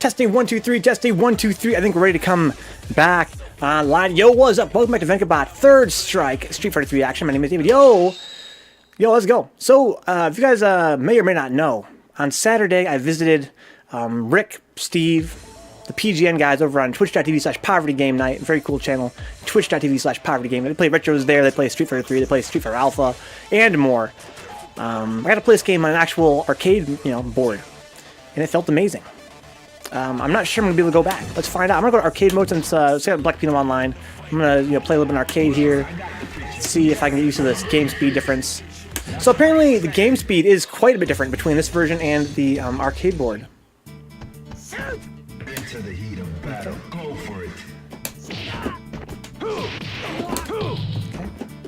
Testing 1 2 3. Testing 1 2 3. I think we're ready to come back online. Yo, what's up? Welcome back to Vencabot. Third Strike Street Fighter 3 action. My name is David. Yo, let's go. So, if you guys may or may not know, on Saturday I visited Rick, Steve, the PGN guys over on twitch.tv/povertygame night. Very cool channel. Twitch.tv/povertygame. They play retros there. They play Street Fighter 3. They play Street Fighter Alpha and more. I got to play this game on an actual arcade, board, and it felt amazing. I'm not sure I'm gonna be able to go back. Let's find out. I'm gonna go to arcade mode since let's get Black Pinot online. I'm gonna play a little bit in arcade here, see if I can get used to this game speed difference. So apparently the game speed is quite a bit different between this version and the arcade board. Into the heat of battle. Go for it.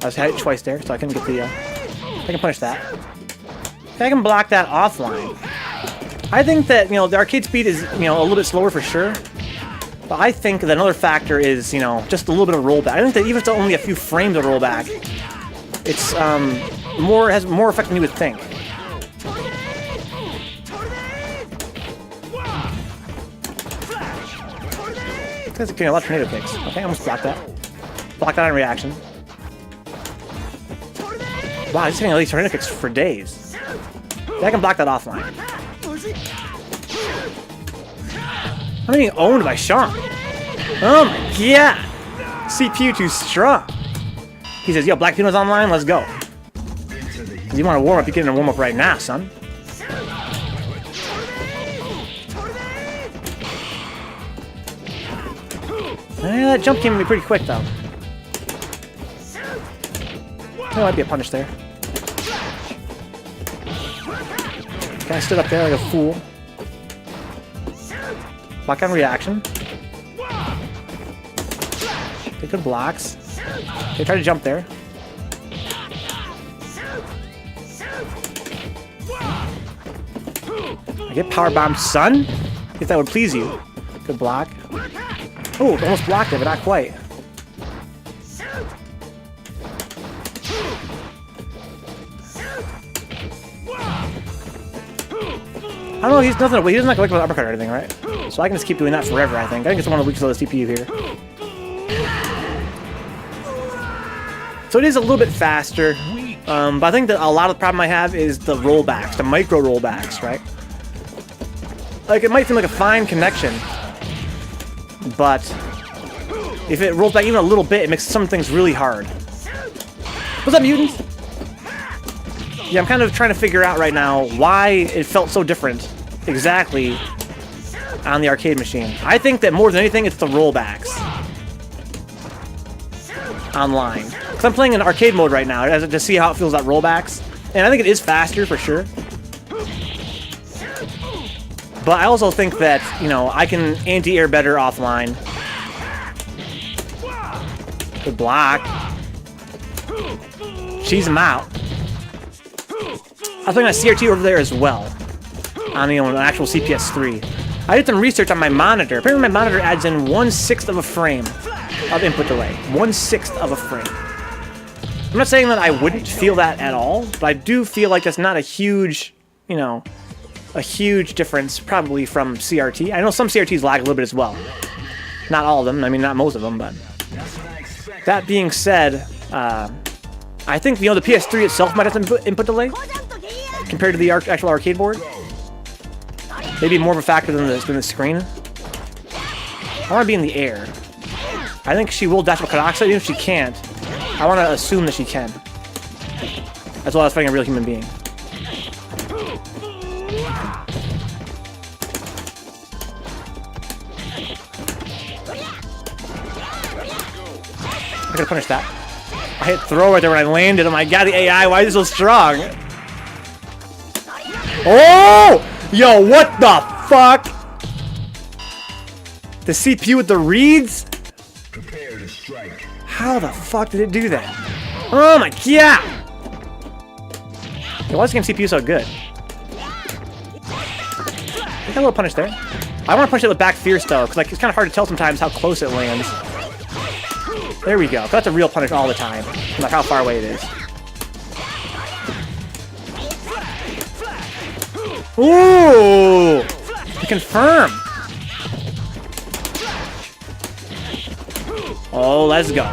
I was hit twice there, so I can get the. I can punish that. I can block that offline. I think that the arcade speed is a little bit slower for sure, but I think that another factor is just a little bit of rollback. I think that even if it's only a few frames of rollback, it's has more effect than you would think. That's a lot of tornado kicks. Okay, I almost blocked that. Block that on reaction. Wow, he's hitting all these tornado kicks for days. I can block that offline. I'm being owned by Sean. Oh my god! CPU too strong. He says, yo, Black Pino's online, let's go. If you want to warm up, you get in a warm up right now, son. That jump came to me pretty quick, though. There might be a punish there. I stood up there like a fool. Block on reaction. Okay, good blocks. Okay, try to jump there. I get power bomb, son. If that would please you. Good block. Oh, almost blocked it, but not quite. I don't know, he doesn't like with uppercut or anything, right? So I can just keep doing that forever, I think. I think it's one of the weaknesses of the CPU here. So it is a little bit faster, but I think that a lot of the problem I have is the rollbacks, the micro rollbacks, right? Like, it might seem like a fine connection, but if it rolls back even a little bit, it makes some things really hard. What's up, mutants? Yeah, I'm kind of trying to figure out right now why it felt so different exactly on the arcade machine. I think that more than anything, it's the rollbacks online. Because I'm playing in arcade mode right now to see how it feels at rollbacks. And I think it is faster for sure. But I also think that, I can anti-air better offline. Good block. Cheese him out. I was playing on CRT over there as well, on an actual CPS3. I did some research on my monitor. Apparently my monitor adds in 1/6 of a frame of input delay. 1/6 of a frame. I'm not saying that I wouldn't feel that at all, but I do feel like that's not a huge, a huge difference probably from CRT. I know some CRTs lag a little bit as well. Not all of them, I mean not most of them, but that being said, I think the PS3 itself might have some input delay compared to the actual arcade board. Maybe more of a factor than the screen. I want to be in the air. I think she will dash with Kadoxa, even if she can't. I want to assume that she can. As well as fighting a real human being. I could punish that. I hit throw right there when I landed. Oh my god, the AI, why is it so strong? Oh! Yo, what the fuck? The CPU with the reads? Prepare to strike. How the fuck did it do that? Oh my god! Yeah, why is this game CPU so good? I got a little punish there. I want to punch it with back fierce though, because it's kind of hard to tell sometimes how close it lands. There we go. That's a real punish all the time, no matter how far away it is. Ooh! Confirm! Oh, let's go.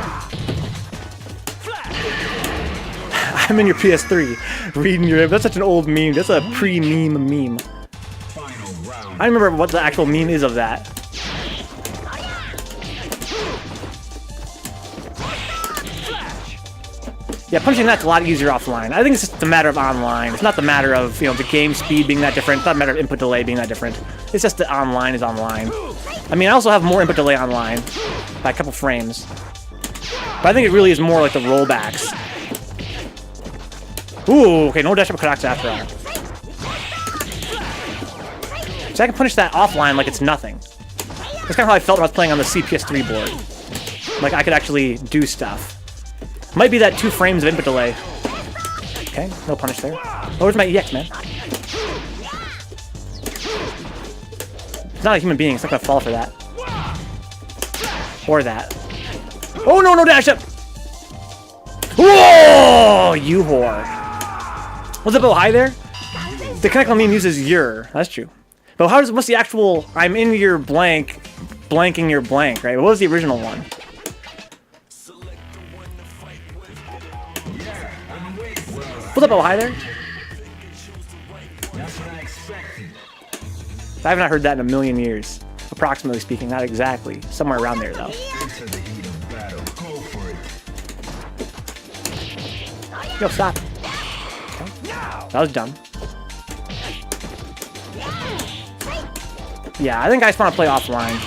I'm in your PS3. Reading your... That's such an old meme. That's a pre-meme meme. I don't remember what the actual meme is of that. Yeah, punching that's a lot easier offline. I think it's just a matter of online. It's not the matter of, you know, the game speed being that different. It's not a matter of input delay being that different. It's just that online is online. I mean, I also have more input delay online by a couple frames. But I think it really is more like the rollbacks. Ooh, okay, no dash up attacks after all. So I can punish that offline like it's nothing. That's kind of how I felt when I was playing on the CPS3 board. Like, I could actually do stuff. Might be that 2 frames of input delay. Okay, no punish there. Oh, where's my EX, man? It's not a human being. It's not gonna fall for that. Or that. Oh, no, no dash up! Whoa! You whore. Was it Bo high there? The canonical meme uses your. That's true. But how does, what's the actual, I'm in your blank, blanking your blank, right? What was the original one? What's up, oh, hi there? I have not heard that in a million years. Approximately speaking, not exactly. Somewhere around there, though. Yo, stop. Okay. That was dumb. Yeah, I think I just want to play offline.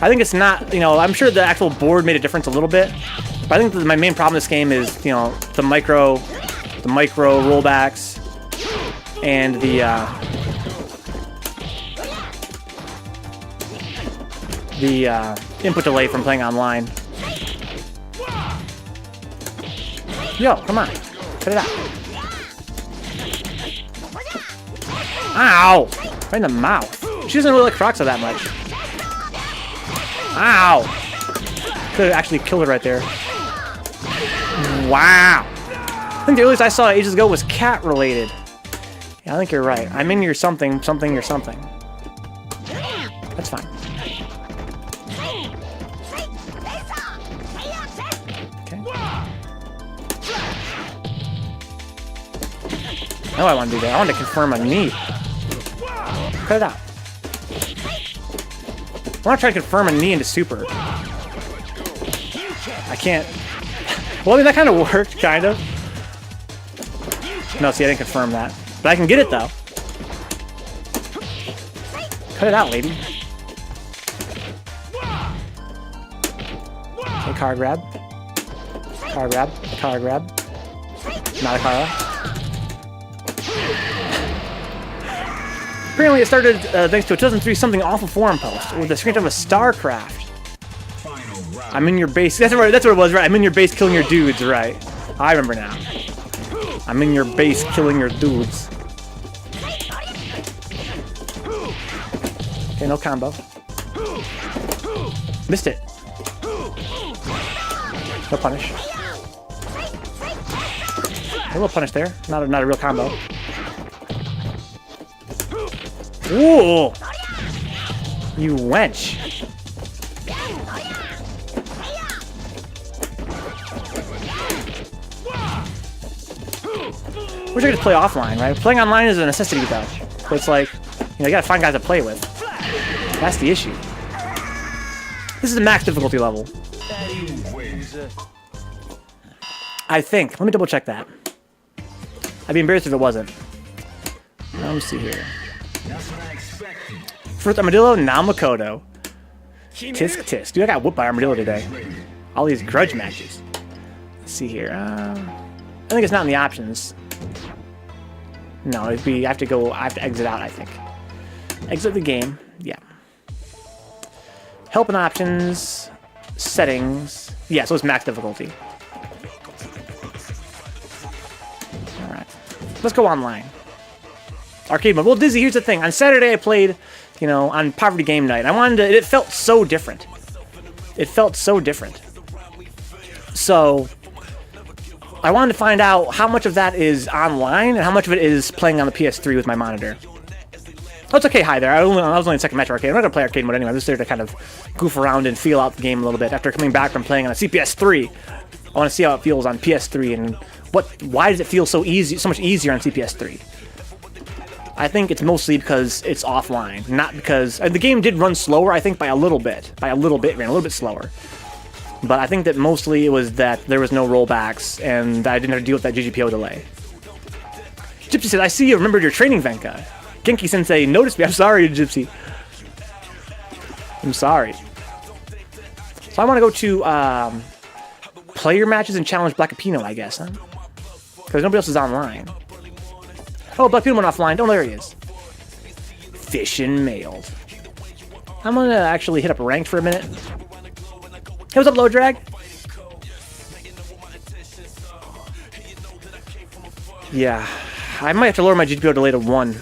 I think it's not, you know, I'm sure the actual board made a difference a little bit. But I think that my main problem in this game is, you know, the micro rollbacks and the input delay from playing online. Yo, come on, cut it out. Ow! Right in the mouth. She doesn't really like Croxa that much. Ow! Could have actually killed her right there. Wow! I think the earliest I saw ages ago was cat related. Yeah, I think you're right. I'm in your something, something, or something. That's fine. Okay. Now I want to do that. I want to confirm a knee. Cut it out. I want to try to confirm a knee into super. I can't. Well, I mean, that kind of worked, kind of. No, see, I didn't confirm that. But I can get it, though. Cut it out, lady. Okay, car grab. Car grab. Car grab. Not a car. Apparently, it started thanks to a 2003 something awful forum post with the screenshot of a StarCraft. I'm in your base. That's what it was, right? I'm in your base killing your dudes, right? I remember now. I'm in your base killing your dudes. Okay, no combo. Missed it. No punish. A little punish there. Not a real combo. Ooh! You wench. Wish I could just play offline, right? Playing online is a necessity, though. So it's like, you know, you gotta find guys to play with. That's the issue. This is the max difficulty level. I think. Let me double check that. I'd be embarrassed if it wasn't. Let me see here. First Armadillo, now Makoto. Tisk tisk. Dude, I got whooped by Armadillo today. All these grudge matches. Let's see here. I think it's not in the options. No, it'd be. I have to exit out, I think. Exit the game. Yeah. Help and options. Settings. Yeah, so it's max difficulty. Alright. Let's go online. Arcade mode. Well, Dizzy, here's the thing. On Saturday, I played, you know, on Poverty Game Night. I wanted to. It felt so different. It felt so different. So, I wanted to find out how much of that is online and how much of it is playing on the PS3 with my monitor. Oh, it's okay, hi there. I was only in second match arcade. I'm not going to play arcade mode anyway. I'm just there to kind of goof around and feel out the game a little bit. After coming back from playing on a CPS 3, I want to see how it feels on PS3 and why does it feel so much easier on CPS 3. I think it's mostly because it's offline, not because... the game did run slower, I think, by a little bit. By a little bit, ran a little bit slower. But I think that mostly it was that there was no rollbacks, and I didn't have to deal with that GGPO delay. Gypsy says, I see you remembered your training, Venka. Genki-sensei noticed me. I'm sorry, Gypsy. I'm sorry. So I want to go to player matches and challenge Blackapino, I guess, huh? Because nobody else is online. Oh, Blackapino went offline. Oh, there he is. Fishing mailed. I'm going to actually hit up ranked for a minute. Hey, what's up, Low Drag? Yeah, I might have to lower my GPO delay to 1.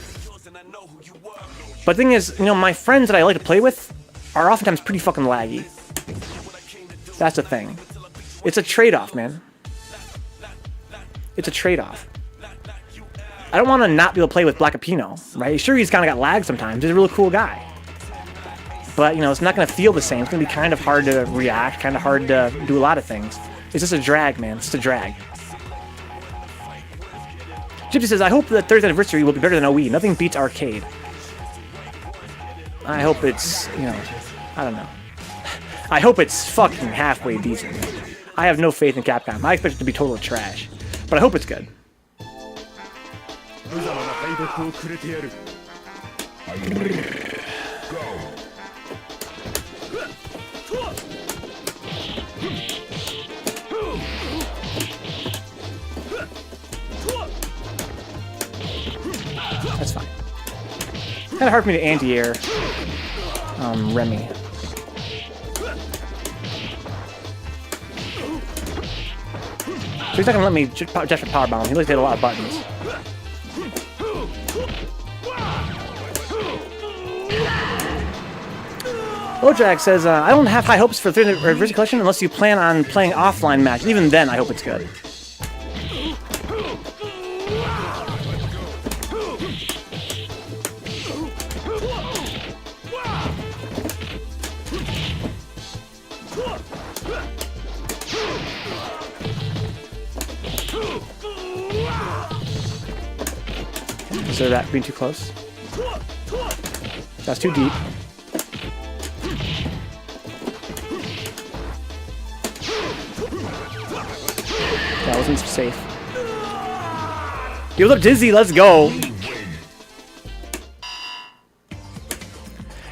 But the thing is, my friends that I like to play with are oftentimes pretty fucking laggy. That's the thing. It's a trade-off, man. It's a trade-off. I don't want to not be able to play with Blackapino, right? Sure, he's kind of got lag sometimes. He's a really cool guy. But, it's not going to feel the same. It's going to be kind of hard to react, kind of hard to do a lot of things. It's just a drag, man. It's just a drag. Gypsy says, I hope that Thursday anniversary will be better than OE. Nothing beats arcade. I hope it's, I don't know. I hope it's fucking halfway decent. I have no faith in Capcom. I expect it to be total trash. But I hope it's good. Are you ready? Go. That's fine. Kind of hard for me to anti-air Remy. So he's not gonna let me just for power bomb. He likes to hit a lot of buttons. Ojak says, I don't have high hopes for the 3rd Anniversary Collection unless you plan on playing offline matches. Even then, I hope it's good. Consider that being too close. That's too deep. That wasn't safe. Yo, what's up, Dizzy? Let's go.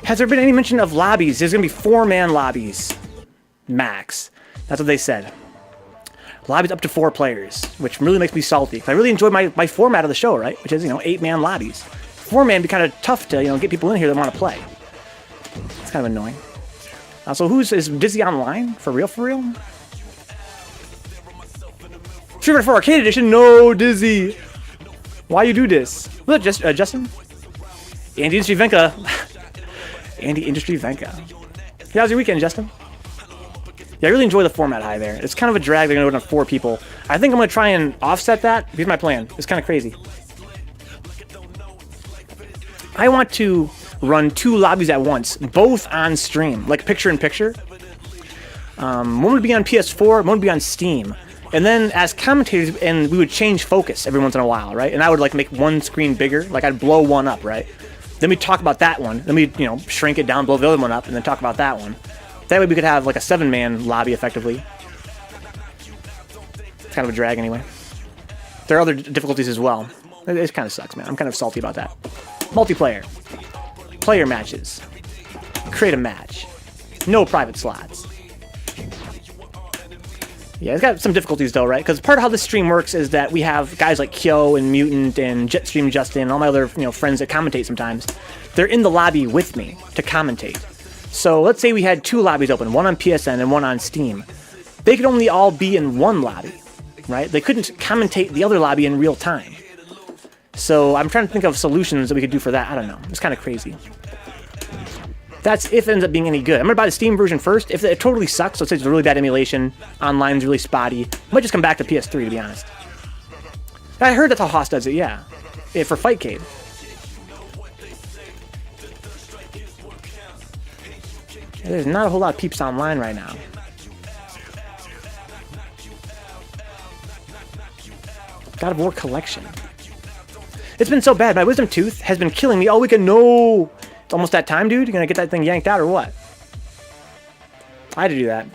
Has there been any mention of lobbies? There's gonna be 4-man lobbies. Max. That's what they said. Lobbies up to 4 players, which really makes me salty. I really enjoy my format of the show, right? Which is, 8-man lobbies. 4-man be kind of tough to, get people in here that want to play. It's kind of annoying. So is Dizzy online? For real, for real? Street Fighter 4 Arcade Edition? No, Dizzy! Why you do this? Look, Justin? Andy Industry Venka. Andy Industry Venka. Yeah, how's your weekend, Justin? Yeah, I really enjoy the format high there. It's kind of a drag. They're going to go down 4 people. I think I'm going to try and offset that. Here's my plan. It's kind of crazy. I want to run 2 lobbies at once, both on stream, like picture-in-picture. One would be on PS4, one would be on Steam. And then as commentators, and we would change focus every once in a while, right? And I would make one screen bigger, like I'd blow one up, right? Then we'd talk about that one. Then we'd, shrink it down, blow the other one up, and then talk about that one. That way we could have a 7-man lobby effectively. It's kind of a drag anyway. There are other difficulties as well. It kind of sucks, man. I'm kind of salty about that. Multiplayer. Player matches. Create a match. No private slots. Yeah, it's got some difficulties though, right? Because part of how this stream works is that we have guys like Kyo and Mutant and Jetstream Justin and all my other friends that commentate sometimes. They're in the lobby with me to commentate. So let's say we had 2 lobbies open, one on PSN and one on Steam. They could only all be in one lobby, right? They couldn't commentate the other lobby in real time. So I'm trying to think of solutions that we could do for that. I don't know. It's kind of crazy. That's if it ends up being any good. I'm going to buy the Steam version first. If it totally sucks, let's say it's a really bad emulation, online's really spotty, I might just come back to PS3, to be honest. I heard that's how Haas does it, yeah. For Fightcade. There's not a whole lot of peeps online right now. God of War collection. It's been so bad. My wisdom tooth has been killing me all weekend. No! It's almost that time, dude. You're gonna get that thing yanked out or what? I had to do that.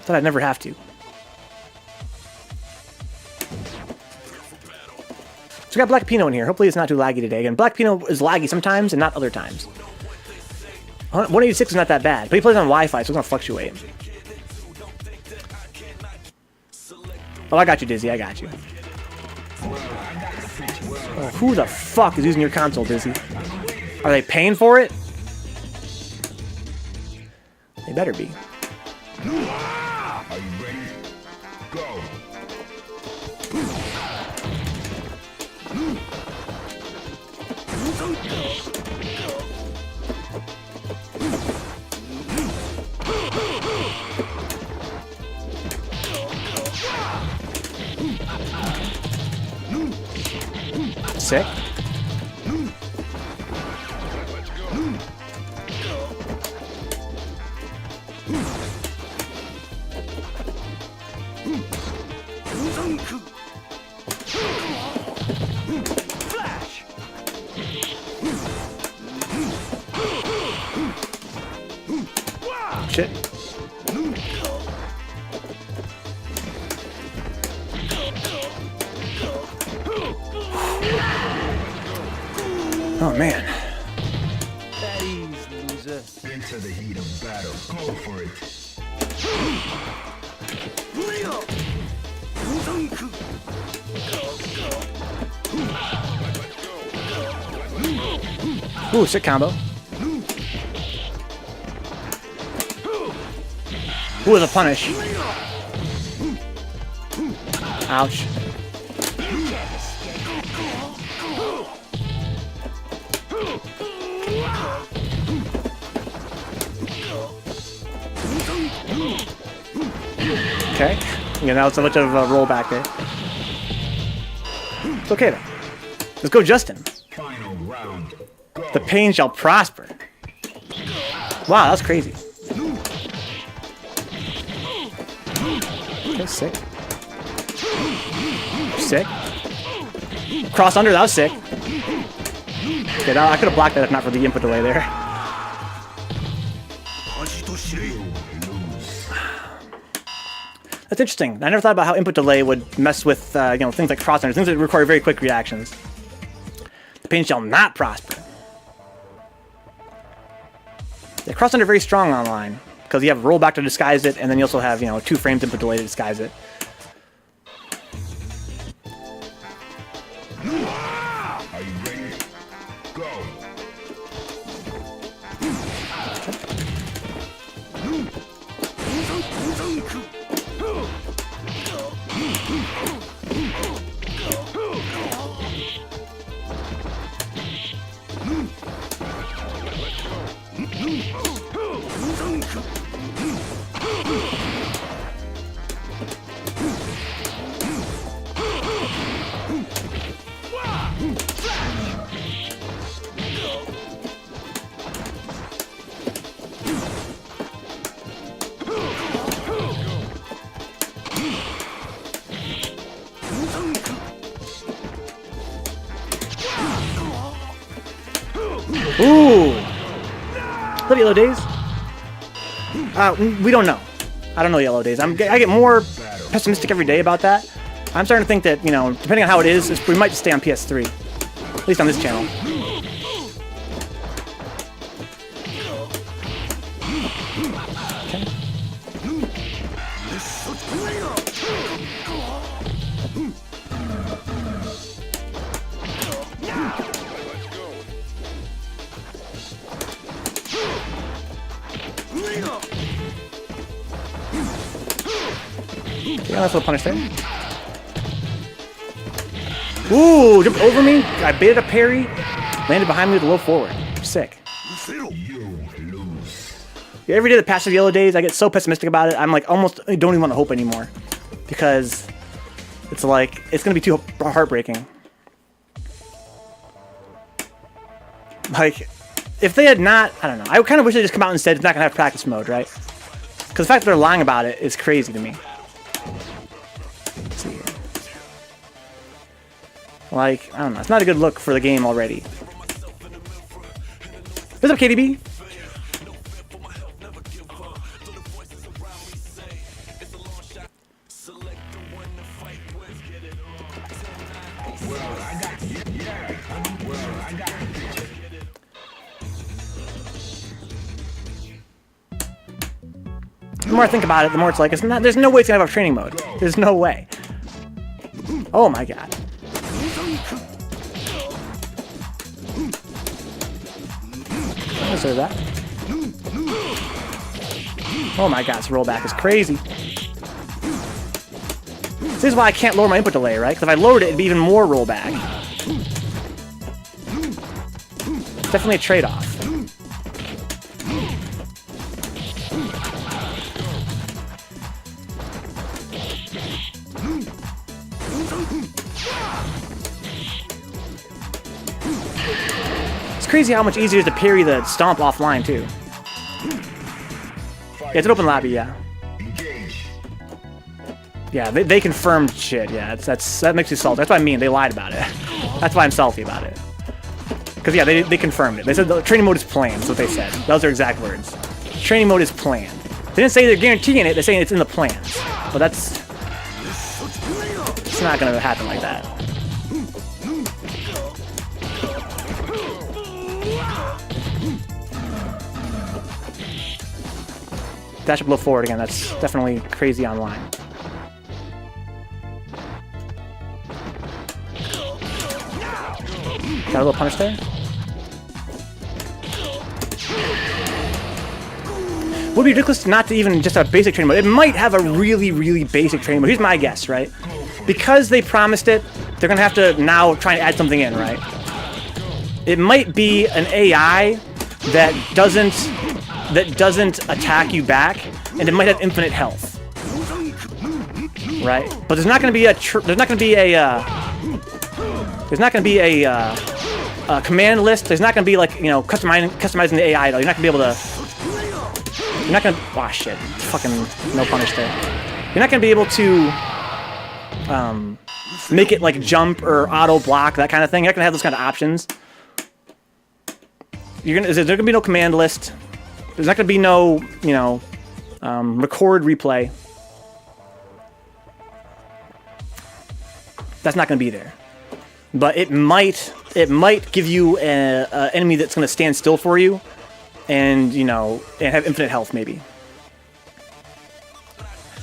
Thought I'd never have to. So we got Black Pinot in here. Hopefully it's not too laggy today. Again, Black Pinot is laggy sometimes and not other times. 186 is not that bad, but he plays on Wi-Fi, so it's gonna fluctuate. Oh, I got you, Dizzy. I got you. Oh, who the fuck is using your console, Dizzy? Are they paying for it? They better be. Are you ready? Go. Sick. Shit. Oh man. That easy, loser. Into the heat of battle. Go for it. Ooh, sick combo. Ooh, the punish. Ouch. Okay. Yeah, now it's so much of a rollback there. It's okay though. Let's go, Justin. Final round. Go. The pain shall prosper. Wow, that's crazy. Okay, sick. Sick. Cross under, that was sick. Okay, I could have blocked that if not for the input delay there. That's interesting. I never thought about how input delay would mess with things like cross under, things that require very quick reactions. The pain shall not prosper. Yeah, cross under very strong online because you have rollback to disguise it, and then you also have 2 frames input delay to disguise it. Are you ready? Go. Ooh! Love Yellow Days? We don't know. I don't know Yellow Days. I get more pessimistic every day about that. I'm starting to think that, depending on how it is, we might just stay on PS3. At least on this channel. Okay. Yeah, nice little punish there. Ooh, jumped over me. I baited a parry. Landed behind me with a low forward. Sick. Yeah, every day the passive Yellow Days, I get so pessimistic about it. I'm like almost don't even want to hope anymore. Because it's like, it's going to be too heartbreaking. Like, if they had not, I don't know. I kind of wish they just come out and said it's not gonna have practice mode, right? Because the fact that they're lying about it is crazy to me. Let's see here. Like, I don't know. It's not a good look for the game already. What's up, KDB? The more I think about it, the more it's like, it's not, there's no way it's gonna have a training mode. There's no way. Oh my god. I deserve that. Oh my god, this rollback is crazy. This is why I can't lower my input delay, right? Because if I lowered it, it'd be even more rollback. It's definitely a trade-off. It's crazy how much easier it is to parry the stomp offline, too. Yeah, it's an open lobby, yeah. Yeah, they confirmed shit, yeah. That makes me salty. That's what I mean, they lied about it. That's why I'm salty about it. Because, yeah, they confirmed it. They said the training mode is planned, that's what they said. Those are exact words. Training mode is planned. They didn't say they're guaranteeing it, they're saying it's in the plans. But that's... It's not gonna happen like that. Dash up low forward again, that's definitely crazy online. Got a little punish there. Would be ridiculous not to even just have basic training mode. It might have a really, really basic training mode. Here's my guess, right? Because they promised it, they're gonna have to now try and add something in, right? It might be an AI that doesn't attack you back, and it might have infinite health, right? But there's not gonna be a command list. There's not gonna be like, you know, customizing the AI though. You're not gonna be able to. You're not gonna. Oh shit! Fucking no punish there. You're not gonna be able to make it like jump or auto block, that kind of thing. You're not gonna have those kind of options. There's gonna be no command list. There's not gonna be no, you know, record replay. That's not gonna be there. But it might give you an enemy that's gonna stand still for you, and you know, and have infinite health maybe.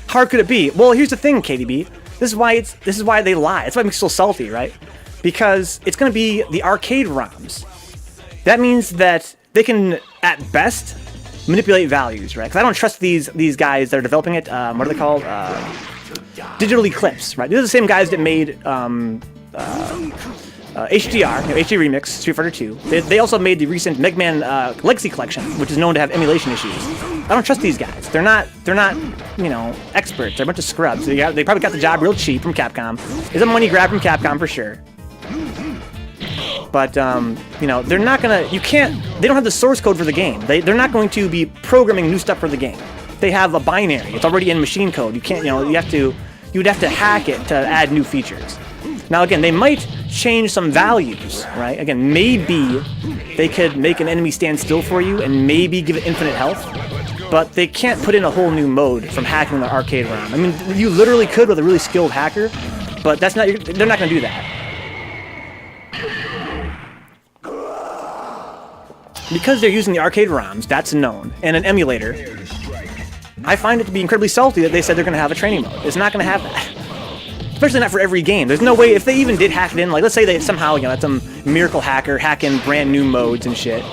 How hard could it be? Well, here's the thing, KDB. This is why they lie. That's why it makes me so salty, right? Because it's gonna be the arcade ROMs. That means that they can, at best, manipulate values, right? Because I don't trust these guys that are developing it. What are they called? Digital Eclipse, right? These are the same guys that made HDR, you know, HD Remix, Street Fighter 2. They also made the recent Mega Man Legacy Collection, which is known to have emulation issues. I don't trust these guys. They're not, you know, experts. They're a bunch of scrubs. They probably got the job real cheap from Capcom. It's a money grab from Capcom for sure. But, you know, they're not gonna, they don't have the source code for the game. They're not going to be programming new stuff for the game. They have a binary. It's already in machine code. You can't, you know, you would have to hack it to add new features. Now, again, they might change some values, right? Again, maybe they could make an enemy stand still for you and maybe give it infinite health, but they can't put in a whole new mode from hacking the arcade ROM. I mean, you literally could with a really skilled hacker, but they're not gonna do that. Because they're using the arcade ROMs, that's known, and an emulator, I find it to be incredibly salty that they said they're going to have a training mode. It's not going to have that. Especially not for every game. There's no way, if they even did hack it in, like, let's say they somehow, you know, had some miracle hacker hack in brand new modes and shit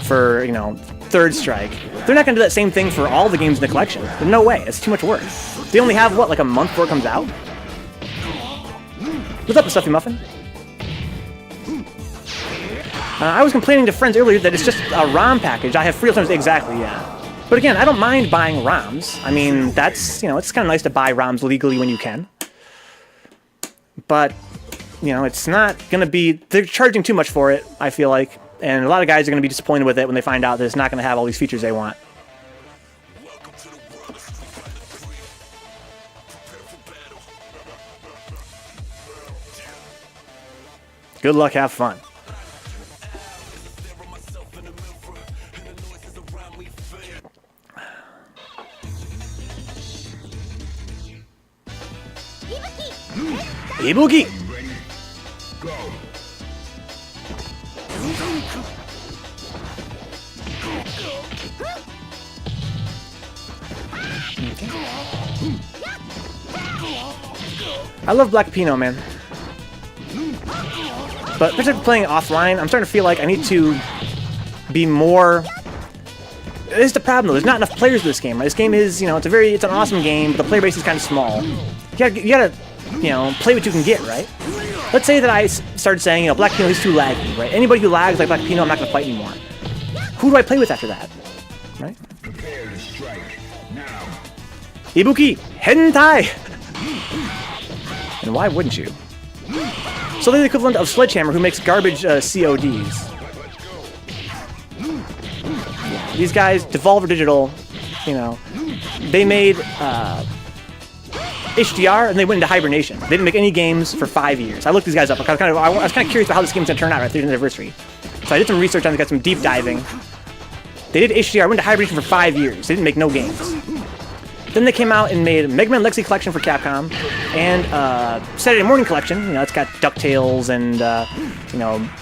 for, you know, Third Strike. They're not going to do that same thing for all the games in the collection. There's no way. It's too much work. They only have, what, like a month before it comes out? What's up, Stuffy Muffin? I was complaining to friends earlier that it's just a ROM package. I have free alternatives, exactly, yeah. But again, I don't mind buying ROMs. I mean, that's, you know, it's kind of nice to buy ROMs legally when you can. But, you know, it's not going to be, they're charging too much for it, I feel like. And a lot of guys are going to be disappointed with it when they find out that it's not going to have all these features they want. Good luck, have fun. Ibuki! Ready? Go. I love Black Pino, man. But particularly playing offline, I'm starting to feel like I need to be more... This is the problem, though. There's not enough players in this game. Right? This game is, it's an awesome game, but the player base is kind of small. You gotta, play what you can get, right? Let's say that I started saying, Black Pino is too laggy, right? Anybody who lags like Black Pino, I'm not gonna fight anymore. Who do I play with after that, right? Prepare to strike. Now. Ibuki, hentai! And why wouldn't you? So they're the equivalent of Sledgehammer, who makes garbage CODs. These guys, Devolver Digital, they made HDR and they went into hibernation. They didn't make any games for 5 years. I looked these guys up. I was kind of curious about how this game's gonna turn out right after the anniversary. So I did some research on it, got some deep diving. They did HDR, went into hibernation for 5 years. They didn't make no games. Then they came out and made Mega Man Legacy Collection for Capcom, and Saturday Morning Collection. It's got DuckTales and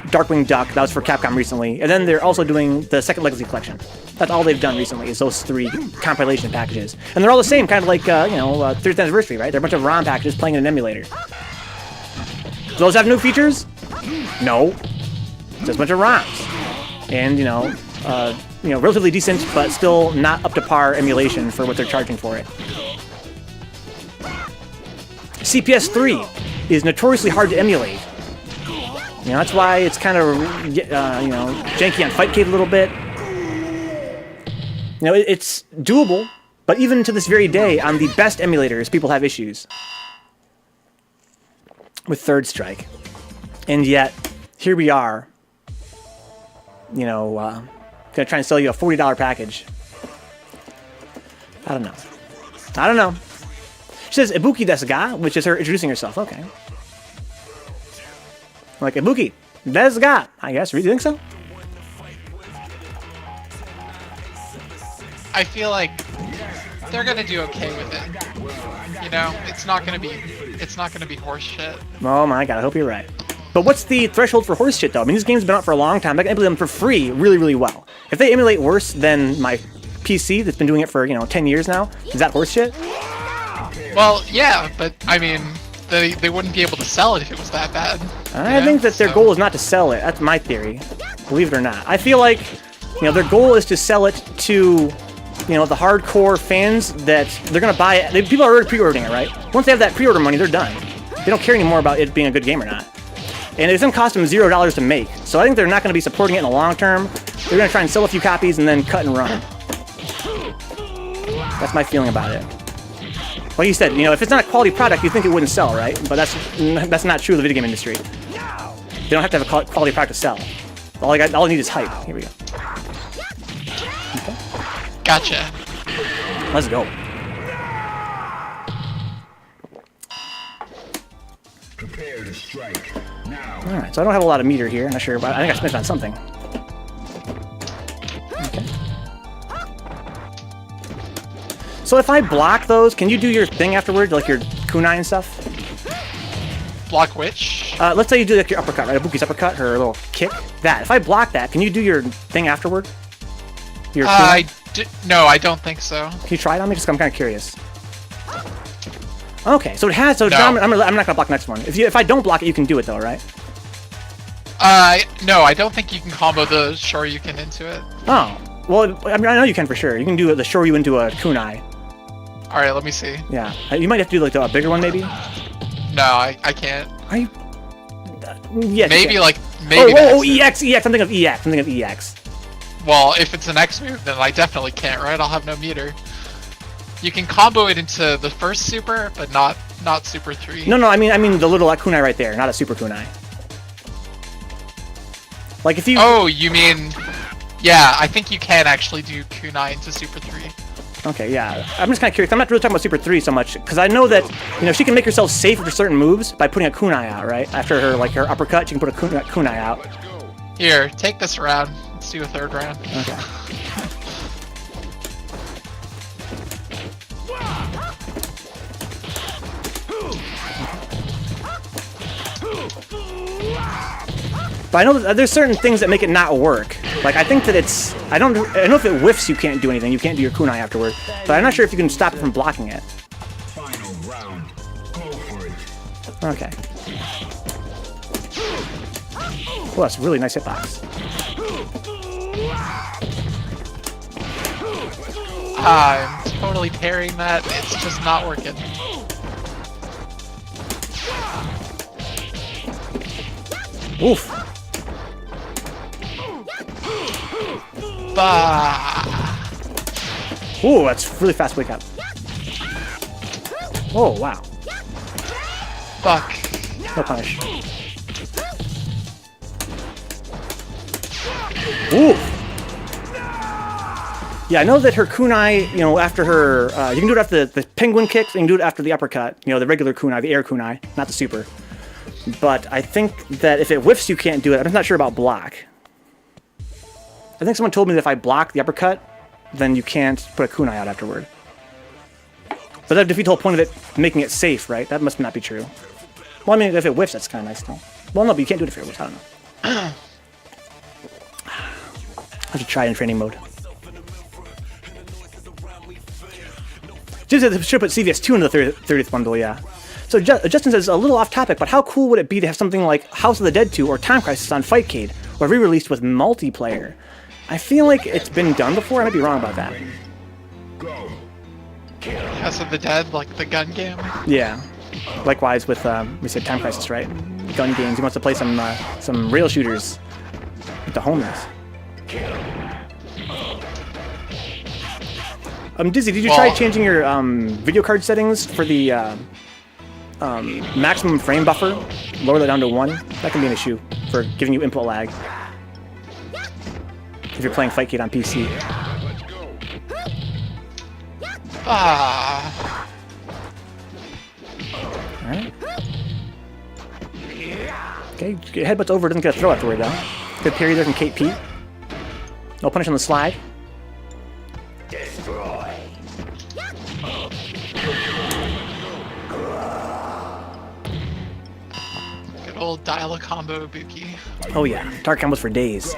Darkwing Duck. That was for Capcom recently. And then they're also doing the second Legacy Collection. That's all they've done recently is those 3 compilation packages, and they're all the same, kind of like 30th anniversary, right? They're a bunch of ROM packages playing in an emulator. Do those have new features? No, just a bunch of ROMs, and relatively decent, but still not up to par emulation for what they're charging for it. CPS 3 is notoriously hard to emulate. That's why it's kind of, janky on Fight Cave a little bit. It's doable, but even to this very day, on the best emulators, people have issues with Third Strike. And yet, here we are, gonna try and sell you a $40 package. I don't know. She says Ibuki desu ga, which is her introducing herself. Okay. I'm like, Ibuki desu ga, I guess. Do you think so? I feel like they're gonna do okay with it. It's not gonna be horse shit. Oh my god, I hope you're right. But what's the threshold for horse shit, though? I mean, this game's been out for a long time. I can emulate them for free really, really well. If they emulate worse than my PC that's been doing it for, 10 years now, is that horse shit? Well, yeah, but, I mean, they wouldn't be able to sell it if it was that bad. I think that their goal is not to sell it. That's my theory. Believe it or not. I feel like, their goal is to sell it to, the hardcore fans that they're going to buy it. People are already pre-ordering it, right? Once they have that pre-order money, they're done. They don't care anymore about it being a good game or not. And it's going to cost them $0 to make. So I think they're not going to be supporting it in the long term. They're going to try and sell a few copies and then cut and run. That's my feeling about it. Like you said, if it's not a quality product, you think it wouldn't sell, right? But that's not true of the video game industry. They don't have to have a quality product to sell. All I need is hype. Here we go. Okay. Gotcha. Let's go. Prepare to strike. Now. Alright, so I don't have a lot of meter here. I'm not sure, but I think I spent on something. Okay. So if I block those, can you do your thing afterward, like your kunai and stuff? Block which? Let's say you do like your uppercut, right? Ibuki's uppercut, her little kick. That. If I block that, can you do your thing afterward? Your kunai? No, I don't think so. Can you try it on me? Just I'm kind of curious. Okay, so it has. So No. I'm not gonna block the next one. If I don't block it, you can do it though, right? No, I don't think you can combo the Shoryuken into it. Oh, well, I mean, I know you can for sure. You can do the Shoryu into a kunai. All right, let me see. Yeah, you might have to do like a bigger one, maybe. No, I can't. Are you? Yes. Maybe you can. like maybe. Oh, EX. I'm thinking of EX. I'm thinking of EX. Well, if it's an X move, then I definitely can't, right? I'll have no meter. You can combo it into the first super, but not super 3. No, I mean the little kunai right there, not a super kunai. Like if you... Oh, you mean... Yeah, I think you can actually do kunai into Super 3. Okay, yeah. I'm just kind of curious. I'm not really talking about Super 3 so much, because I know that, you know, she can make herself safe for certain moves by putting a kunai out, right? After her, like, her uppercut, she can put a kunai out. Here, take this round. Let's do a third round. Okay. But I know that there's certain things that make it not work. Like, I think that it's... I don't know if it whiffs, you can't do anything. You can't do your kunai afterward. But I'm not sure if you can stop it from blocking it. Final round. Go for it. Okay. Oh, that's a really nice hitbox. I'm totally parrying that. It's just not working. Oof. Bah. Ooh, that's really fast wake up. Oh, wow. Fuck. No punish. Ooh. Yeah, I know that her kunai, you know, after her, you can do it after the penguin kicks, and you can do it after the uppercut. You know, the regular kunai, the air kunai, not the super. But I think that if it whiffs, you can't do it. I'm not sure about block. I think someone told me that if I block the uppercut, then you can't put a kunai out afterward. But that defeats the whole point of it, making it safe, right? That must not be true. Well, I mean, if it whiffs, that's kind of nice, though. Well, no, but you can't do it if it whiffs. I don't know. I have to try it in training mode. Jim said they should put CVS 2 into the 30th bundle, yeah. So Justin says, a little off topic, but how cool would it be to have something like House of the Dead 2 or Time Crisis on Fightcade, or re-released with multiplayer? I feel like it's been done before. I might be wrong about that. Go. House of the Dead, like the gun game. Yeah. Likewise with, we said Time Crisis, right? Gun games. He wants to play some rail shooters with the homies. Dizzy, did you try changing your video card settings for the maximum frame buffer? Lower that down to 1. That can be an issue for giving you input lag if you're playing Fightcade on PC. Ah. Alright. Okay, headbutt's over, doesn't get a throw afterward though. Good parry there from Cait P. No punish on the slide. Destroy. Good old dial-a-combo Buki. Oh yeah, target combos for days.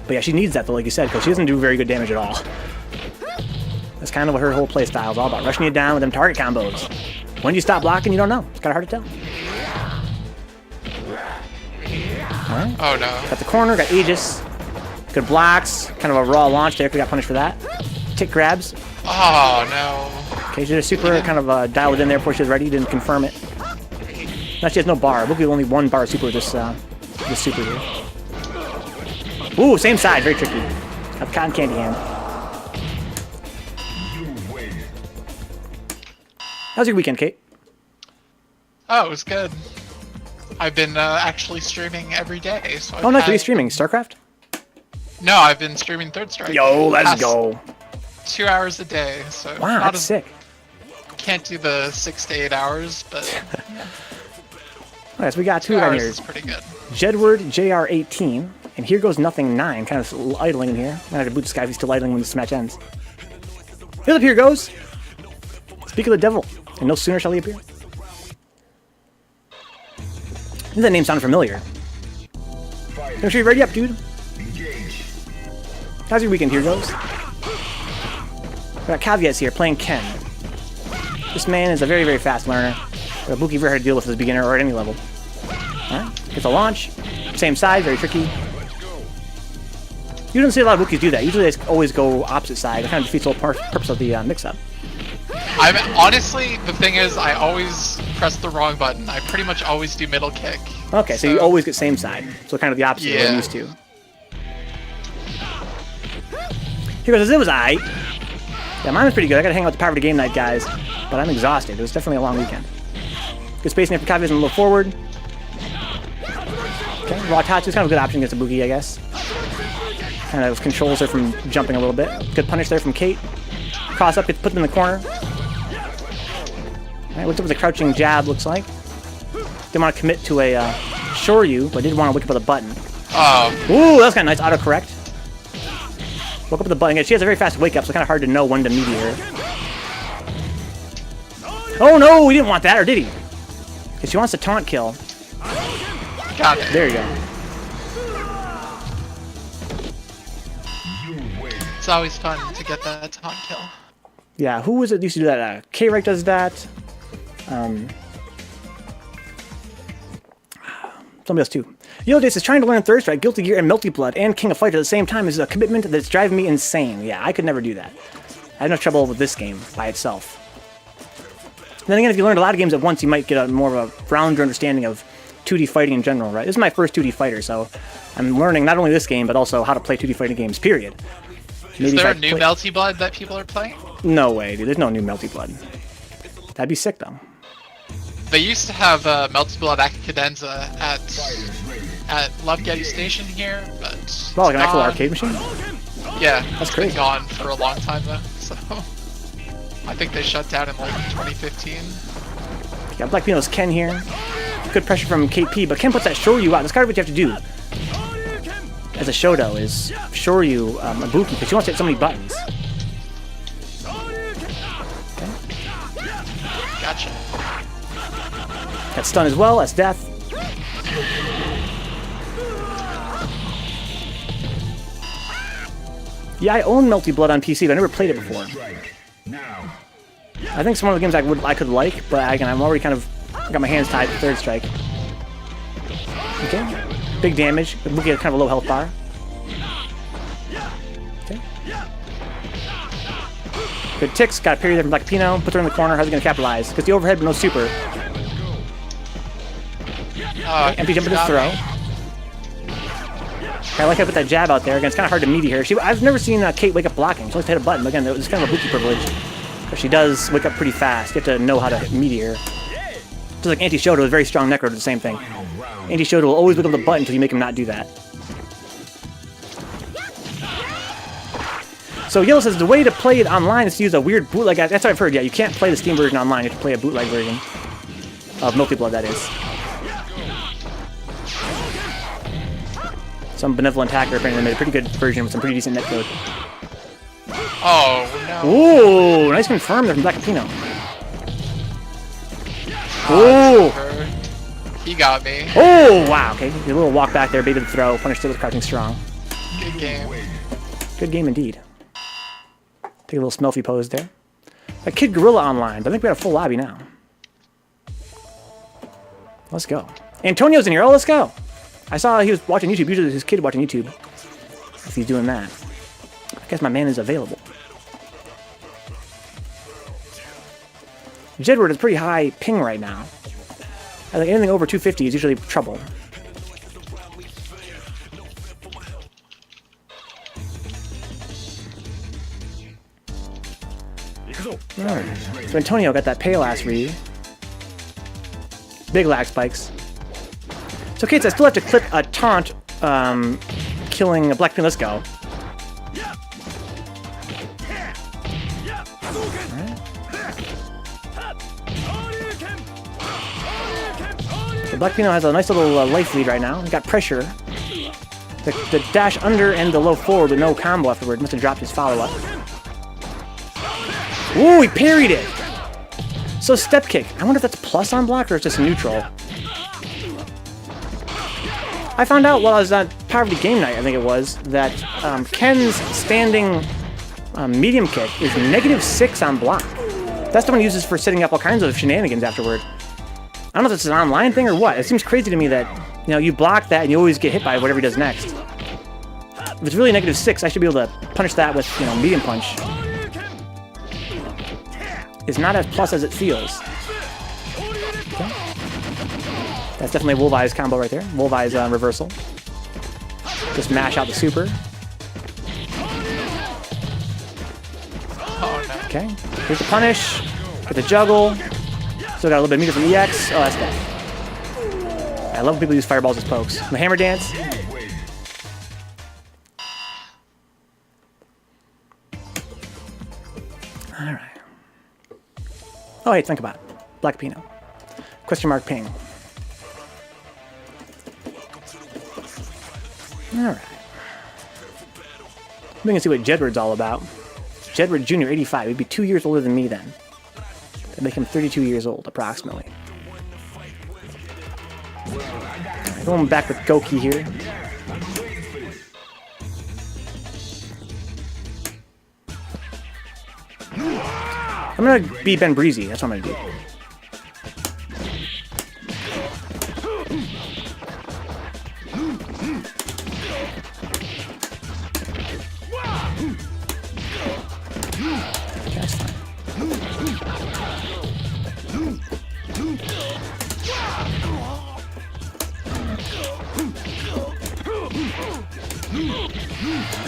But yeah, she needs that though, like you said, because she doesn't do very good damage at all. That's kind of what her whole playstyle is all about, rushing you down with them target combos. When do you stop blocking, you don't know. It's kind of hard to tell. Alright. Oh no. Got the corner, got Aegis. Good blocks, kind of a raw launch there, got punished for that. Tick grabs. Oh no. Okay, she did a super, kind of dialed it in there before she was ready, didn't confirm it. Now she has no bar. We'll give only 1 bar super with this super here. Ooh, same side, very tricky. Have cotton candy hand. You win. How's your weekend, Cait? Oh, it was good. I've been actually streaming every day. So Oh, nice. What are you streaming? StarCraft? No, I've been streaming Third Strike. Yo, let's Past go. 2 hours a day. So Wow, not that's as- sick. Can't do the 6 to 8 hours, but Alright, so we got 2 2 down hours here. is pretty good. Jedward JR18, and here goes nothing 9, kind of idling in here. I'm gonna have to boot this guy if he's still idling when this match ends. Here's up, here goes. Speak of the devil, and no sooner shall he appear. That name sounded familiar. Fight. Make sure you're ready up, dude. Engage. How's your weekend, here goes? We got Caveats here, playing Ken. This man is a very, very fast learner. A Buki very hard to deal with as a beginner or at any level. Alright, gets a launch. Same side, very tricky. You don't see a lot of Bukis do that. Usually they always go opposite side. It kind of defeats the whole purpose of the mix-up. I'm honestly, the thing is, I always press the wrong button. I pretty much always do middle kick. Okay, so you always get same side. So kind of the opposite of what I'm Yeah. used to. Here goes, it was aight. Yeah, mine was pretty good. I gotta hang out with the Power of the Game Night guys, but I'm exhausted. It was definitely a long weekend. Good spacing there for Caveats and a little forward. Okay, Raw Tatsu is kind of a good option against Ibuki, I guess. Kind of controls her from jumping a little bit. Good punish there from Cait. Cross up, gets put in the corner. Alright, what's up with the crouching jab, looks like. Didn't want to commit to a Shoryu, but did want to wake up with a button. Oh. Ooh, that's kind of nice. Autocorrect. Woke up with the button. She has a very fast wake up, so it's kind of hard to know when to meteor. Oh no, we didn't want that, or did he? Because she wants to taunt kill. Got it. There you go. It's always fun to get that taunt kill. Yeah, who was it that used to do that? Cait does that. Somebody else too. Yellow is trying to learn Third Strike, Guilty Gear, and Melty Blood, and King of Fighters at the same time is a commitment that's driving me insane. Yeah, I could never do that. I had no trouble with this game by itself. Then again, if you learned a lot of games at once, you might get a more of a rounder understanding of 2D fighting in general, right? This is my first 2D fighter, so I'm learning not only this game, but also how to play 2D fighting games, period. Is there a new Melty Blood that people are playing? No way, dude. There's no new Melty Blood. That'd be sick, though. They used to have Melty Blood Cadenza at Love Getty Station here, but Oh, like an actual arcade machine? Yeah, that's been crazy. gone for a long time though. So I think they shut down in like 2015. Got Black Pino's Ken here. Good pressure from KP, but Ken puts that Shoryu out. That's kind of what you have to do as a Shoto is Shoryu Ibuki, because she wants to hit so many buttons. Okay. Gotcha. Got stun as well. That's death. Yeah, I own Melty Blood on PC, but I never played it before. I think some of the games I could like, but again, I'm already kind of got my hands tied to Third Strike. Okay, big damage. Ibuki has kind of a low health bar. Okay. Good ticks. Got a parry there from Black Pino. Puts her in the corner. How's he gonna capitalize? Because the overhead, but no super. Empty jump into throw. I like how I put that jab out there. Again, it's kind of hard to meaty her. I've never seen Cait wake up blocking. She likes to hit a button. But again, it's kind of a Ibuki privilege. But she does wake up pretty fast. You have to know how to hit meaty her. Just like Anti-Shoto with very strong neck road, the same thing. Anti-Shoto will always wake up the button until you make him not do that. So Yellow says the way to play it online is to use a weird bootleg. That's what I've heard. Yeah, you can't play the Steam version online. You have to play a bootleg version of Melty Blood, that is. Some benevolent hacker apparently made a pretty good version with some pretty decent netcode. Oh, no. Ooh, nice confirm there from Black Pino. Ooh! He got me. Oh, wow. Okay, a little walk back there, baited the throw, punished it with crouching strong. Good game. Good game indeed. Take a little smelfy pose there. A Kid Gorilla online, but I think we got a full lobby now. Let's go. Antonio's in here. Oh, let's go. I saw he was watching YouTube. Usually his kid watching YouTube. If he's doing that. I guess my man is available. Jedward is pretty high ping right now. I think anything over 250 is usually trouble. Alright. So Antonio got that pale ass read. Big lag spikes. So Cait, I still have to clip a taunt killing a Black Pin. Let's go. So Black Pino has a nice little life lead right now. He's got pressure. The dash under and the low forward with no combo afterward. Must have dropped his follow-up. Ooh, he parried it! So step kick. I wonder if that's plus on block or it's just neutral. I found out while I was at Poverty Game Night, I think it was, that Ken's standing medium kick is -6 on block. That's the one he uses for setting up all kinds of shenanigans afterward. I don't know if it's an online thing or what. It seems crazy to me that, you know, you block that and you always get hit by whatever he does next. If it's really -6, I should be able to punish that with, you know, medium punch. It's not as plus as it feels. Okay. That's definitely a Wolveyes combo right there. Wolveyes reversal. Just mash out the super. Oh, no. Okay. Here's the punish. Get the juggle. Still got a little bit of meter from EX. Oh, that's dead. I love when people use fireballs as pokes. The hammer dance. Alright. Oh, hey, think about it. Black Pino. Question mark ping. Alright. We can see what Jedward's all about. Jedward Jr., 85. He'd be 2 years older than me then. That'd make him 32 years old, approximately. Going back with Goki here. I'm gonna be Ben Breezy. That's what I'm gonna do. That's fine.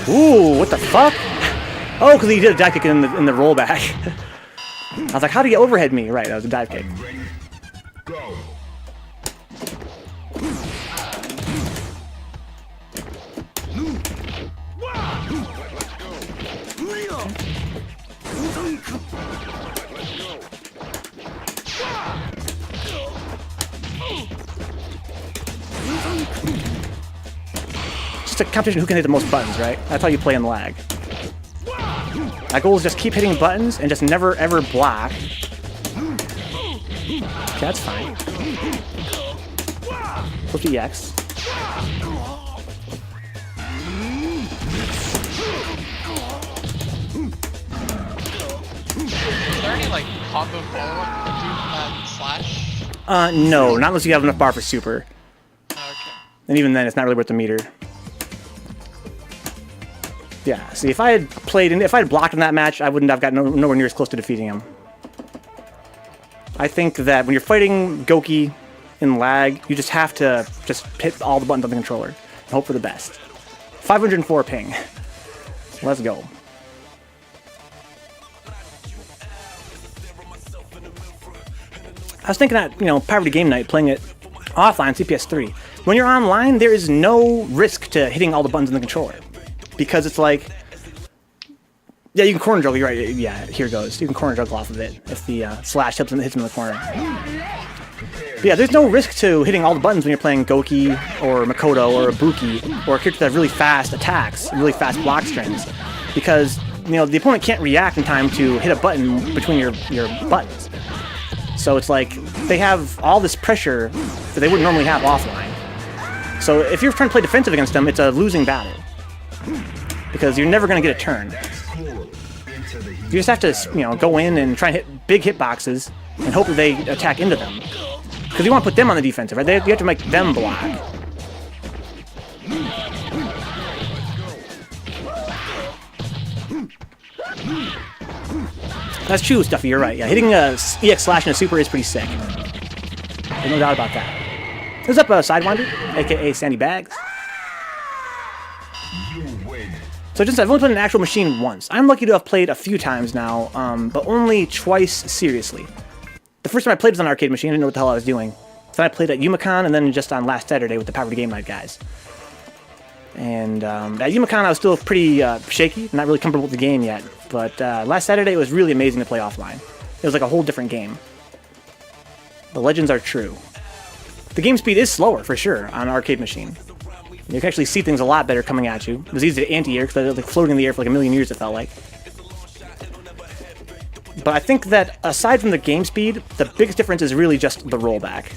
Ooh, what the fuck? Oh, because he did a dive kick in the rollback. I was like, how did he overhead me? Right, that was a dive kick. Go. Just a competition who can hit the most buttons, right? That's how you play in lag. My goal is just keep hitting buttons and just never ever block. Okay, that's fine. Push the EX. Is there any like combo follow-up you can do from that slash? No, not unless you have enough bar for super. Okay. And even then, it's not really worth the meter. Yeah, see, if I had blocked in that match, I wouldn't have gotten nowhere near as close to defeating him. I think that when you're fighting Goki in lag, you just have to just hit all the buttons on the controller and hope for the best. 504 ping. Let's go. I was thinking that, Poverty Game Night, playing it offline, CPS3. When you're online, there is no risk to hitting all the buttons on the controller. Because it's like, yeah, you can corner juggle, you're right, yeah, here goes. You can corner juggle off of it if the slash hits him in the corner. But yeah, there's no risk to hitting all the buttons when you're playing Goki, or Makoto, or Ibuki, or a character that have really fast attacks, really fast block strings. Because, the opponent can't react in time to hit a button between your buttons. So it's like, they have all this pressure that they wouldn't normally have offline. So if you're trying to play defensive against them, it's a losing battle. Because you're never going to get a turn. You just have to, go in and try and hit big hitboxes and hope that they attack into them. Because you want to put them on the defensive, right? You have to make them block. That's true, Stuffy, you're right. Yeah, hitting a EX slash and a super is pretty sick. There's no doubt about that. What's up, Sidewinder, aka Sandy Bags? So just I've only played an actual machine once. I'm lucky to have played a few times now, but only twice seriously. The first time I played was on an arcade machine. I didn't know what the hell I was doing. Then I played at Yumacon, and then just on last Saturday with the Poverty Game Night guys. And at Yumacon, I was still pretty shaky, not really comfortable with the game yet. But last Saturday, it was really amazing to play offline. It was like a whole different game. The legends are true. The game speed is slower, for sure, on an arcade machine. You can actually see things a lot better coming at you. It was easy to anti-air because they were like floating in the air for like a million years, it felt like. But I think that aside from the game speed, the biggest difference is really just the rollback.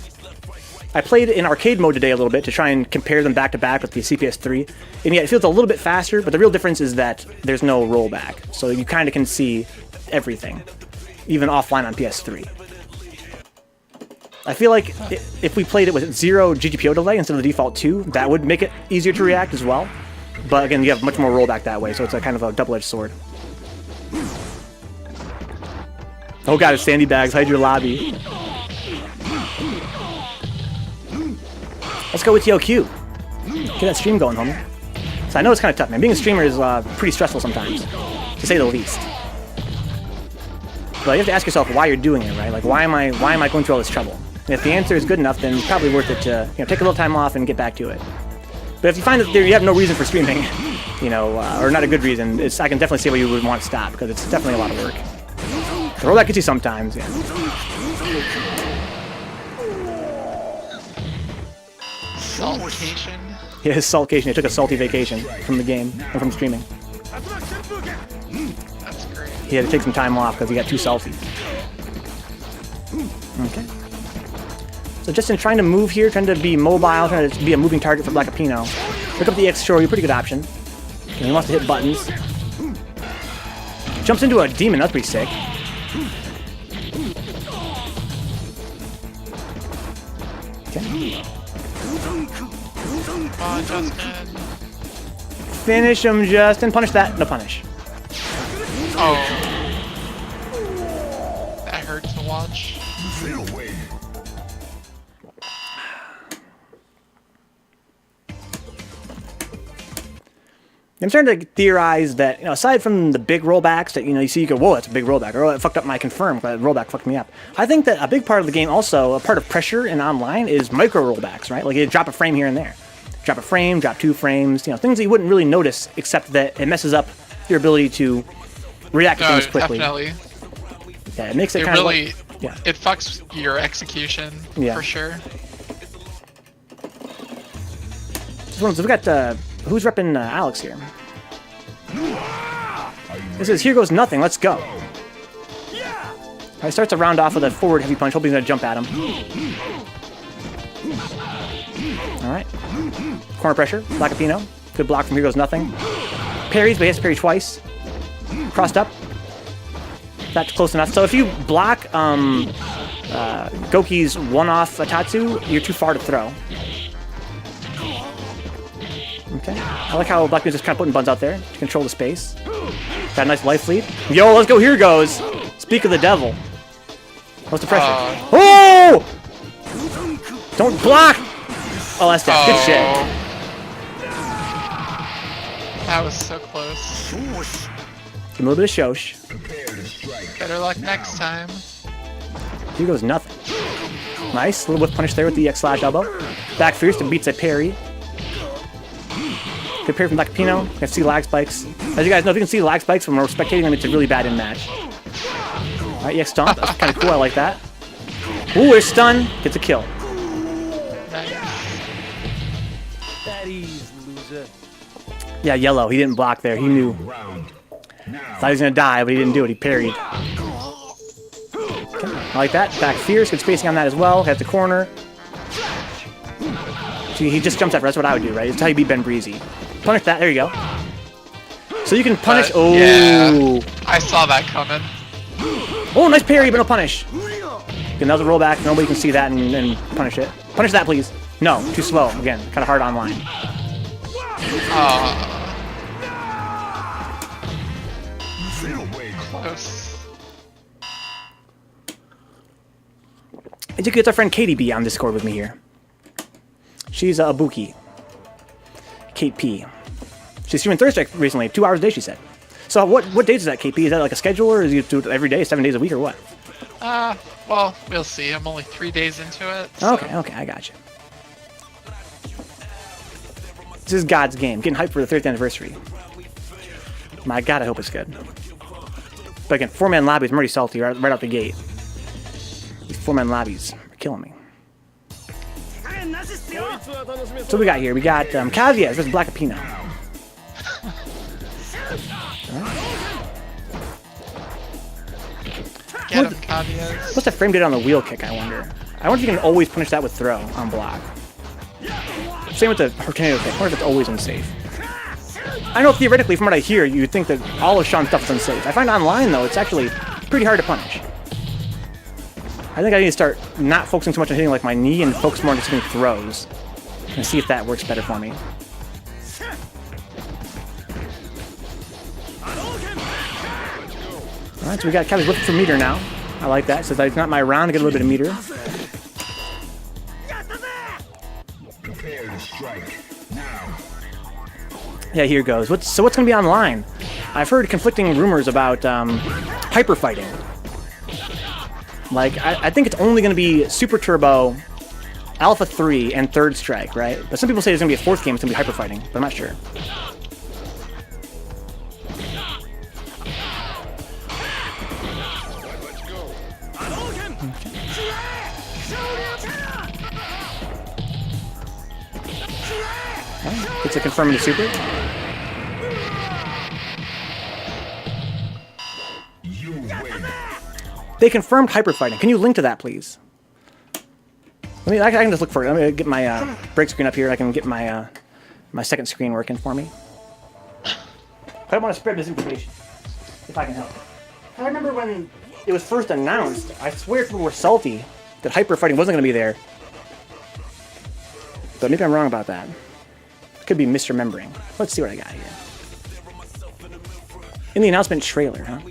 I played in arcade mode today a little bit to try and compare them back to back with the CPS3, and yeah, it feels a little bit faster, but the real difference is that there's no rollback, so you kind of can see everything, even offline on PS3. I feel like if we played it with 0 GGPO delay instead of the default 2, that would make it easier to react as well. But again, you have much more rollback that way, so it's a kind of a double-edged sword. Oh god, it's Sandy Bags, hide your lobby. Let's go with TOQ. Get that stream going, homie. So I know it's kind of tough, man. Being a streamer is pretty stressful sometimes, to say the least. But you have to ask yourself why you're doing it, right? Like, why am I going through all this trouble? If the answer is good enough, then it's probably worth it to take a little time off and get back to it. But if you find that you have no reason for streaming, or not a good reason, I can definitely see why you would want to stop, because it's definitely a lot of work. The rollback gets you sometimes, yeah. Saltation. Yeah, his saltcation. He took a salty vacation from the game, and from streaming. That's great. He had to take some time off because he got too salty. Okay. So just in trying to move here, trying to be mobile, trying to be a moving target for Blackapino. Pick up the X Shoryu, pretty good option. Okay, he wants to hit buttons. Jumps into a demon, that's pretty sick. Okay. Come on, Justin. Finish him, Justin. Punish that. No punish. Oh. That hurt to watch. I'm starting to theorize that, aside from the big rollbacks that, you see, you go, whoa, that's a big rollback, or oh, it fucked up my confirm, that rollback fucked me up. I think that a big part of the game also, a part of pressure in online, is micro rollbacks, right? Like you drop a frame here and there. Drop a frame, drop 2 frames, things that you wouldn't really notice, except that it messes up your ability to react to things quickly. Definitely. Yeah, it makes it kind of like... Yeah. It fucks your execution, for sure. So we got... who's repping Alex here? This is Here Goes Nothing, let's go. He starts to round off with a forward heavy punch, hoping he's going to jump at him. Alright. Corner pressure, Blackapino. Good block from Here Goes Nothing. Parries, but he has to parry twice. Crossed up. That's close enough. So if you block Goki's one-off Atatsu, you're too far to throw. Okay. I like how Blackbeard's just kind of putting buttons out there to control the space. Got a nice life lead. Yo, let's go. Here goes. Speak of the devil. What's the pressure? Oh! Don't block! Oh, that's dead. Good shit. That was so close. Give him a little bit of shosh. Better luck next time. Here goes nothing. Nice. A little whiff punish there with the X-slash elbow. Back fierce to beats a parry. Good parry from Blackapino. You can see lag spikes. As you guys know, if you can see lag spikes when we're spectating them, it's a really bad in-match. Alright, EX stomp. That's kind of cool. I like that. Ooh, there's stun. Gets a kill. Nice. That easy, loser. Yeah, yellow. He didn't block there. He knew. Thought he was going to die, but he didn't do it. He parried. Okay. I like that. Back fierce. Good spacing on that as well. Has the corner. See, he just jumps after. That's what I would do, right? That's how you beat Ben Breezy. Punish that. There you go. So you can punish... Oh! Yeah, I saw that coming. Oh, nice parry, but no punish. Okay, that was a rollback. Nobody can see that and punish it. Punish that, please. No, too slow. Again, kind of hard online. Close. It's okay, it's our friend Katie B on Discord with me here. She's a Ibuki. Cait P. She's streaming Thursday recently, 2 hours a day, she said. So what days is that, Cait P? Is that like a schedule, or is you do it every day, 7 days a week, or what? Well, we'll see. I'm only 3 days into it. So. Okay, I got you. This is God's game. Getting hyped for the 30th anniversary. My God, I hope it's good. But again, 4-man lobbies, I'm already salty right out the gate. These 4-man lobbies are killing me. So what we got here? We got Kazuya versus Blackapino. Get him, Kazuya. What's the frame did on the wheel kick, I wonder? I wonder if you can always punish that with throw on block. Same with the tornado kick. I wonder if it's always unsafe. I know theoretically, from what I hear, you'd think that all of Sean's stuff is unsafe. I find online, though, it's actually pretty hard to punish. I think I need to start not focusing so much on hitting like my knee and focus more on just hitting throws. And see if that works better for me. Alright, so we got Kazuya's looking for meter now. I like that. Says it's not my round to get a little bit of meter. Prepare to strike now. Yeah, here goes. What's going to be online? I've heard conflicting rumors about hyper fighting. Like, I think it's only going to be Super Turbo, Alpha 3, and Third Strike, right? But some people say there's going to be a fourth game, it's going to be Hyper Fighting, but I'm not sure. Gets a confirm into Super. You win. They confirmed Hyper Fighting. Can you link to that, please? I can just look for it. Let me get my break screen up here. I can get my my second screen working for me. I don't want to spread misinformation, if I can help. I remember when it was first announced, I swear people were salty that Hyper Fighting wasn't going to be there. But maybe I'm wrong about that. I could be misremembering. Let's see what I got here. In the announcement trailer, huh?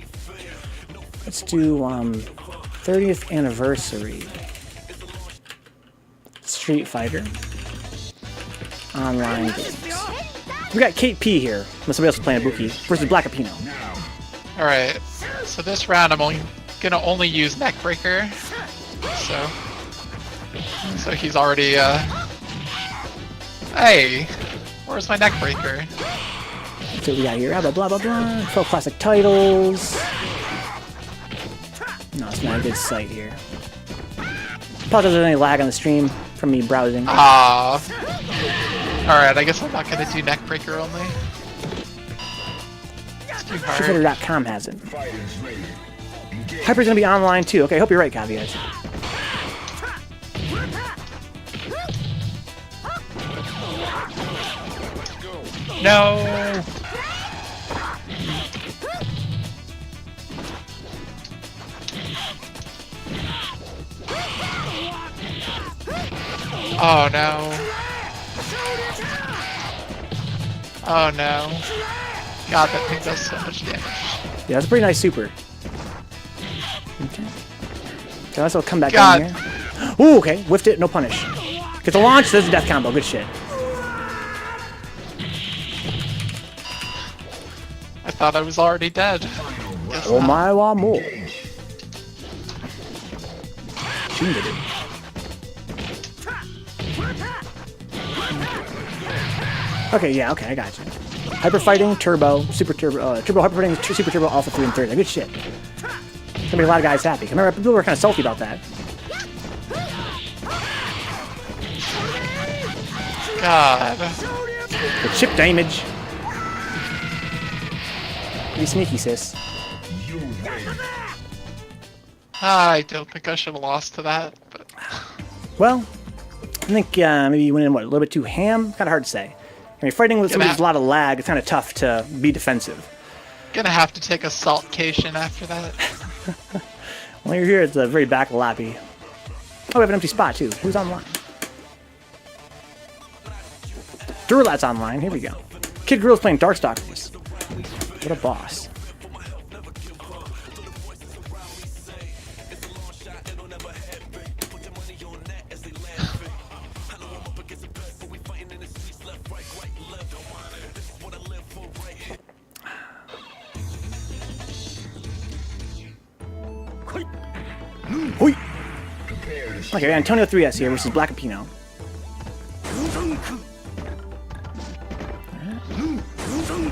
Let's do 30th anniversary. Street Fighter. Online games. We got Cait P here, unless somebody else is playing Ibuki, versus Black Apino. Alright, so this round I'm gonna only use Neckbreaker. So he's already, Hey! Where's my Neckbreaker? That's what we got here. Blah, blah, blah, blah. 12 classic titles. No, it's not a good site here. Apologize if there's any lag on the stream from me browsing. Alright, I guess I'm not gonna do Neckbreaker only. It's too hard. Streetfighter.com has it. Fighters ready. Engage. Hyper's gonna be online too. Okay, I hope you're right, Caveat. No! Oh no. Oh no. God, that thing does so much damage. Yeah, that's a pretty nice super. Okay. So let's all come back God. down here. Ooh, okay. Whiffed it, no punish. Get the launch, there's a death combo. Good shit. I thought I was already dead. Guess Oh not. my wa more. She did it. Okay, yeah, okay, I got you. Hyper Fighting, Turbo, Super Turbo, Turbo Hyper Fighting, Super Turbo, Alpha 3 and 30. Good shit. Gonna be a lot of guys happy. Remember, people were kind of salty about that. God. The chip damage. Pretty sneaky, sis. You win. I don't think I should have lost to that, but Well, I think maybe you went in, what, a little bit too ham? Kind of hard to say. I mean, fighting with somebody with a lot of lag, it's kind of tough to be defensive. gonna have to take a saltcation after that. Well, you're here at the very back lappy. Oh, we have an empty spot, too. Who's online? Duralat's online. Here we go. Kid Gorilla's playing Darkstalkers. What a boss. Hoi! Okay, Antonio 3S here versus Black Apino.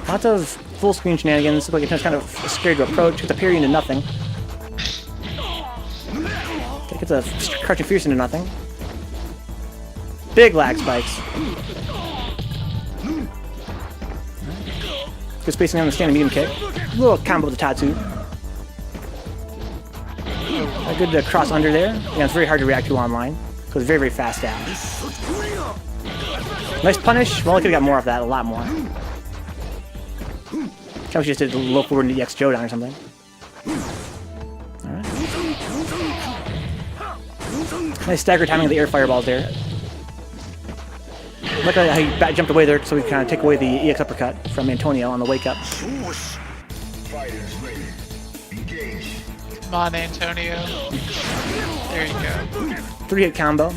Lots of full screen shenanigans. Looks like it's kind of scared to approach. Gets a parry into nothing. Gets a crouching fierce into nothing. Big lag spikes. Good spacing on the standing medium kick. A little combo with the Tatsu. A good cross under there. Yeah, it's very hard to react to online. Goes very, very fast down. Nice punish. Well, I could have got more of that. A lot more. I wish you just did a low forward into EX Jodan or something. Alright. Nice stagger timing of the air fireballs there. Look at how he jumped away there so we kind of take away the EX uppercut from Antonio on the wake up. Fighters ready. Engage. Come on, Antonio. There you go. 3-hit combo.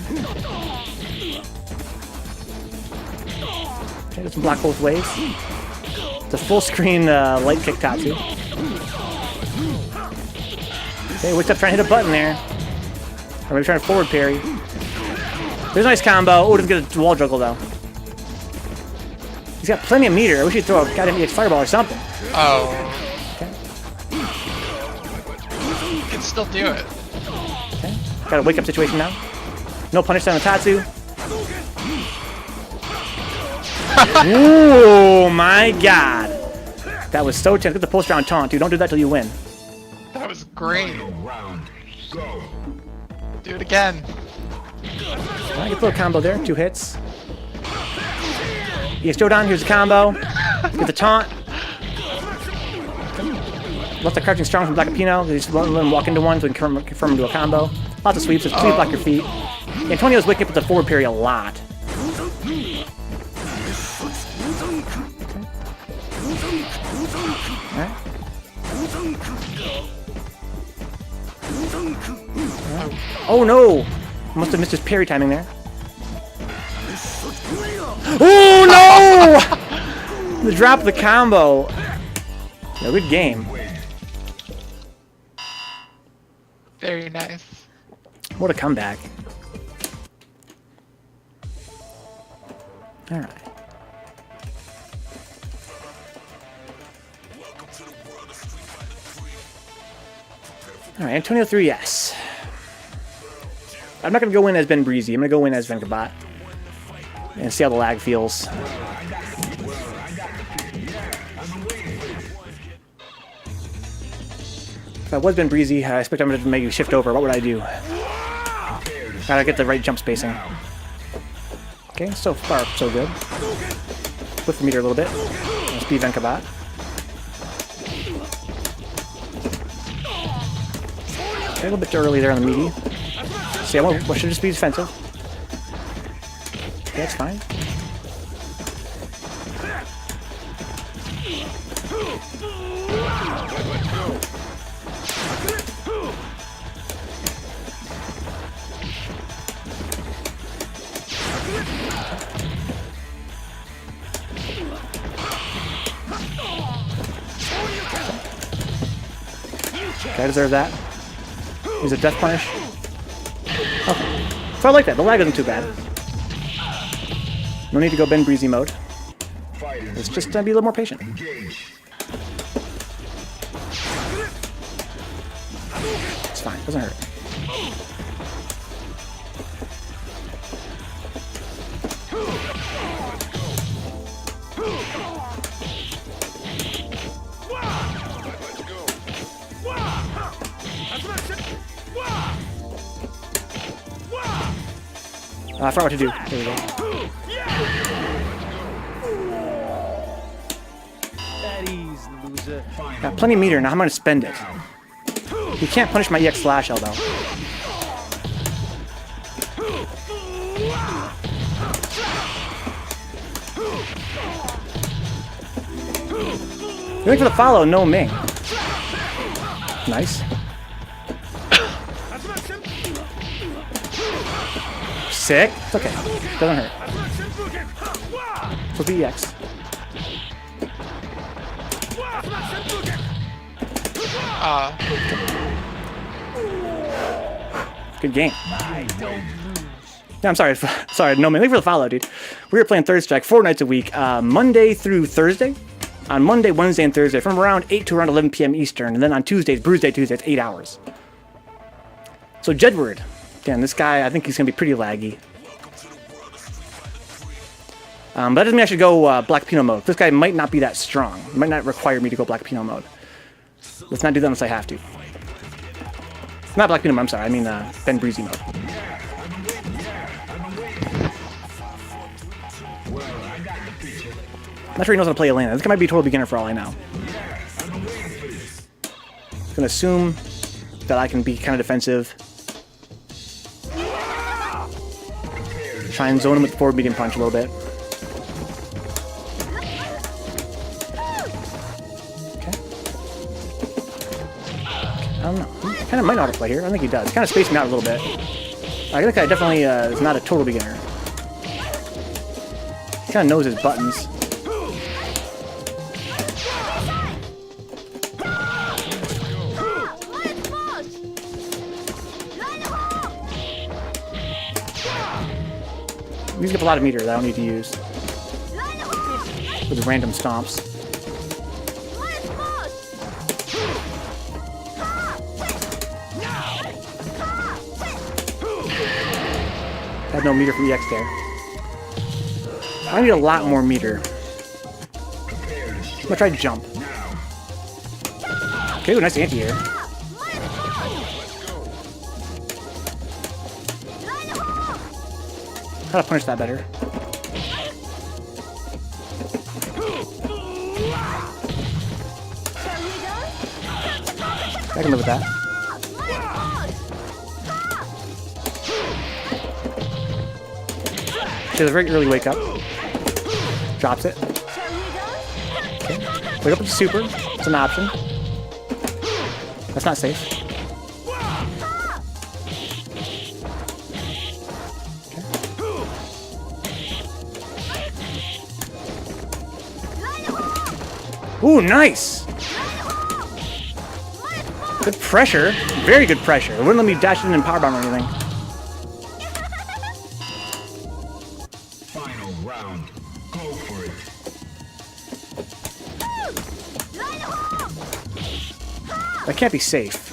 Okay, let's block both ways. It's a full screen light kick Tatsu. Okay, wakes up trying to hit a button there. Or maybe trying to forward parry. There's a nice combo. Oh, doesn't get a wall juggle though. He's got plenty of meter. I wish he'd throw a goddamn EX fireball or something. Oh. Okay. You can still do it. Okay. Got a wake up situation now. No punish down the Tatsu. Oh my god. That was so tense. Get the post round taunt, dude. Don't do that till you win. That was great. Round. Go. Do it again. Alright, get a little combo there. 2 hits. EX Jodan, here's the combo. Get the taunt. Left the crouching strong from Black Pino. Just let him walk into one so we can confirm him to a combo. Lots of sweeps. Just please block your feet. Antonio's wicked with the forward parry a lot. Alright. Oh no! Must have missed his parry timing there. Oh no! The drop of the combo. Yeah, good game. Very nice. What a comeback. Alright. Alright, Antonio 3S. I'm not going to go in as Ben Breezy. I'm going to go in as Vencabot. And see how the lag feels. If I was Ben Breezy, I expect I'm going to maybe shift over. What would I do? Gotta get the right jump spacing. Okay, so far so good. Lift the meter a little bit. Speed Vencabot. Okay, a little bit too early there on the meaty. See, I should just be defensive. Okay, that's fine. Okay, I deserve that. He's a death punish. Okay. So I like that. The lag isn't too bad. No need to go Ben Breezy mode. Let's just be a little more patient. It's fine. Doesn't hurt. I forgot what to do. There we go. At ease, loser. Got plenty of meter, now I'm gonna spend it. You can't punish my EX Slash L though. Going for the follow, no Ming. Nice. Sick. It's okay. Doesn't hurt. So the EX. Good game. Yeah, I'm sorry. Sorry, no man. Wait for the follow, dude. We were playing Third Strike 4 nights a week, Monday through Thursday. On Monday, Wednesday, and Thursday, from around 8 to around 11 p.m. Eastern, and then on Tuesdays, Bruise Day Tuesday, it's 8 hours. So Jedward. Damn, this guy, I think he's going to be pretty laggy. But that doesn't mean I should go Black Pino mode. This guy might not be that strong. It might not require me to go Black Pino mode. Let's not do that unless I have to. Not Black Pino mode, I'm sorry. I mean Ben Breezy mode. I'm not sure he knows how to play Elena. This guy might be a total beginner for all I know. I'm gonna assume that I can be kind of defensive. Try and zone him with the forward medium punch a little bit. Okay. I don't know. He kind of might know how to play here. I think he does. Kind of spaced me out a little bit. I think I definitely is not a total beginner. He kind of knows his buttons. These give a lot of meter that I don't need to use. With random stomps. Had no meter for EX there. I need a lot more meter. I'm gonna try jump. Okay, nice anti-air. How to punish that better? I can live with that. She has a very early wake up. Drops it. Okay. Wake up with the super. It's an option. That's not safe. Okay. Ooh, nice! Good pressure. Very good pressure. It wouldn't let me dash in and power bomb or anything. Final round. Go for it. That can't be safe.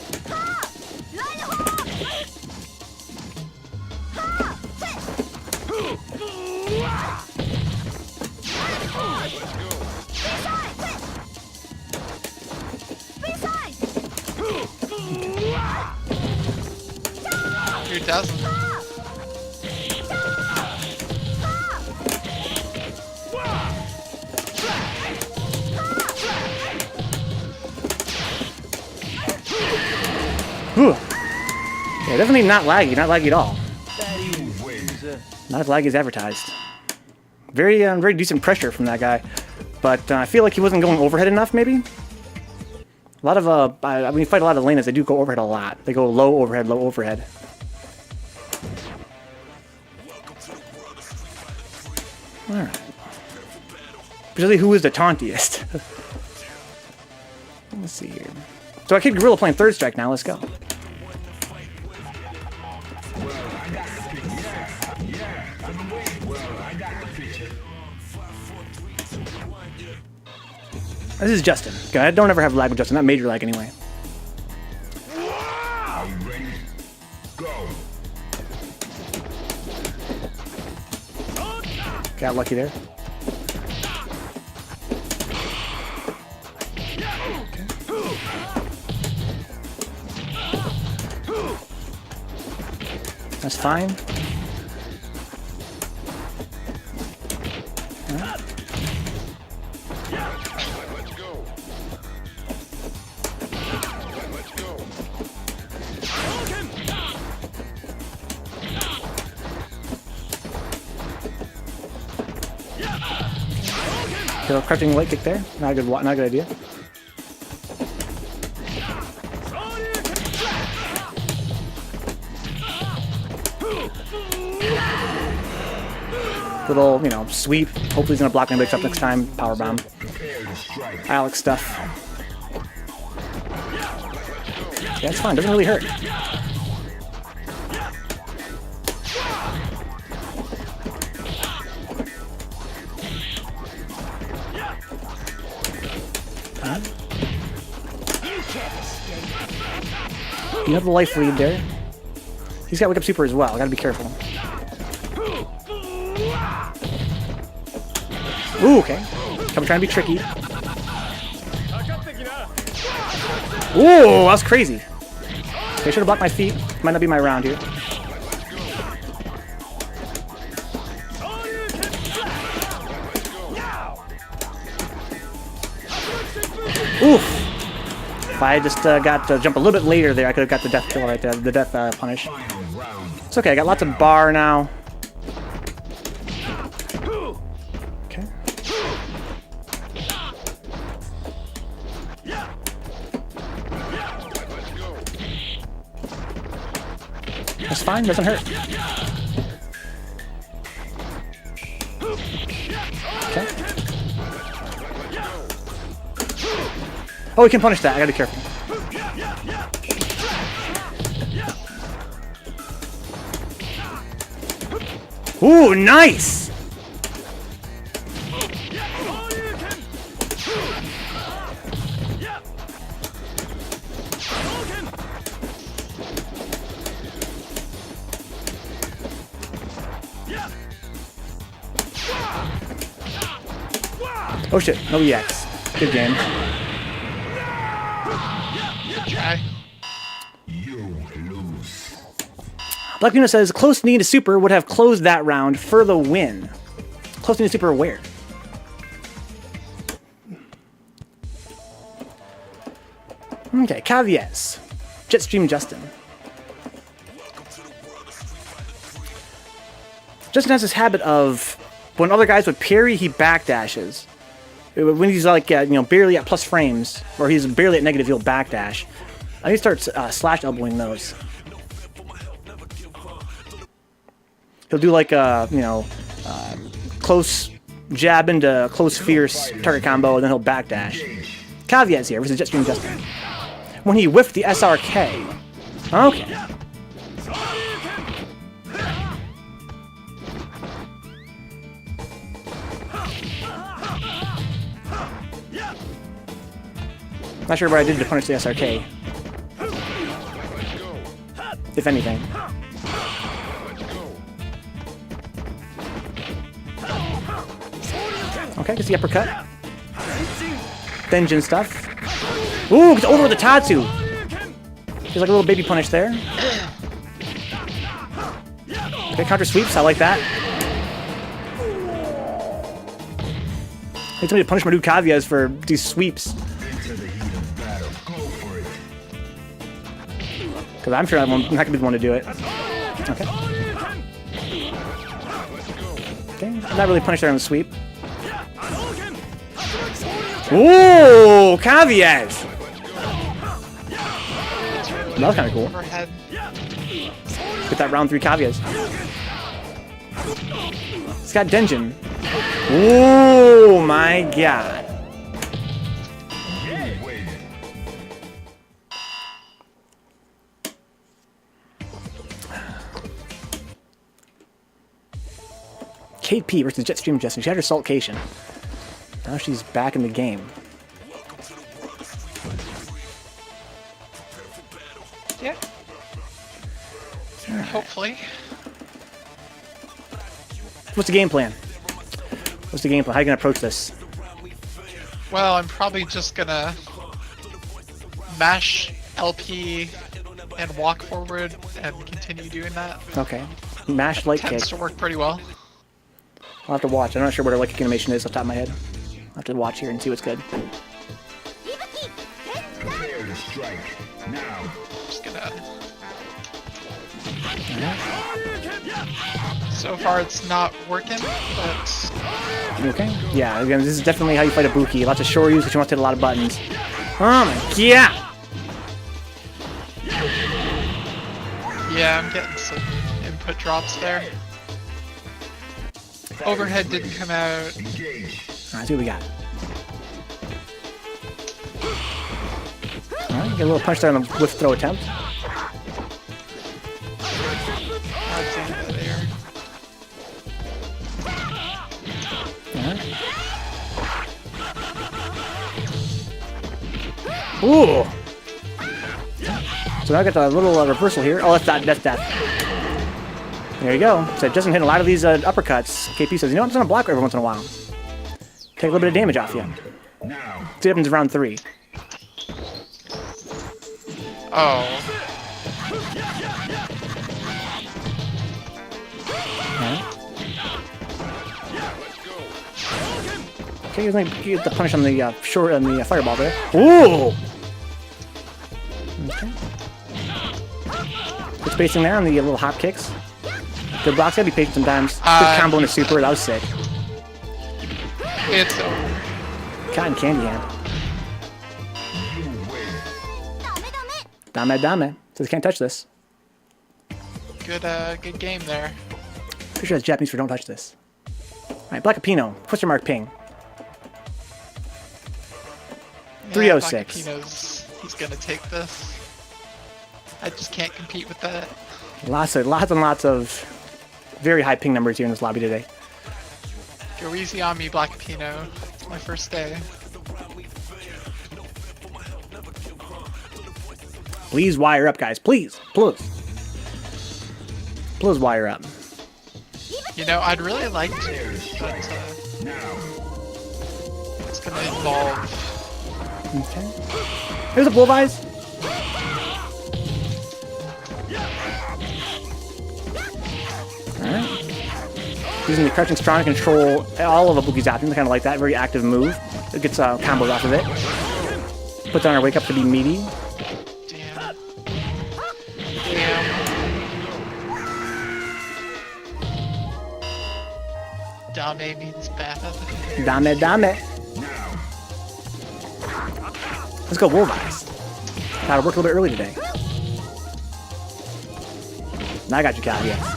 You're dozen. Whew. Yeah, definitely not laggy at all. That easy, loser. Not as laggy as advertised. Very, very decent pressure from that guy, but I feel like he wasn't going overhead enough. Maybe. A lot of when you fight a lot of lanes, they do go overhead a lot. They go low overhead, low overhead. All right. Particularly, who is the tauntiest? Let's see here. So I keep Gorilla playing third strike now. Let's go. This is Justin. Okay, I don't ever have lag with Justin. Not major lag anyway. Are you ready? Go. Got lucky there. That's fine. Right. Little crouching light kick there. Not a good idea. Little, sweep. Hopefully he's gonna block my wakes up next time. Power bomb. Alex stuff. Yeah, it's fine. Doesn't really hurt. You have the life lead there. He's got wake up super as well. I gotta be careful. Ooh, okay. I'm trying to be tricky. Ooh, that was crazy. Okay, should have blocked my feet. Might not be my round here. Oof. If I just got to jump a little bit later there, I could have got the death kill right there, the death punish. It's okay, I got lots of bar now. Okay. That's fine, doesn't hurt. Okay. Oh, we can punish that. I gotta be careful. Ooh, nice! Oh shit, no EX. Good game. Good try. You lose. Black Pino says, close knee to super would have closed that round for the win. Close knee to super where? Okay, Caviez. Jetstream Justin. Justin has this habit of, when other guys would parry, he backdashes. When he's like, barely at plus frames, or he's barely at negative, he'll backdash. I need to start slash elbowing those. He'll do like a, close jab into close fierce target combo, and then he'll backdash. Caveats here versus Jetstream Justin. When he whiffed the SRK. Okay. Not sure what I did to punish the SRK. If anything. Okay, gets the uppercut. Benjin stuff. Ooh, gets over with the Tatsu. There's like a little baby punish there. Okay, counter sweeps, I like that. I need somebody to punish my dude Caviez for these sweeps. Because I'm sure I'm not going to be the one to do it. Okay. Okay, not really punished there on the sweep. Ooh, Caviez! That was kind of cool. Get that round 3 Caviez. It's got Denjin. Oh my god. Cait P versus Jetstream Justin. She had her Saltcation. Now she's back in the game. Yeah. Hopefully. What's the game plan? What's the game plan? How are you going to approach this? Well, I'm probably just gonna mash LP and walk forward and continue doing that. Okay. Mash light kick. Tends to work pretty well. I'll have to watch. I'm not sure what her light kick animation is off the top of my head. I'll have to watch here and see what's good. Prepare to strike. Now. Just gonna... So far it's not working, but... Okay. Yeah, again, this is definitely how you fight a Buki. Lots of shoryus, but you want to hit a lot of buttons. Oh my god! Yeah, I'm getting some input drops there. Overhead didn't come out. Engage. Alright, see what we got. Alright, get a little punch there on the whiff throw attempt. That's in there. Alright. Ooh! So now I got the little reversal here. Oh, that's death. There you go. So Justin hitting a lot of these uppercuts. KP says, you know, I'm just gonna block every once in a while. Take a little bit of damage off you. Now. See what happens in round 3. Oh. Okay, you get the punish on the short on the fireball there. Ooh! Okay. Good spacing there on the little hop kicks. Good blocks, gotta be patient sometimes. Good combo in the super, that was sick. It's over. Cotton candy hand. Dame. Says can't touch this. Good game there. Pretty sure that's Japanese for don't touch this. Alright, Black Pino, !ping. Yeah, 306. He's gonna take this. I just can't compete with that. Lots and lots of very high ping numbers here in this lobby today. Go easy on me, Black Pinot. It's my first day. Please wire up, guys. Please. Please. Please wire up. You know, I'd really like to, but it's gonna involve. Okay. Here's a bullseyes. Alright. Using the crouching strong to control all of Ibuki's options. I kind of like that. Very active move. It gets combos off of it. Puts on our wake up to be meaty. Damn. Dame means bad. Dame. Let's go bullseyes. Gotta work a little bit early today. Now I got you, Cal, yes.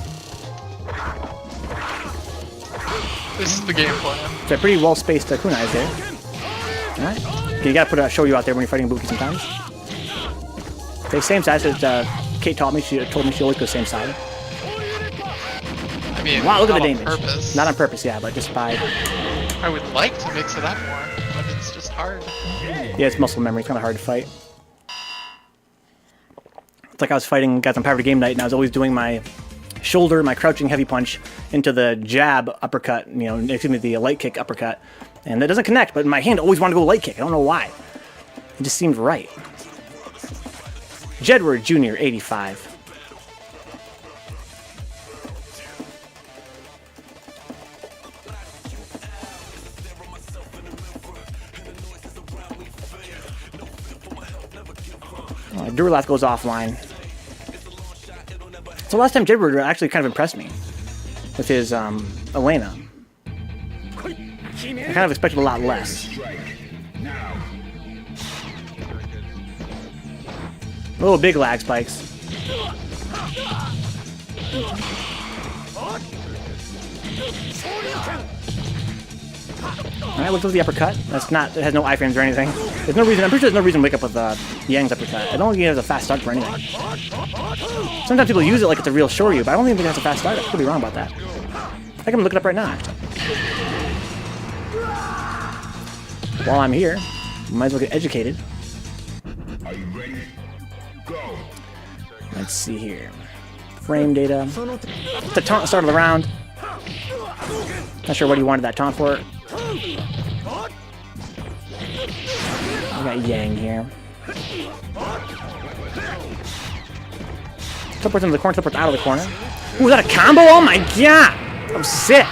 This is the game plan. It's a pretty well-spaced kunai there. Alright. You gotta put a show you out there when you're fighting Ibuki sometimes. Okay, same side that Cait taught me. She told me she always goes same side. I mean, Wow, look at the not on damage. purpose. Not on purpose, yeah, but just by... I would like to mix it up more, but it's just hard. Yeah, it's muscle memory. It's kind of hard to fight. It's like I was fighting guys on Power Game Night, and I was always doing my shoulder, my crouching heavy punch into the jab uppercut, you know, excuse me, the light kick uppercut. And that doesn't connect, but my hand always wanted to go light kick. I don't know why. It just seemed right. Jedward Jr., 85. Durlath goes offline. So last time Jedward actually kind of impressed me with his Elena. I kind of expected a lot less. Oh, big lag spikes. Alright, look at the uppercut. That's not, it has no iframes or anything. There's no reason, I'm pretty sure there's no reason to wake up with Yang's uppercut. I don't think he has a fast start for anything. Sometimes people use it like it's a real Shoryu, but I don't think it has a fast start. I could be wrong about that. I can look it up right now, actually. While I'm here, might as well get educated. Are you ready? Go. Let's see here. Frame data. The taunt start of the round. Not sure what he wanted that taunt for. We got Yang here. Teleports into the corner, teleports out of the corner. Ooh, is that a combo? Oh my god! I'm sick!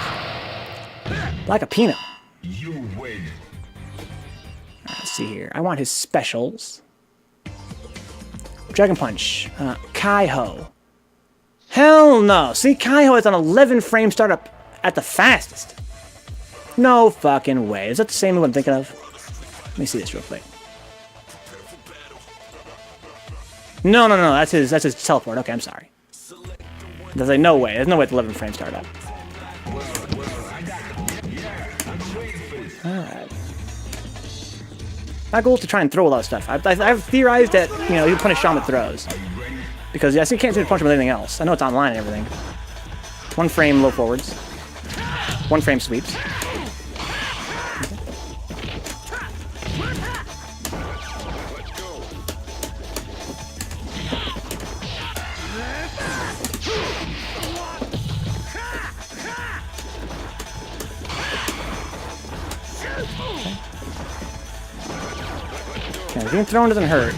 Like a peanut. You win. Let's see here. I want his specials. Dragon Punch. Kaiho. Hell no! See, Kaiho has an 11 frame startup at the fastest. No fucking way. Is that the same move I'm thinking of? Let me see this real quick. No. That's his teleport. Okay, I'm sorry. There's like no way. There's no way it's 11 frame startup. Alright. My goal is to try and throw a lot of stuff. I've theorized that, you know, he'll punish Shawn with throws. Because, yes, you can't seem to punch him with anything else. I know it's online and everything. 1 frame low forwards. 1 frame sweeps. Okay, being thrown doesn't hurt.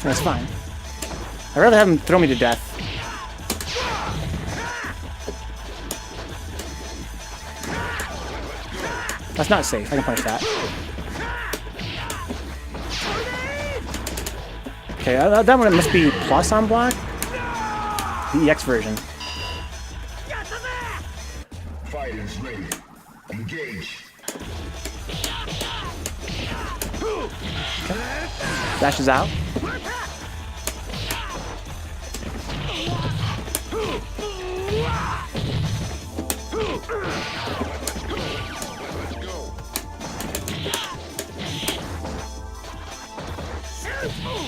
That's fine. I'd rather have him throw me to death. That's not safe. I can punish that. Okay, that one must be plus on block. The EX version. Fighters ready. Engage. Dashes out.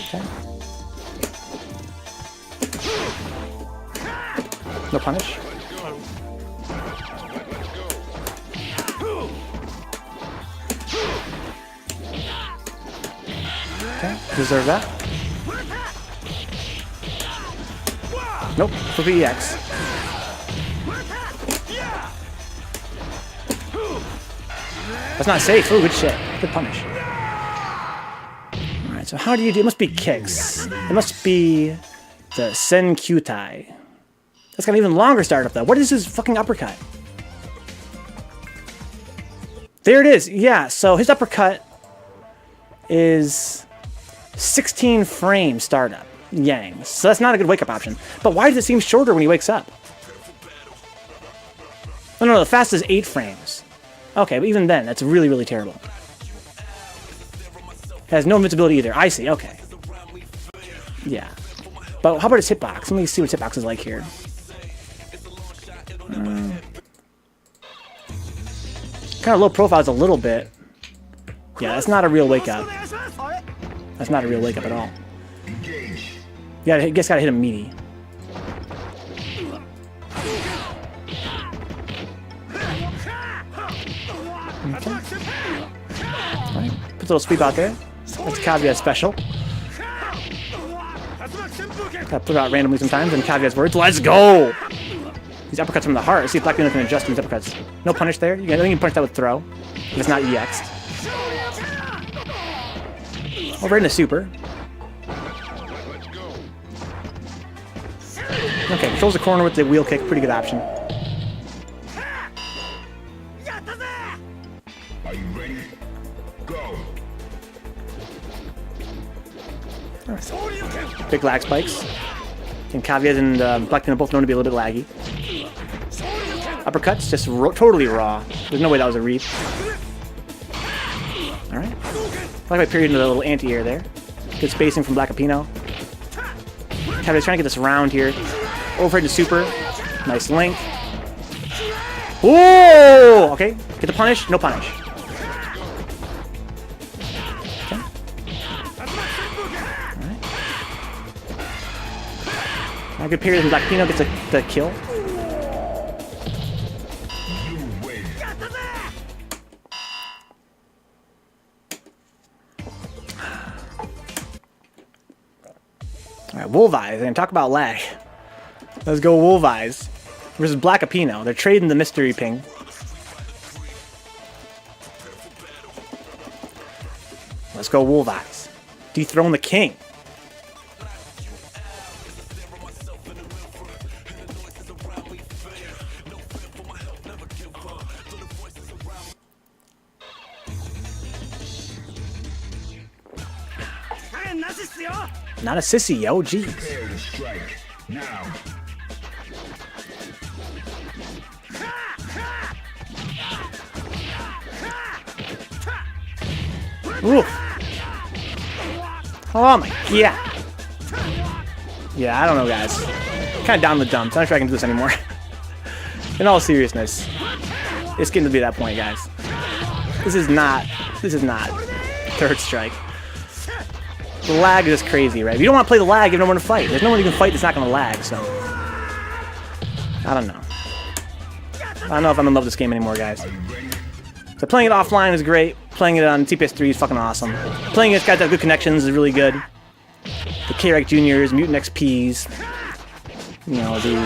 Okay. No punish. Okay, deserve that. Nope, flip EX. That's not safe. Oh, good shit. Good punish. Alright, so how do you do? It must be kicks. It must be the Sen Kyutai. That's got an even longer startup though. What is his fucking uppercut? There it is. Yeah, so his uppercut is 16 frame startup. Yang. So that's not a good wake up option. But why does it seem shorter when he wakes up? Oh, no, the fastest is 8 frames. Okay, but even then, that's really, really terrible. Has no invincibility either. I see, okay. Yeah. But how about his hitbox? Let me see what his hitbox is like here. Kind of low profile is a little bit. Yeah, that's not a real wake up. That's not a real wake up at all. Yeah, I guess gotta hit him meaty. Okay. Right. Put a little sweep out there. That's Caveat special. Gotta put it out randomly sometimes in Caveat's words. Let's go! These uppercuts from the heart. Let's see if Black Pino can adjust these uppercuts. No punish there. You can punish that with throw. If it's not EX'd. Over into super. Okay, controls the corner with the wheel kick. Pretty good option. Are you ready? Go. Right. Big lag spikes. And Caveat and Black Pino both known to be a little bit laggy. Uppercuts, just totally raw. There's no way that was a read. Alright. I like my period into the little anti-air there. Good spacing from Black Pino. Caveat's trying to get this round here. Overhead to super. Nice link. Whoa! Okay. Get the punish. No punish. Okay. Alright. Now good period from Black Pino gets the kill. Alright, Wolf Eyes. And talk about lag. Let's go Wolf Eyes versus Black Pino. They're trading the mystery ping. Let's go Wolf Eyes. Dethrone the king. Not a sissy, yo, jeez. Prepare to strike. Now. Ooh. Oh my god. Yeah, I don't know, guys. Kind of down the dumps. I'm not sure I can do this anymore. In all seriousness, it's getting to be that point, guys. This is not third strike. The lag is just crazy, right? If you don't want to play the lag, you have no one to fight. There's no one you can fight that's not going to lag, so... I don't know. I don't know if I'm in love with this game anymore, guys. So playing it offline is great. Playing it on TPS3 is fucking awesome. Playing against guys that have good connections is really good. The K-Rec Juniors, Mutant XPs, you know, the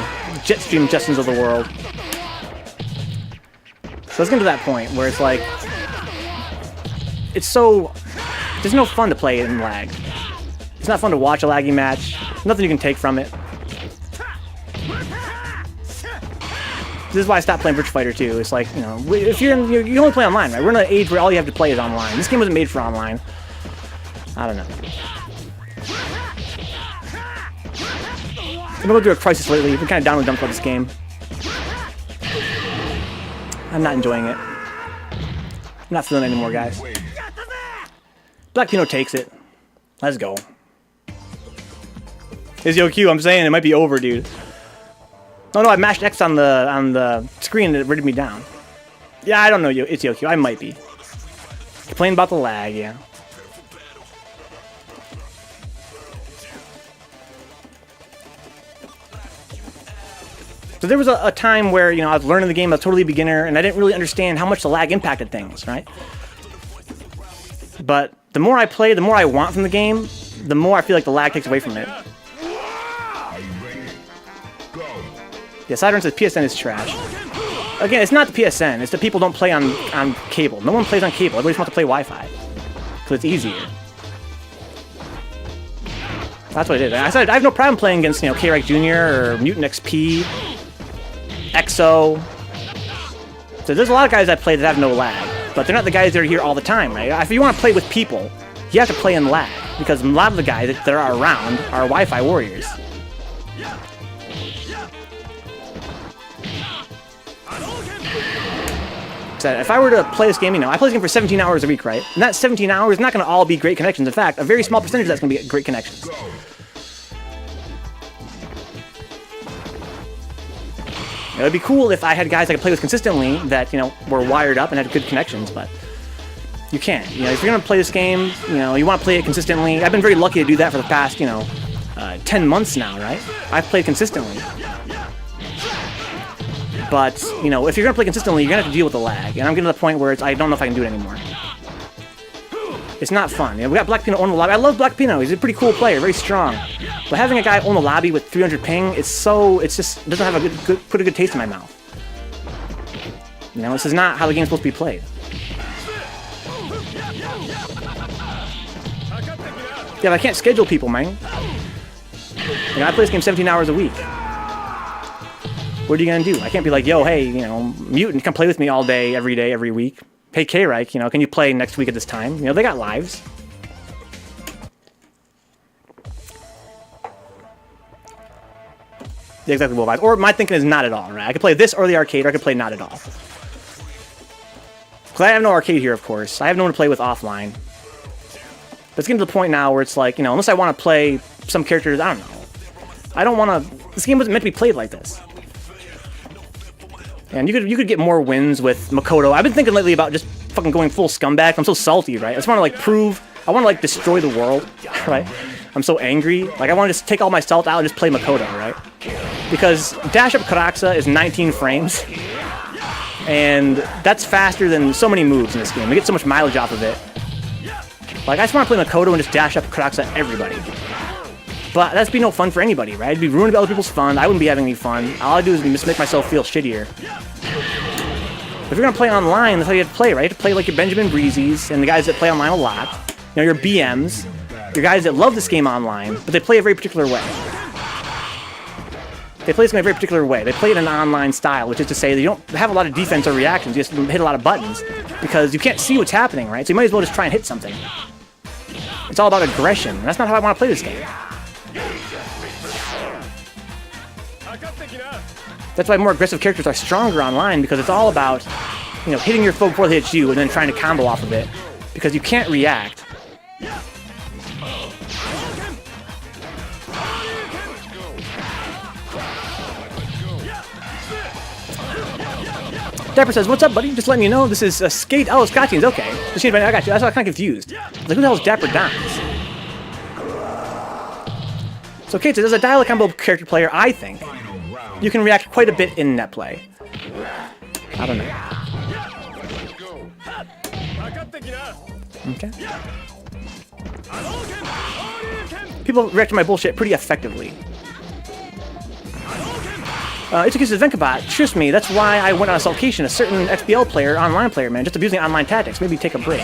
Jetstream Justins of the world. So let's get to that point where it's like... It's so... There's no fun to play in lag. It's not fun to watch a laggy match. Nothing you can take from it. This is why I stopped playing Virtua Fighter 2. It's like, you know, if you're in, you only play online, right? We're in an age where all you have to play is online. This game wasn't made for online. I don't know. I've been going through a crisis lately. I've been kind of down with dumps about this game. I'm not enjoying it. not feeling it anymore, guys. Black Pino takes it. Let's go. Is Yo Q? I'm saying it might be over, dude. Oh no, I mashed X on the screen and it ridded me down. Yeah, I don't know. It's Yo Q. I might be. Complaining about the lag, yeah. So there was a time where, you know, I was learning the game, I was totally a beginner, and I didn't really understand how much the lag impacted things, right? But the more I play, the more I want from the game, the more I feel like the lag takes away from it. Are you ready? Go. Yeah, Sideburn says PSN is trash. Again, it's not the PSN, it's that people don't play on cable. No one plays on cable, everybody just wants to play Wi-Fi. Because it's easier. That's what it is. I said I have no problem playing against, you know, Cait Jr. or Mutant XP, EXO. So there's a lot of guys I play that have no lag, but they're not the guys that are here all the time, right? If you want to play with people, you have to play in lag, because a lot of the guys that are around are Wi-Fi warriors. So if I were to play this game, you know, I play this game for 17 hours a week, right? And that 17 hours is not going to all be great connections. In fact, a very small percentage of that's going to be great connections. It would be cool if I had guys I could play with consistently that, you know, were wired up and had good connections, but you can't. You know, if you're going to play this game, you know, you want to play it consistently. I've been very lucky to do that for the past, you know, 10 months now, right? I've played consistently. But, you know, if you're going to play consistently, you're going to have to deal with the lag. And I'm getting to the point where I don't know if I can do it anymore. It's not fun. You know, we got Black Pino own the lobby. I love Black Pino. He's a pretty cool player, very strong. But having a guy own the lobby with 300 ping, it's just doesn't have put a good taste in my mouth. You know, this is not how the game's supposed to be played. Yeah, but I can't schedule people, man. You know, I play this game 17 hours a week. What are you gonna do? I can't be like, yo, hey, you know, Mutant, come play with me all day, every week. Hey, Cait, you know, can you play next week at this time? You know, they got lives. Yeah, exactly, what vibes. Or my thinking is not at all, right? I could play this or the arcade, or I could play not at all. Because I have no arcade here, of course. I have no one to play with offline. But it's getting to the point now where it's like, you know, unless I want to play some characters, I don't know. I don't want to... This game wasn't meant to be played like this. And you could get more wins with Makoto. I've been thinking lately about just fucking going full scumbag. I'm so salty, right? I just want to, like, prove... I want to, like, destroy the world, right? I'm so angry. Like, I want to just take all my salt out and just play Makoto, right? Because dash up Karaxa is 19 frames. And that's faster than so many moves in this game. We get so much mileage off of it. Like, I just want to play Makoto and just dash up Karaxa at everybody. But that'd be no fun for anybody, right? It'd be ruining other people's fun. I wouldn't be having any fun. All I do is just make myself feel shittier. If you're gonna play online, that's how you have to play, right? You have to play like your Benjamin Breezes and the guys that play online a lot. You know, your BMs, your guys that love this game online, but they play a very particular way. They play this game a very particular way. They play it in an online style, which is to say they don't have a lot of defense or reactions. You just hit a lot of buttons because you can't see what's happening, right? So you might as well just try and hit something. It's all about aggression. And that's not how I want to play this game. That's why more aggressive characters are stronger online, because it's all about, you know, hitting your foe before they hit you and then trying to combo off of it. Because you can't react. Dapper says, what's up, buddy? Just letting you know, this is Skate. Oh, it's Scottians. Okay. I got you. That's why I'm kind of confused. I was like, who the hell is Dapper Dons? So Cait says, as a dial combo character player, I think you can react quite a bit in net play. I don't know. Okay. People react to my bullshit pretty effectively. It's because of Vencabot. Trust me, that's why I went on Assaultation, a certain XBL player, online player, man, just abusing online tactics. Maybe take a break.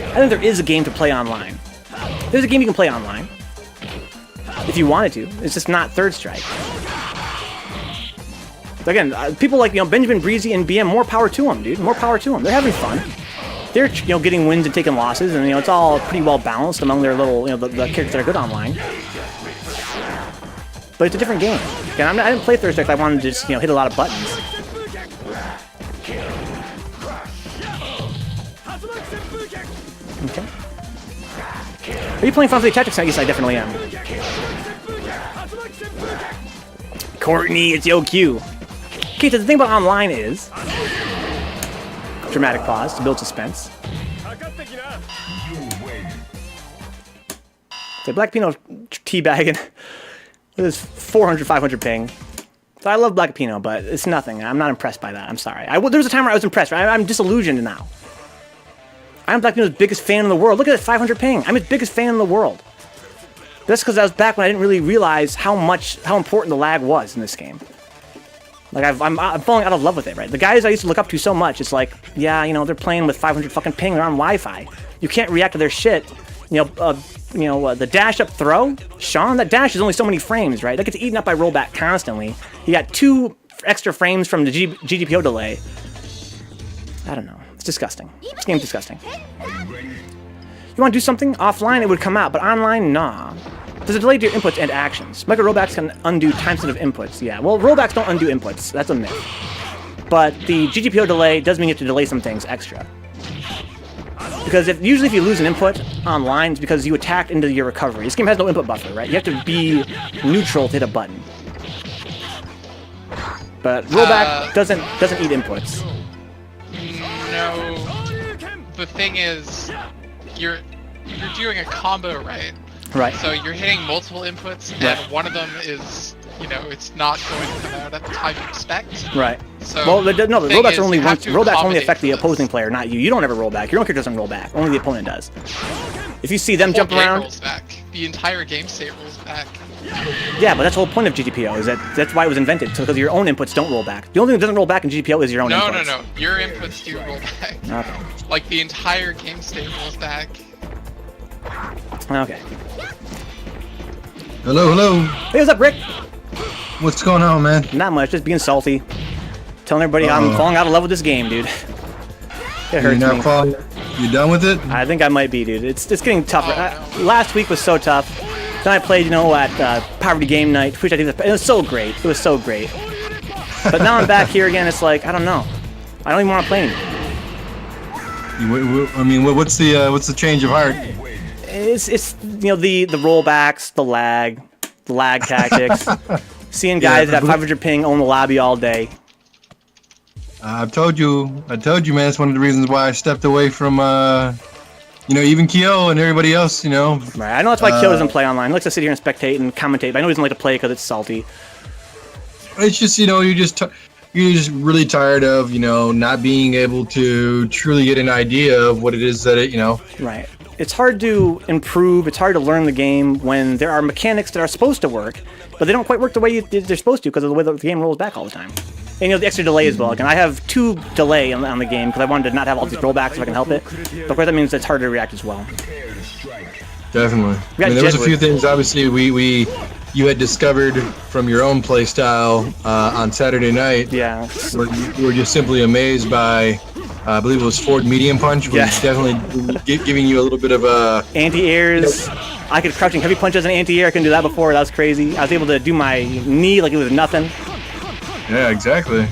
I think there is a game to play online. There's a game you can play online. If you wanted to. It's just not Third Strike. Again, people like, you know, Benjamin Breezy and BM, more power to them, dude. More power to them. They're having fun. They're, you know, getting wins and taking losses, and, you know, it's all pretty well balanced among their little, you know, the characters that are good online. but it's a different game. Again, I didn't play Thursday because I wanted to just, hit a lot of buttons. Okay. Are you playing Final Fantasy Tactics? Yes, I definitely am. Courtney, it's Yo Q. Okay, so the thing about online is... Dramatic pause to build suspense. Okay, Black Pinot teabagging with his 400, 500 ping. So I love Black Pinot, but it's nothing. I'm not impressed by that. I'm sorry. There was a time where I was impressed, right? I'm disillusioned now. I'm Black Pinot's biggest fan in the world. Look at that 500 ping. I'm his biggest fan in the world. That's because I was back when I didn't really realize how important the lag was in this game. Like, I'm falling out of love with it, right? The guys I used to look up to so much, it's like, yeah, they're playing with 500 fucking ping, they're on Wi-Fi. You can't react to their shit. The dash up throw, Sean, that dash is only so many frames, right? That gets eaten up by rollback constantly. You got 2 extra frames from the GDPO delay. I don't know. It's disgusting. This game's disgusting. You want to do something? Offline, it would come out, but online, nah. There's a delay to your inputs and actions. Micro rollbacks can undo time-sensitive inputs. Yeah, well, rollbacks don't undo inputs. That's a myth. But the GGPO delay does mean you have to delay some things extra. Because usually if you lose an input online, it's because you attacked into your recovery. This game has no input buffer, right? You have to be neutral to hit a button. But rollback doesn't eat inputs. No. The thing is, you're doing a combo, right? Right. So you're hitting multiple inputs, and one of them is, it's not going to come out at the time you expect. Right. So well, the rollbacks are only once. Rollbacks only affect the those. opposing player, not you. You don't ever roll back. Your own character doesn't roll back. Only the opponent does. If you see them jump around, rolls back. The entire game state rolls back. Yeah, but that's the whole point of GGPO. Is that's why it was invented. So because your own inputs don't roll back. The only thing that doesn't roll back in GGPO is your own inputs. No. Your inputs do roll back. Okay. Like the entire game state rolls back. Okay. Hello. Hey, what's up, Rick? What's going on, man? Not much. Just being salty. Telling everybody I'm falling out of love with this game, dude. It hurts me. You done with it? I think I might be, dude. It's getting tougher. Oh, no. Last week was so tough. Then I played, at Poverty Game Night, which I think it was so great. It was so great. But now I'm back here again. It's like, I don't know. I don't even want to play anymore. I mean, what's the change of heart? It's the rollbacks, the lag tactics. Seeing guys that have 500 ping own the lobby all day. I told you, man. It's one of the reasons why I stepped away from, even Kyo and everybody else, Right. I know that's why Kyo doesn't play online. He likes to sit here and spectate and commentate, but I know he doesn't like to play because it's salty. It's just, you're just really tired of, not being able to truly get an idea of what it is that Right. It's hard to improve, it's hard to learn the game when there are mechanics that are supposed to work, but they don't quite work the way they're supposed to because of the way the game rolls back all the time. And the extra delay as well. Again, I have 2 delay on the game because I wanted to not have all these rollbacks if I can help it. But of course that means it's harder to react as well. Definitely. There was a few things, obviously, you had discovered from your own play style on Saturday night. Yeah. Where you were just simply amazed by, I believe it was Ford Medium Punch, which is definitely giving you a little bit of a... Anti-airs. I could crouching heavy punch as an anti-air. I couldn't do that before. That was crazy. I was able to do my knee like it was nothing. Yeah, exactly.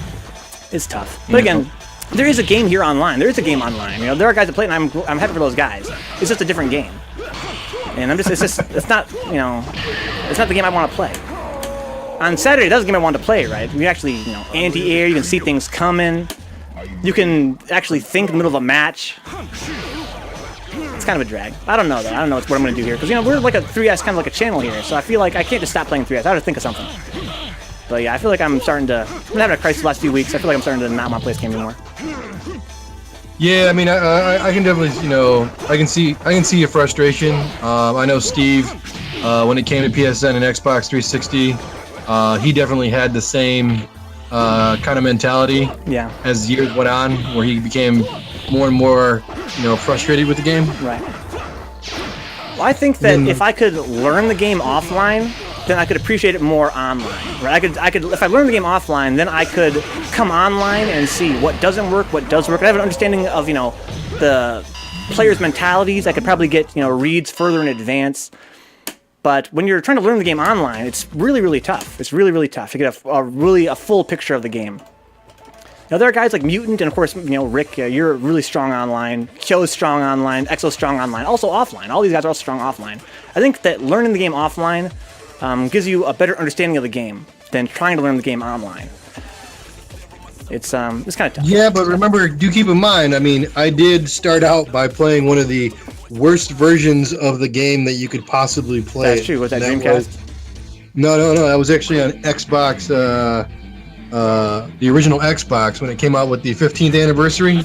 It's tough. But again, there is a game here online. There is a game online. There are guys that play it, and I'm happy for those guys. It's just a different game. And it's not the game I want to play. On Saturday, that's the game I wanted to play, right? You actually, anti-air, you can see things coming. You can actually think in the middle of a match. It's kind of a drag. I don't know, though. I don't know what I'm going to do here. Because, we're like a 3S, kind of like a channel here. So I feel like I can't just stop playing 3S. I have to think of something. But yeah, I feel like I'm having a crisis the last few weeks. I feel like I'm starting to not want to play this game anymore. Yeah, I mean, I can definitely, I can see your frustration. I know Steve, when it came to PSN and Xbox 360, he definitely had the same kind of mentality. Yeah. As years went on, where he became more and more, frustrated with the game. Right. Well, I think that if I could learn the game offline, then I could appreciate it more online. Right? I could if I learned the game offline, then I could come online and see what doesn't work, what does work. I have an understanding of, the players' mentalities. I could probably get, reads further in advance. But when you're trying to learn the game online, it's really, really tough. It's really, really tough to get a full picture of the game. Now, there are guys like Mutant, and of course, Rick, you're really strong online. Kyo's strong online. Exo's strong online. Also offline. All these guys are also strong offline. I think that learning the game offline gives you a better understanding of the game than trying to learn the game online. It's kind of tough. Yeah, but remember, do keep in mind, I mean, I did start out by playing one of the worst versions of the game that you could possibly play. That's true. Was that Dreamcast? No. That was actually on Xbox, the original Xbox when it came out with the 15th anniversary.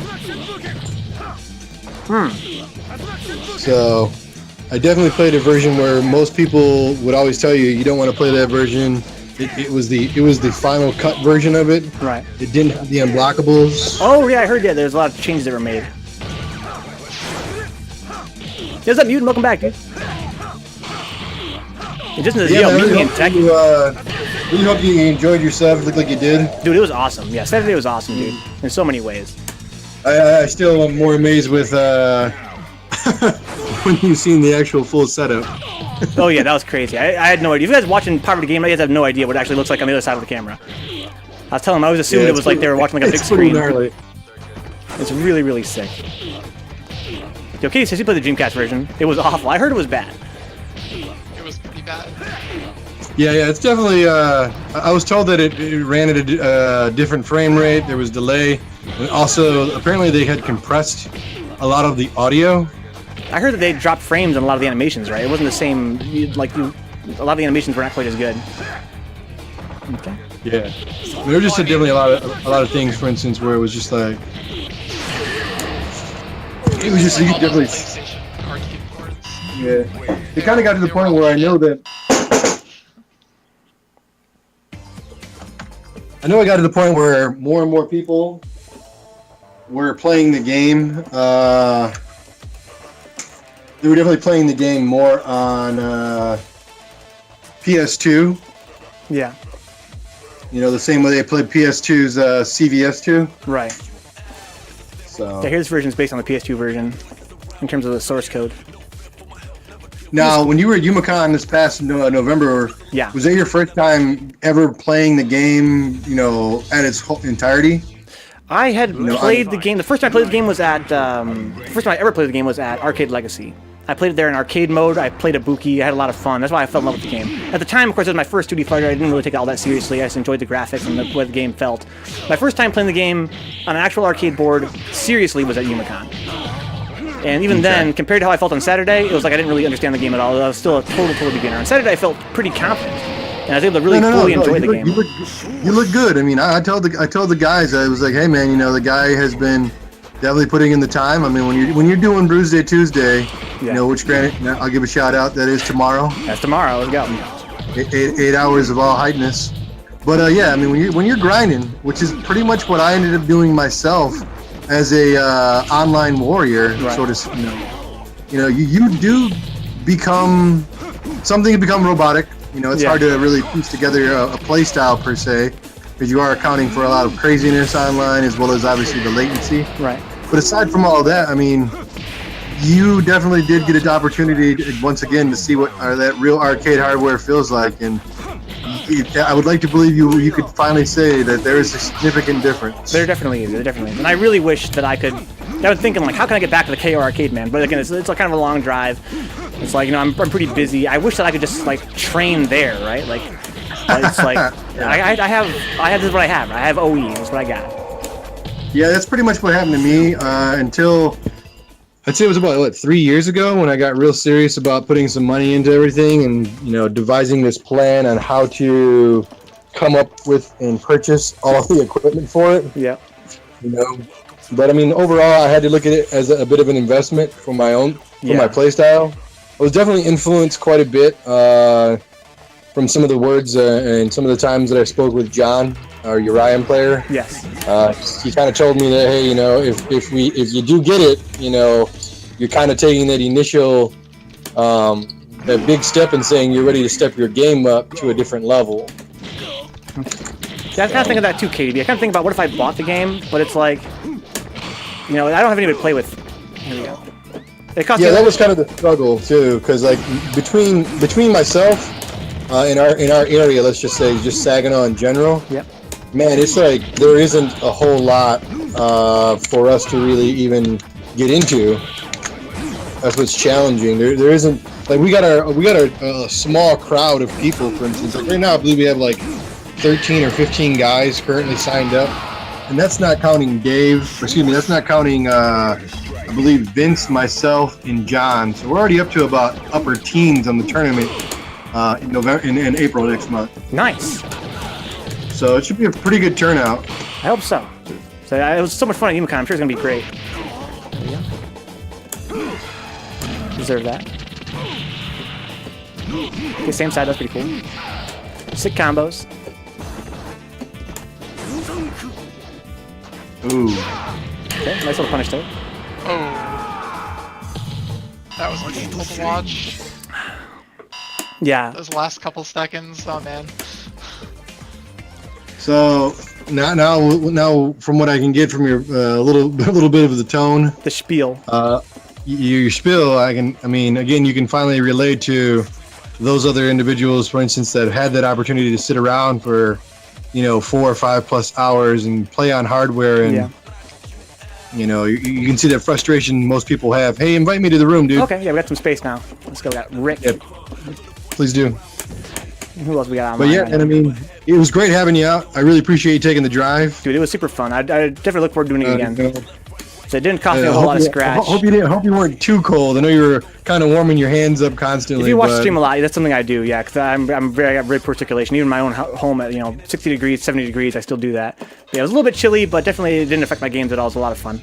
So, I definitely played a version where most people would always tell you don't want to play that version. It was the final cut version of it. Right. It didn't have the unblockables. Oh yeah, I heard there's a lot of changes that were made. What's up, Mutant? Welcome back, dude. Just in the really and Tech. Really hope you enjoyed yourself. It looked like you did. Dude, it was awesome. Yeah, Saturday was awesome, dude. In so many ways. I still am more amazed with when you've seen the actual full setup. Oh yeah, that was crazy. I had no idea. If you guys watching Poverty Game, you guys have no idea what it actually looks like on the other side of the camera. I was telling them, I was assuming it was like they were watching like a big screen. Gnarly. It's really, really sick. Yo, Katie says she played the Dreamcast version. It was awful. I heard it was bad. It was pretty bad. Yeah, it's definitely. I was told that it ran at a different frame rate. There was delay, and also apparently they had compressed a lot of the audio. I heard that they dropped frames on a lot of the animations, right? It wasn't the same. A lot of the animations were not quite as good. Okay. Yeah, there were just definitely a lot of things. For instance, where it was just like it was just you could definitely. Arcade boards. Yeah, it kind of got to the point where I know that. I got to the point where more and more people were playing the game. They were definitely playing the game more on PS2. Yeah. The same way they played PS2's CVS2. Right. So. Yeah, here's versions based on the PS2 version in terms of the source code. Now, when you were at UMaCon this past November, yeah, was that your first time ever playing the game, at its entirety? I had played the game. The first time I played the game was at. The first time I ever played the game was at Arcade Legacy. I played it there in arcade mode. I played Ibuki. I had a lot of fun. That's why I fell in love with the game. At the time, of course, it was my first 2D fighter. I didn't really take it all that seriously. I just enjoyed the graphics and the way the game felt. My first time playing the game on an actual arcade board seriously was at UMaCon. And even then, compared to how I felt on Saturday, it was like I didn't really understand the game at all. I was still a total beginner. On Saturday, I felt pretty confident, and I was able to really fully enjoy the game. You look good. I mean, I told the guys, I was like, hey man, the guy has been definitely putting in the time. I mean, when you're doing Bruise Day Tuesday, which granted, I'll give a shout out. That is tomorrow. That's tomorrow. Let's go. 8 hours of all heightness. But yeah, I mean, when you're grinding, which is pretty much what I ended up doing myself as a online warrior, right. sort of. You do become something. You become robotic. It's hard to really piece together a play style per se, because you are accounting for a lot of craziness online as well as obviously the latency. Right. But aside from all of that, I mean, you definitely did get an opportunity once again to see what that real arcade hardware feels like, and I would like to believe you could finally say that there is a significant difference. There definitely is. And I really wish that I could. I was thinking, like, how can I get back to the KO arcade, man? But again, it's kind of a long drive. It's like, I'm pretty busy. I wish that I could just like train there, right? Like, it's like I have this is what I have. I have OE. That's what I got. Yeah, that's pretty much what happened to me until I'd say it was about 3 years ago when I got real serious about putting some money into everything and devising this plan on how to come up with and purchase all the equipment for it. Yeah. But I mean, overall, I had to look at it as a bit of an investment for my own, my play style. I was definitely influenced quite a bit from some of the words and some of the times that I spoke with John, our Urian player. Yes. He kind of told me that, hey, if you do get it, you're kind of taking that initial, that big step and saying you're ready to step your game up to a different level. Yeah, I kind of think of that too, KDB. I kind of think about what if I bought the game, but it's like, I don't have anybody to play with. Here we go. It cost Yeah, me that was kind of the struggle too, because like between myself in our area, let's just say just Saginaw in general. Yep. Man, it's like there isn't a whole lot for us to really even get into. That's what's challenging. There isn't like we got a small crowd of people, for instance. Like right now, I believe we have like 13 or 15 guys currently signed up, and that's not counting Dave. Excuse me, that's not counting. I believe Vince, myself, and John. So we're already up to about upper teens on the tournament in November, in April next month. Nice. So it should be a pretty good turnout. I hope so. So it was so much fun at EmoCon. I'm sure it's gonna be great. There you go. Deserve that. Okay, same side. That's pretty cool. Sick combos. Ooh. Okay, nice little punish there. Oh. That was painful to watch. Yeah. Those last couple seconds. Oh man. So now, from what I can get from your little bit of the tone, The spiel. your spiel, I mean, again, you can finally relate to those other individuals, for instance, that had that opportunity to sit around for, 4 or 5+ hours and play on hardware, and you can see that frustration most people have. Hey, invite me to the room, dude. Okay, yeah, we got some space now. Let's go. We got Rick. Yep. Please do. Who else we got on? But yeah, and I mean, it was great having you out. I really appreciate you taking the drive. Dude, it was super fun. I definitely look forward to doing it again. So it didn't cost me I a whole hope lot of you- scratch. I hope you weren't too cold. I know you were kind of warming your hands up constantly. If you watch the but- stream a lot, that's something I do, yeah, because I got very poor circulation. Even in my own home at 60 degrees, 70 degrees, I still do that. But yeah, it was a little bit chilly, but definitely it didn't affect my games at all. It was a lot of fun.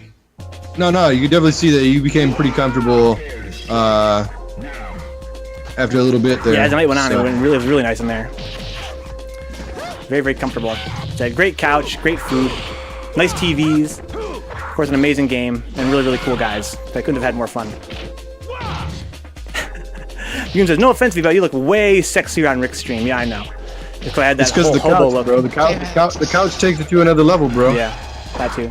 No, you could definitely see that you became pretty comfortable after a little bit there. Yeah, as the night went on, So- it was really nice in there. Very comfortable. It's a great couch, great food, nice TVs, of course an amazing game, and really cool guys. I couldn't have had more fun. Yoon says, no offense, but you look way sexier on Rick's stream. Yeah, I know. Because I had that It's because whole the hobo couch, look. bro. The couch takes it to another level, bro. Yeah, that too.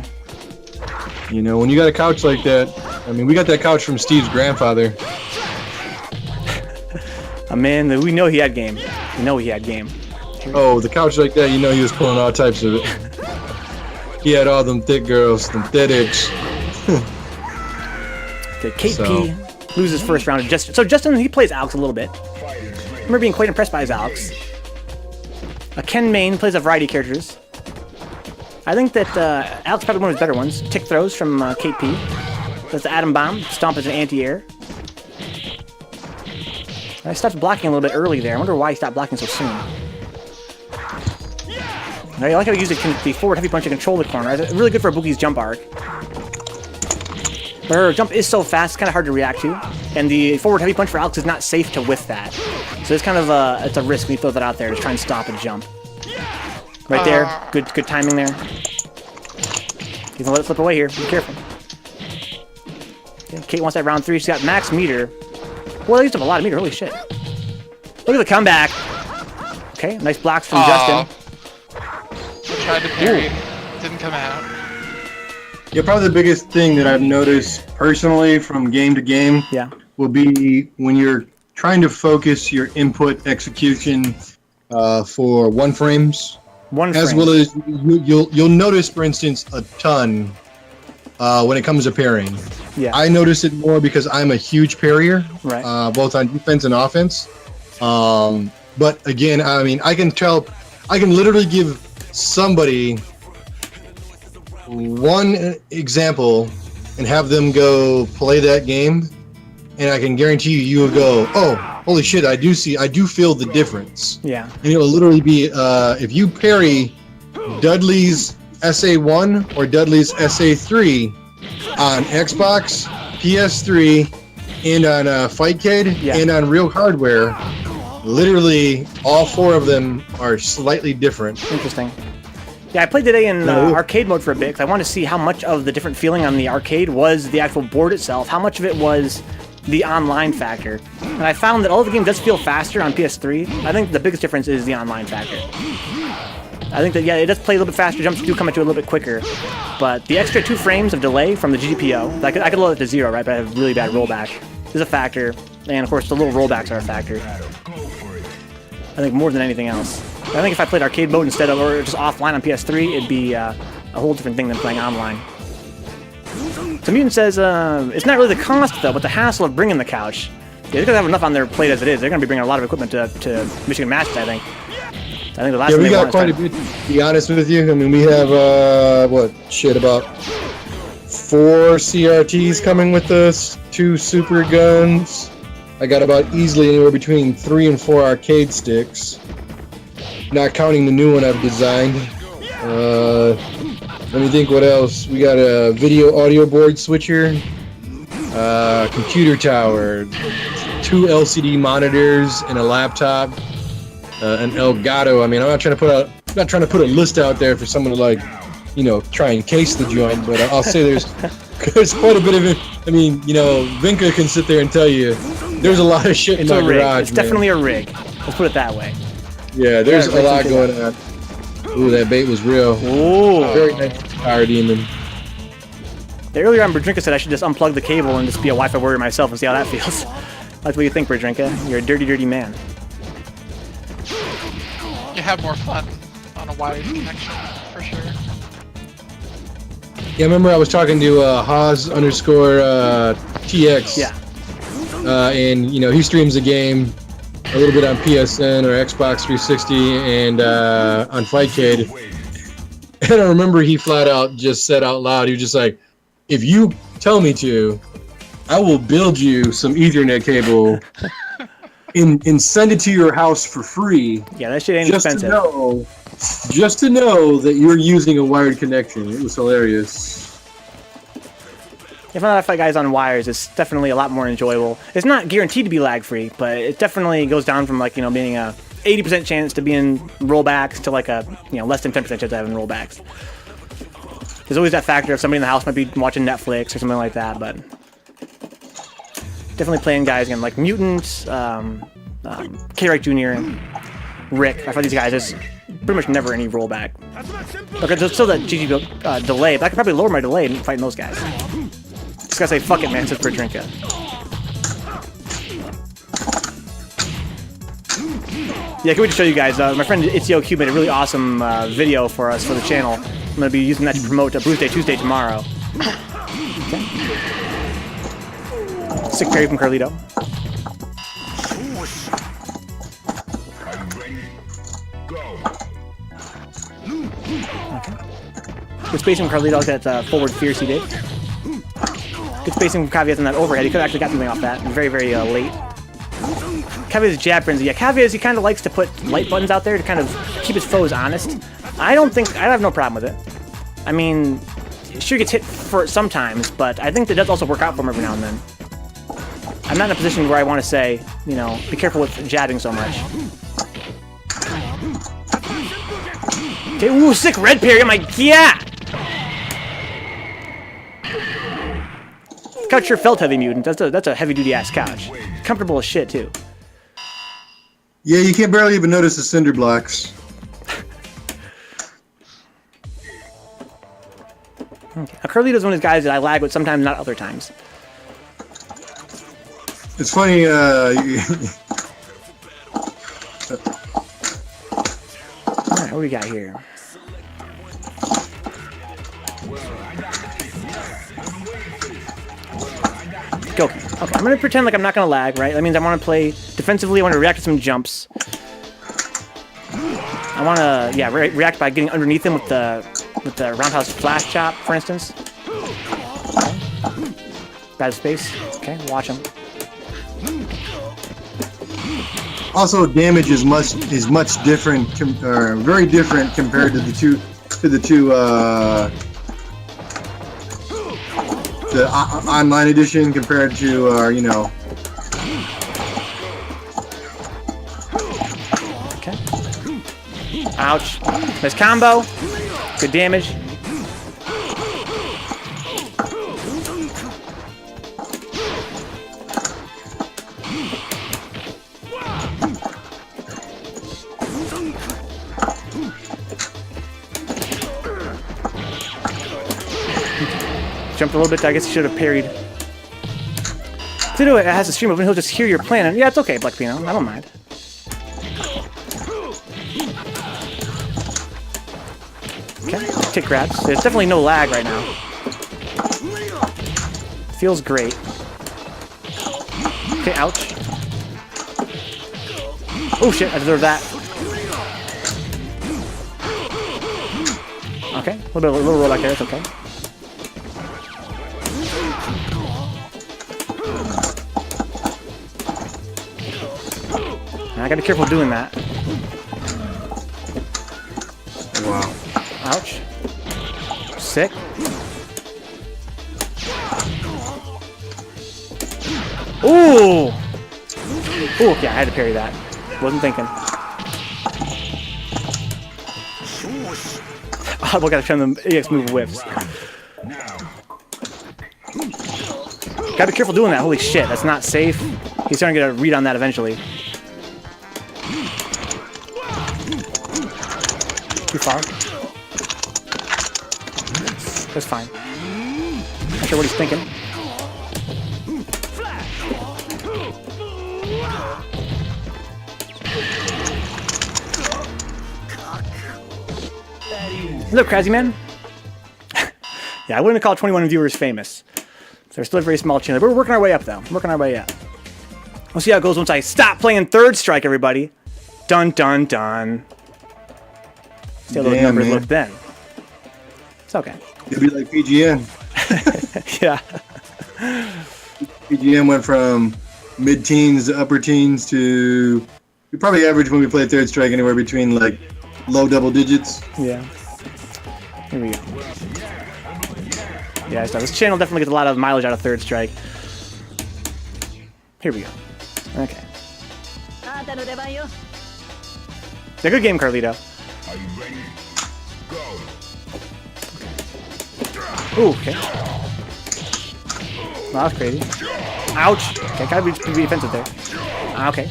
When you got a couch like that, I mean, we got that couch from Steve's grandfather. A man that we know he had game. We know he had game. Oh, the couch like that, he was pulling all types of it. He had all them thick girls, them thick. Okay, Cait So- P loses first round. So Justin, he plays Alex a little bit. I remember being quite impressed by his Alex. Ken Main plays a variety of characters. I think that Alex is probably one of his better ones. Tick throws from Cait P. That's the Atom Bomb. Stomp is an anti-air. I stopped blocking a little bit early there. I wonder why he stopped blocking so soon. I like how he used the forward heavy punch to control the corner. It's really good for Ibuki's jump arc. But her jump is so fast, it's kind of hard to react to. And the forward heavy punch for Alex is not safe to whiff that. So it's kind of it's a risk when you throw that out there to try and stop a jump. Right there, good timing there. He's gonna let it slip away here. Be careful. Okay, Cait wants that round 3. She's got max meter. Well, they used up a lot of meter. Holy shit! Look at the comeback. Okay, nice blocks from Justin. I tried to parry. Didn't come out. Yeah, probably the biggest thing that I've noticed personally from game to game Yeah. will be when you're trying to focus your input execution for one frames, One as frame. well as you'll notice, for instance, a ton when it comes to parrying. Yeah. I notice it more because I'm a huge parrier, Right. both on defense and offense. But again, I mean, I can literally give somebody one example and have them go play that game, and I can guarantee you will go, oh, holy shit, I do feel the difference. Yeah. And it'll literally be if you parry Dudley's SA1 or Dudley's SA3 on Xbox, PS3, and on Fightcade, Yeah. and on real hardware, literally all 4 of them are slightly different. Interesting. Yeah, I played today in No. arcade mode for a bit because I wanted to see how much of the different feeling on the arcade was the actual board itself, how much of it was the online factor. And I found that all the game does feel faster on PS3. I think the biggest difference is the online factor. I think that, yeah, it does play a little bit faster. Jumps do come at you a little bit quicker. But the extra 2 frames of delay from the GPO, I could load it to 0, right? But I have really bad rollback. Is a factor. And, of course, the little rollbacks are a factor. I think more than anything else. I think if I played arcade mode instead of, or just offline on PS3, it'd be a whole different thing than playing online. So Mutant says, it's not really the cost, though, but the hassle of bringing the couch. Yeah, they're going to have enough on their plate as it is. They're going to be bringing a lot of equipment to Michigan Matches, I think. I think the last we got quite a bit, to be honest with you. I mean, we have, about 4 CRTs coming with us, 2 super guns. I got about easily anywhere between 3 and 4 arcade sticks. Not counting the new one I've designed. Let me think what else. We got a video audio board switcher, computer tower, 2 LCD monitors, and a laptop, an Elgato. I mean, I'm not trying to put a list out there for someone to, like, you know, try and case the joint, but I'll say there's quite a bit of it. I mean, you know, Vinka can sit there and tell you there's a lot of shit in my garage. It's definitely a rig. Let's put it that way. Yeah, there's a lot going on. Ooh, that bait was real. Ooh. Very nice power demon. Earlier on, Berdrinka said I should just unplug the cable and just be a Wi-Fi warrior myself and see how that feels. Like what you think, Berdrinka. You're a dirty, dirty man. You have more fun on a wired connection, for sure. Yeah, I remember I was talking to Haas_TX. Yeah. And, you know, he streams a game a little bit on PSN or Xbox 360 and on Fightcade. And I remember he flat out just said out loud, he was just like, if you tell me to, I will build you some Ethernet cable and send it to your house for free. Yeah, that shit ain't expensive. Just to know that you're using a wired connection. It was hilarious. If not, Fight Guys on wires, it's definitely a lot more enjoyable. It's not guaranteed to be lag-free, but it definitely goes down from, like, you know, being a 80% chance to being rollbacks to, like, a, you know, less than 10% chance of having rollbacks. There's always that factor of somebody in the house might be watching Netflix or something like that, but definitely playing guys again, like Mutant, K-Reich Jr., Rick. I find these guys, there's pretty much never any rollback. Okay, there's still that GG delay, but I could probably lower my delay in fighting those guys. Just gotta say, fuck it, man, says Berdrinka. Yeah, I can't wait to show you guys. My friend ItzyOQ made a really awesome video for us for the channel. I'm gonna be using that to promote Bruce Day Tuesday tomorrow. Okay. Sick parry from Carlito. Okay. Good spacing from Carlito, like that forward fierce he did. Good spacing from Caveat on that overhead. He could have actually got something off that. Very, very late. Caveat's jab frenzy. Yeah, Caveat, he kind of likes to put light buttons out there to kind of keep his foes honest. I have no problem with it. I mean, sure gets hit for sometimes, but I think that does also work out for him every now and then. I'm not in a position where I want to say, you know, be careful with jabbing so much. Okay, ooh, sick red parry. I'm like, yeah! Couch sure felt heavy, Mutant. That's a heavy-duty ass couch. Comfortable as shit, too. Yeah, you can't barely even notice the cinder blocks. Okay. Carlito's one of those guys that I lag with sometimes, not other times. It's funny, Alright, what do we got here? Go. Okay, I'm gonna pretend like I'm not gonna lag, right? That means I want to play defensively. I want to react to some jumps. I want to, yeah, react by getting underneath him with the roundhouse flash chop, for instance. Okay. Bad space. Okay, watch him. also damage is much different, very different compared to the two the online edition compared to you know. Okay. Ouch. Nice combo. Good damage. jumped a little bit. I guess he should have parried. To do it, it has a stream open. He'll just hear your plan. And yeah, it's okay, Black Pino. I don't mind. Okay, kick grabs. There's definitely no lag right now. Feels great. Okay, ouch. Oh shit, I deserve that. Okay, a little roll back there, it's okay. I gotta be careful doing that. Wow. Ouch. Sick. Ooh! Ooh, yeah, I had to parry that. Wasn't thinking. Oh, we gotta show them EX move whips. Gotta be careful doing that. Holy shit, that's not safe. He's starting to get a read on that eventually. Too far. That's fine. Not sure what he's thinking. What's up, Crazy Man? Yeah, I wouldn't have called 21 viewers famous. They're still a very small channel. We're working our way up, though. Working our way up. We'll see how it goes once I stop playing Third Strike, everybody. Dun, dun, dun. See how those numbers look then. It's okay. It'd be like PGN. Yeah. PGN went from mid-teens to upper teens to... We probably average when we play Third Strike anywhere between, like, low double digits. Yeah. Here we go. Yeah, so this channel definitely gets a lot of mileage out of Third Strike. Here we go. Okay. Yeah, good game, Carlito. Are you ready? Go. Ooh, okay. Well, that was crazy. Ouch. Okay, gotta be defensive there. Okay.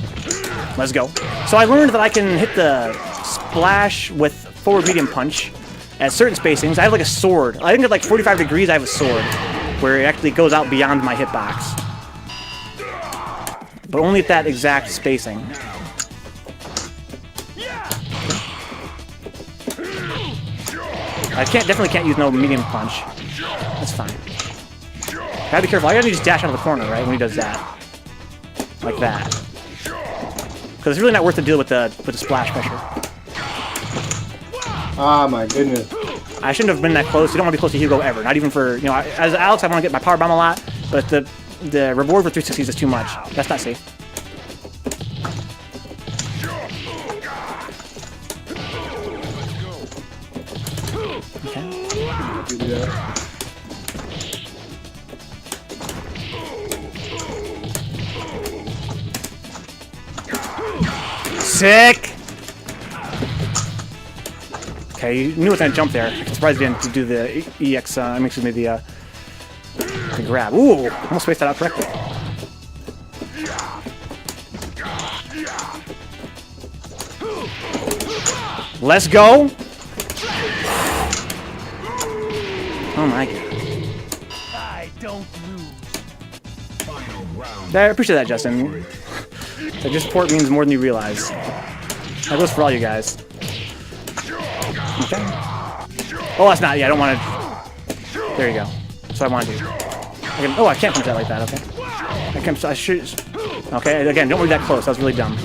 Let's go. So I learned that I can hit the splash with forward medium punch at certain spacings. I have like a sword. I think at like 45 degrees I have a sword where it actually goes out beyond my hitbox. But only at that exact spacing. I definitely can't use no medium punch. That's fine. Gotta be careful. I gotta just dash out of the corner, right, when he does that. Like that. Because it's really not worth the deal with the splash pressure. Ah, my goodness. I shouldn't have been that close. You don't want to be close to Hugo ever. Not even for, you know, as Alex, I want to get my power bomb a lot, but the reward for 360s is too much. That's not safe. Okay. Sick! Okay, you knew it was gonna jump there. I'm surprised you didn't do the EX, excuse me, the grab. Ooh! Almost spaced that out correctly. Let's go! Oh my god. I don't lose. Final round. I appreciate that, Justin. That your support means more than you realize. That goes for all you guys. Okay. Oh, that's not. Yeah, I don't want to. There you go. That's what I want to do. Oh, I can't punch that like that. Okay. I can. I should. Okay. Again, don't move that close. That was really dumb.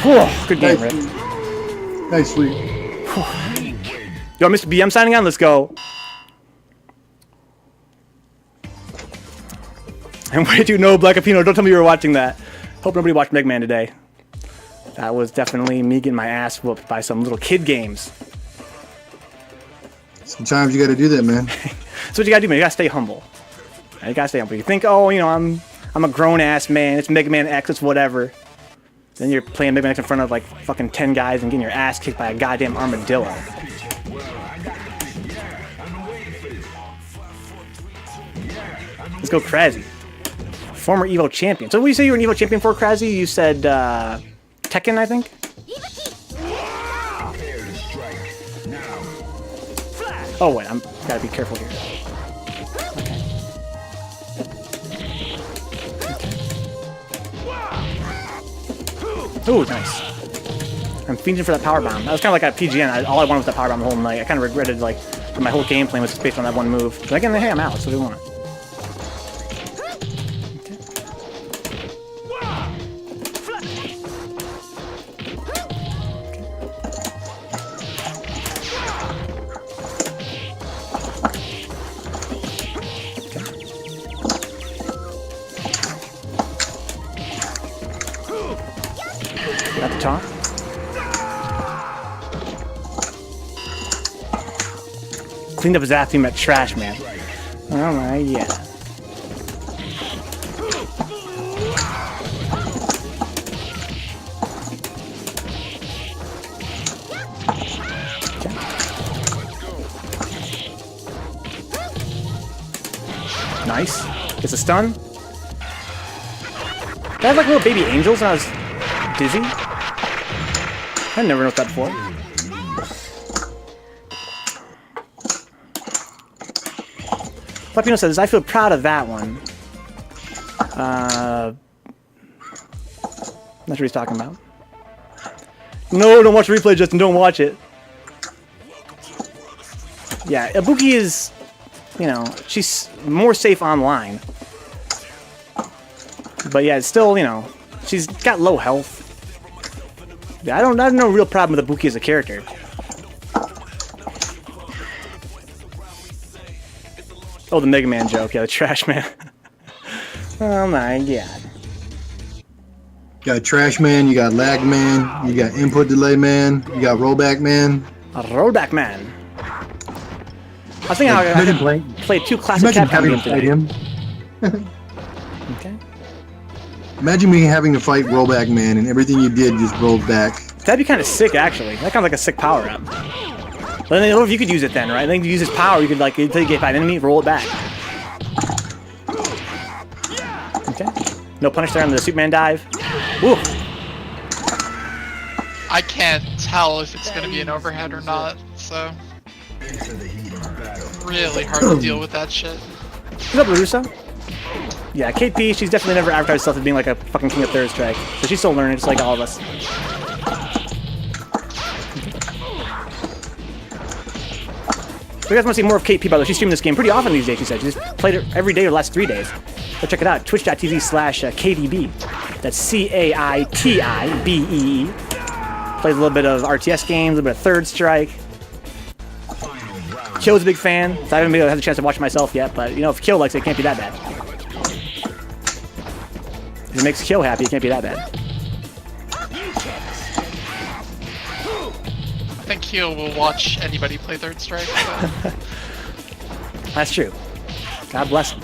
Whew, good game, Rick. Nice sweep. Yo, Mr. BM signing on? Let's go. And way too no, Black Apino. Don't tell me you were watching that. Hope nobody watched Mega Man today. That was definitely me getting my ass whooped by some little kid games. Sometimes you gotta do that, man. That's what you gotta do, man. You gotta stay humble. You gotta stay humble. You think, oh, you know, I'm a grown ass man. It's Mega Man X. It's whatever. Then you're playing Mega Man X in front of like fucking 10 guys and getting your ass kicked by a goddamn armadillo. Let's go Kraszy. Former Evo champion. So what did you say you were an Evo champion for, Kraszy? You said Tekken, I think? Oh wait, I'm gotta be careful here. Okay. Ooh, nice. I'm fiending for that power bomb. That was kind of like a PGN. All I wanted was that power bomb the whole night. I kind of regretted like that my whole game plan was based on that one move. But again, hey, I'm out. So what do you want? At the top. Cleaned up his ass team at trash, man. Oh my, yeah. Nice. Gets a stun. They had like little baby angels when I was dizzy. I never noticed that before. Papino says, I feel proud of that one. Not sure what he's talking about. No, don't watch the replay, Justin. Don't watch it. Yeah, Ibuki is, you know, she's more safe online. But yeah, it's still, you know, she's got low health. Yeah, I have no real problem with Ibuki as a character. Oh, the Mega Man joke. Yeah, the Trash Man. Oh my god. You got Trash Man, you got Lag Man, you got Input Delay Man, you got Rollback Man. A Rollback Man. I was thinking how I could play two classic Capcom games today. Okay. Imagine me having to fight Rollback Man and everything you did just rolled back. That'd be kind of sick, actually. That sounds like a sick power-up. But then, if you could use it then, right? Then you use his power, you could, like, until you get by an enemy, roll it back. Okay. No punish there on the Superman dive. Woo! I can't tell if it's going to be an overhead or not, so... Really hard to deal with that shit. What's up, LaRusso? Yeah, Cait P, she's definitely never advertised herself as being like a fucking king of third strike. So she's still learning, just like all of us. If you guys want to see more of Cait P, by the way, she's streaming this game pretty often these days, she said. She just played it every day the last 3 days. Go check it out, twitch.tv/KDB. That's CAITIBEE. Plays a little bit of RTS games, a little bit of Third Strike. Kyo's a big fan, so I haven't had a chance to watch it myself yet, but you know, if Kyo likes it, it can't be that bad. If it makes Kyo happy, it can't be that bad. I think Kyo will watch anybody play Third Strike, so... That's true. God bless him.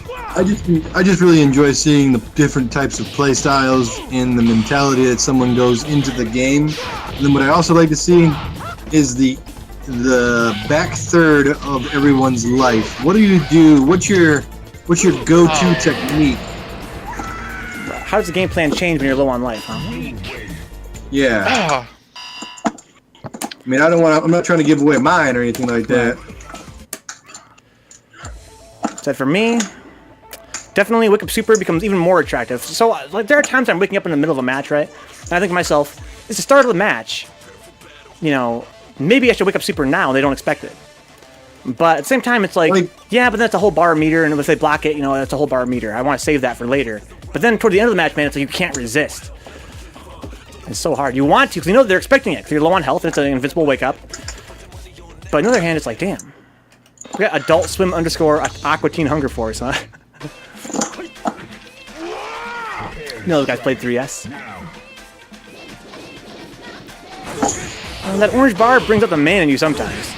I just really enjoy seeing the different types of play styles and the mentality that someone goes into the game. And then what I also like to see is the back third of everyone's life. What do you do? What's your go-to technique? How does the game plan change when you're low on life, huh? Yeah. I mean, I'm not trying to give away mine or anything like that. So for me, definitely Wake Up Super becomes even more attractive. So like, there are times I'm waking up in the middle of a match, right? And I think to myself, it's the start of the match. You know, maybe I should wake up super now, and they don't expect it. But at the same time, it's like, yeah, but that's a whole bar meter, and if they block it, you know, that's a whole bar meter. I want to save that for later. But then toward the end of the match, man, it's like you can't resist. It's so hard. You want to, because you know they're expecting it, because you're low on health, and it's an invincible wake up. But on the other hand, it's like, damn. We got Adult Swim _ Aqua Teen Hunger Force, huh? You know those guys played 3S. And that orange bar brings up the man in you sometimes.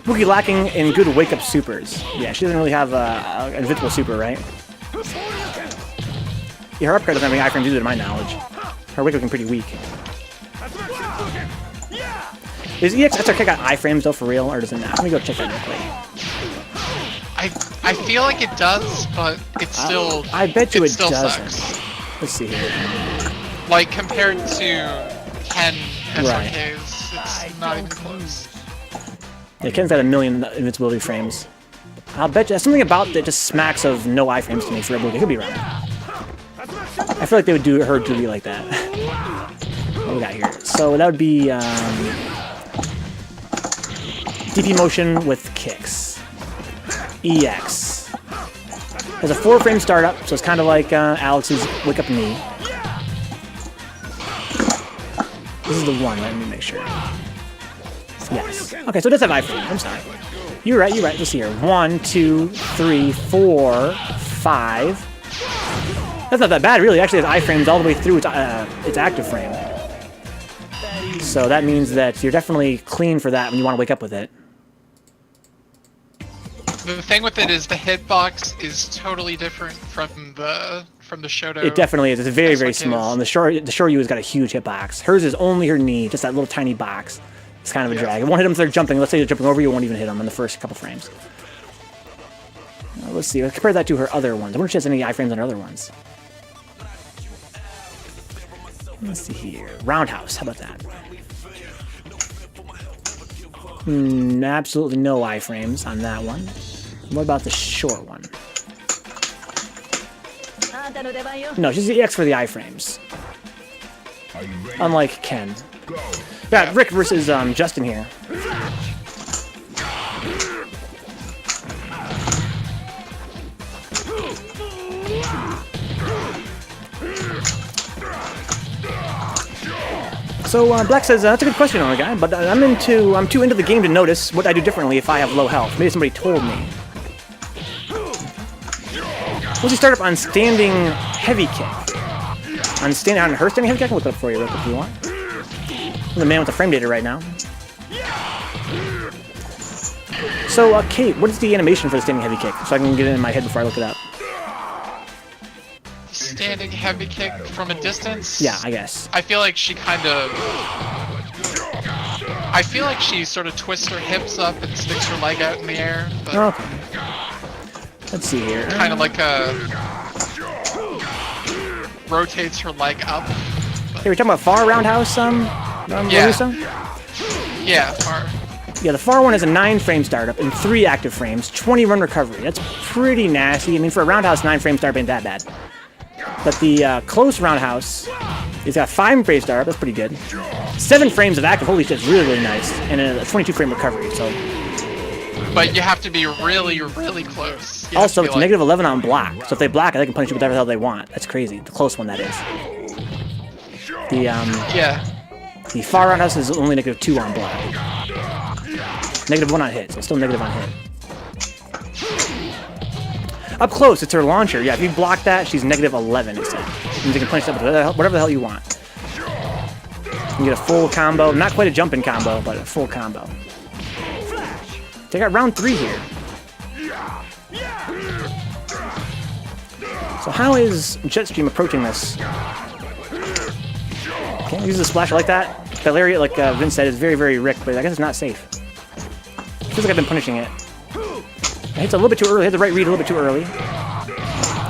Boogie lacking in good wake-up supers. Yeah, she doesn't really have an invincible super, right? Yeah, her upgrade doesn't have any iframes either, to my knowledge. Her wake looking pretty weak. Is EX SRK got iframes though for real, or does it not? Let me go check that real quick. I feel like it does, but it's still. I bet you it still doesn't. sucks. Let's see here. Like compared to Ken Right. SRKs, it's not even close. Yeah, Ken's got 1 million invincibility frames. I'll bet you something about that just smacks of no iframes to me for Rebel. It could be wrong. I feel like they would do her duty like that. What do we got here? So that would be DP motion with kicks. EX. There's a 4-frame startup, so it's kind of like Alex's wake up knee. This is the one. Let me make sure. Yes. Okay, so it does have iframe. I'm sorry. You're right. Let's see here. 1, 2, 3, 4, 5. That's not that bad, really. It actually has iframes all the way through its active frame. So that means that you're definitely clean for that when you want to wake up with it. The thing with it is the hitbox is totally different from the Shoto. It definitely is. It's very, very SRKs. small. And the Shoryu has got a huge hitbox. Hers is only her knee, just that little tiny box. It's kind of a drag. It won't hit them if they're jumping. Let's say they're jumping over you, it won't even hit them in the first couple frames. Let's see. Let's compare that to her other ones. I wonder if she has any iframes on her other ones. Let's see here. Roundhouse. How about that? Absolutely no iframes on that one. What about the short one? No, she's the EX for the iframes. Are you ready? Unlike Ken. Go. Yeah, Rick versus Justin here. So Black says that's a good question, on guy, but I'm too into the game to notice what I do differently if I have low health. Maybe somebody told me. Once you start up on standing heavy kick, on her standing heavy kick, I can look it up for you real quick if you want. I'm the man with the frame data right now. So Cait, what is the animation for the standing heavy kick, so I can get it in my head before I look it up? Standing heavy kick from a distance? Yeah, I guess. I feel like she kind of... I feel like she sort of twists her hips up and sticks her leg out in the air. But Okay. Let's see here. kind of like rotates her leg up. Hey, we're talking about far roundhouse, Yeah. Larusso? Yeah, far. Yeah, the far one has a 9-frame startup and 3 active frames, 20 run recovery. That's pretty nasty. I mean, for a roundhouse, 9-frame startup ain't that bad. But the close roundhouse, it's got 5-frame startup. That's pretty good. 7 frames of active. Holy shit, it's really, really nice. And a 22-frame recovery. So. But you have to be really, really close. You have Also, to be it's like, negative 11 on block. So if they block it, they can punish you with whatever the hell they want. That's crazy. The close one, that is. Yeah. The far roundhouse is only negative 2 on block. Negative 1 on hit, so it's still negative on hit. Up close, it's her launcher. Yeah, if you block that, she's negative 11, it said. And you can punish that with whatever the hell you want. You can get a full combo. Not quite a jump-in combo, but a full combo. They got round 3 here. So how is Jetstream approaching this? Can't use the splash like that. The lariat, like Vince said, is very, very Rick, but I guess it's not safe. Feels like I've been punishing it. It hits a little bit too early. Hit the right read a little bit too early.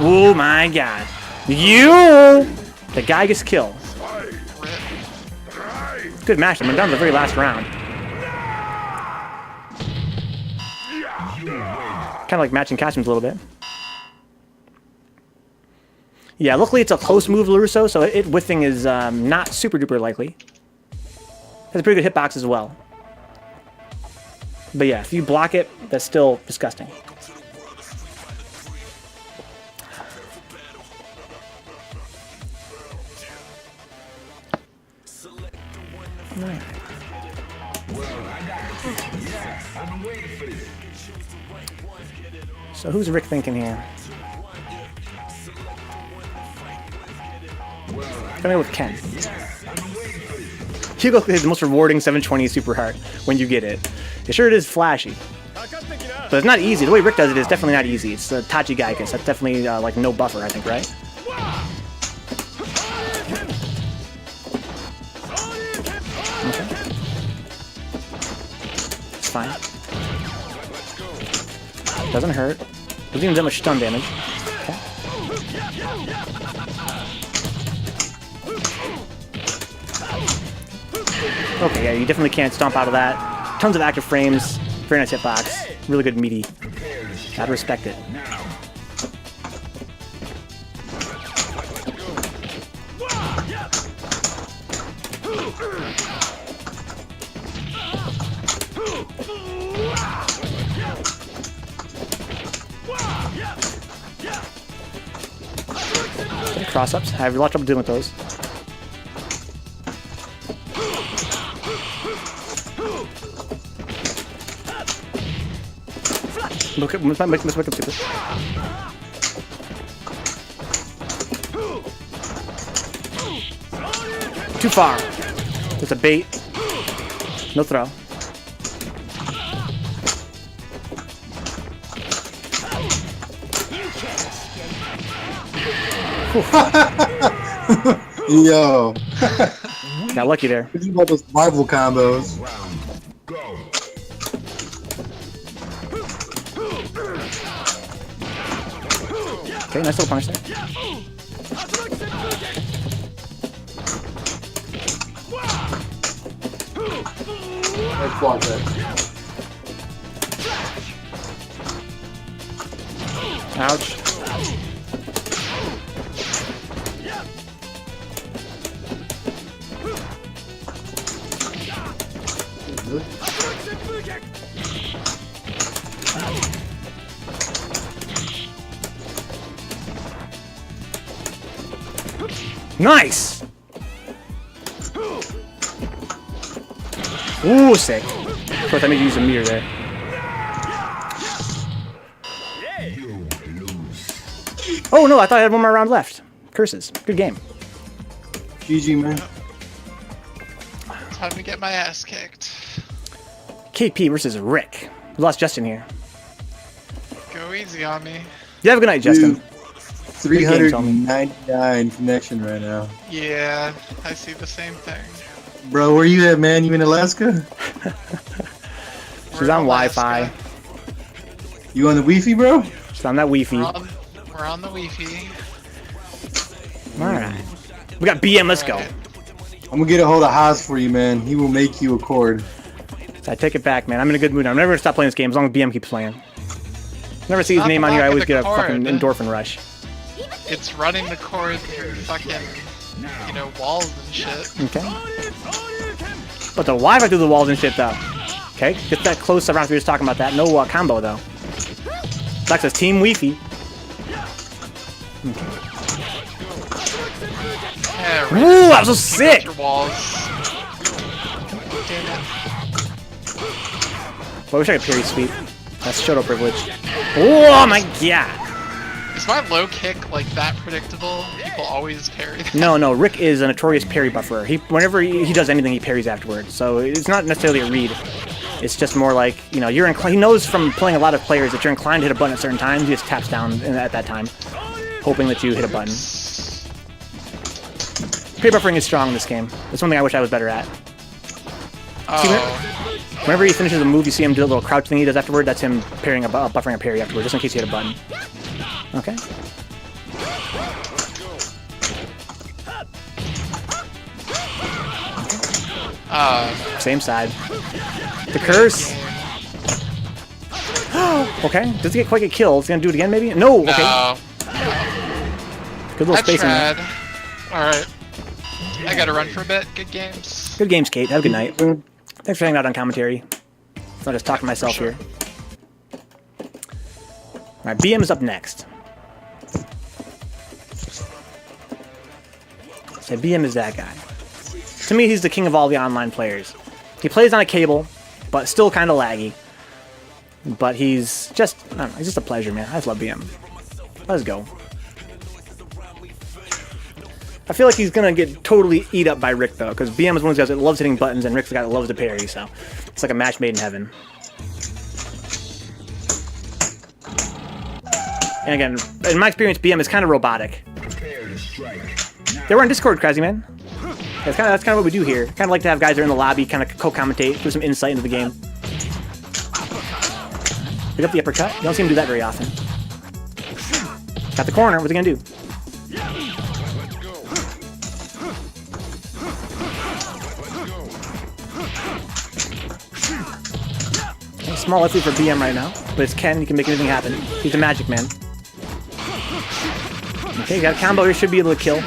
Oh my god. The guy gets killed. Good match. I'm down to the very last round. Kind of like matching costumes a little bit. Yeah, luckily it's a close move, Larusso, so it whiffing is not super duper likely. Has a pretty good hitbox as well. But yeah, if you block it, that's still disgusting. Alright. So who's Rick thinking here? Gonna go with Ken. Hugo is the most rewarding 720 super hard when you get it. Sure, it is flashy, but it's not easy. The way Rick does it is definitely not easy. It's the Tachi Gaikus. That's definitely like no buffer, I think, right? fine. Doesn't hurt. Doesn't even do that much stun damage. Okay, yeah, you definitely can't stomp out of that. Tons of active frames. Very nice hitbox. Really good meaty. Gotta respect it. Cross-ups. I have a lot of trouble dealing with those. Look at let's wake up super. Too far. There's a bait. No throw. Yo. Got lucky there. This is about those rival combos. Go. Okay, nice little punish there. Let's block that. Ouch. Nice! Ooh, sick. Of course, I made you use a meter there. You lose. Oh no, I thought I had one more round left. Curses. Good game. GG, man. Time to get my ass kicked. KP versus Rick. We lost Justin here. Go easy on me. You have a good night, Justin. Dude, 399 connection right now. Yeah, I see the same thing. Bro, where you at, man? You in Alaska? She's on Wi-Fi. You on the Wi-Fi, bro? She's on that Wi-Fi. We're on the Wi-Fi. Alright. We got BM, let's go. I'm gonna get a hold of Haas for you, man. He will make you a chord. So I take it back, man. I'm in a good mood now. I'm never gonna stop playing this game as long as BM keeps playing. Whenever I see his Stop name on here, I always blocking get a the fucking cord. endorphin rush. It's running the cord through fucking, you know, walls and shit. Okay. But the Wi-Fi through the walls and shit, though. Okay, get that close around if we were just talking about that. No combo, though. Black says Team Wi-Fi. Yeah, Ooh, that was so sick! your walls. Damn it. Well, I wish I could parry sweep. That's Shoto privilege. Oh my god! Is my low kick like that predictable? People always parry that. No, Rick is a notorious parry buffer. Whenever he does anything, he parries afterwards. So it's not necessarily a read. It's just more like, you know, he knows from playing a lot of players that you're inclined to hit a button at certain times. He just taps down at that time, hoping that you hit a button. Parry buffering is strong in this game. That's one thing I wish I was better at. Oh. Whenever he finishes a move, you see him do a little crouch thing he does afterward. That's him parrying buffering a parry afterward, just in case you hit a button. Okay. Same side. The curse. Okay. Does he quite get killed? Is he gonna do it again, maybe? No. Okay. No. Good little I space in there. tried. Alright. I gotta run for a bit. Good games. Good games, Cait. Have a good night. Thanks for hanging out on commentary. I'm just talking to myself here. Alright, BM is up next. So BM is that guy. To me, he's the king of all the online players. He plays on a cable, but still kind of laggy. But he's just, I don't know, he's just a pleasure, man. I just love BM. Let's go. I feel like he's gonna get totally eat up by Rick, though, because BM is one of those guys that loves hitting buttons, and Rick's the guy that loves to parry, so it's like a match made in heaven. And again, in my experience, BM is kind of robotic. Prepare to strike. They were on Discord, Crazy Man. That's kind of what we do here. Kind of like to have guys that are in the lobby, kind of co-commentate, give some insight into the game. Pick up the uppercut. You don't see him do that very often. Got the corner. What's he gonna do? Okay, small lefty for BM right now, but it's Ken. He can make anything happen. He's a magic man. Okay, got a combo here. Should be able to kill.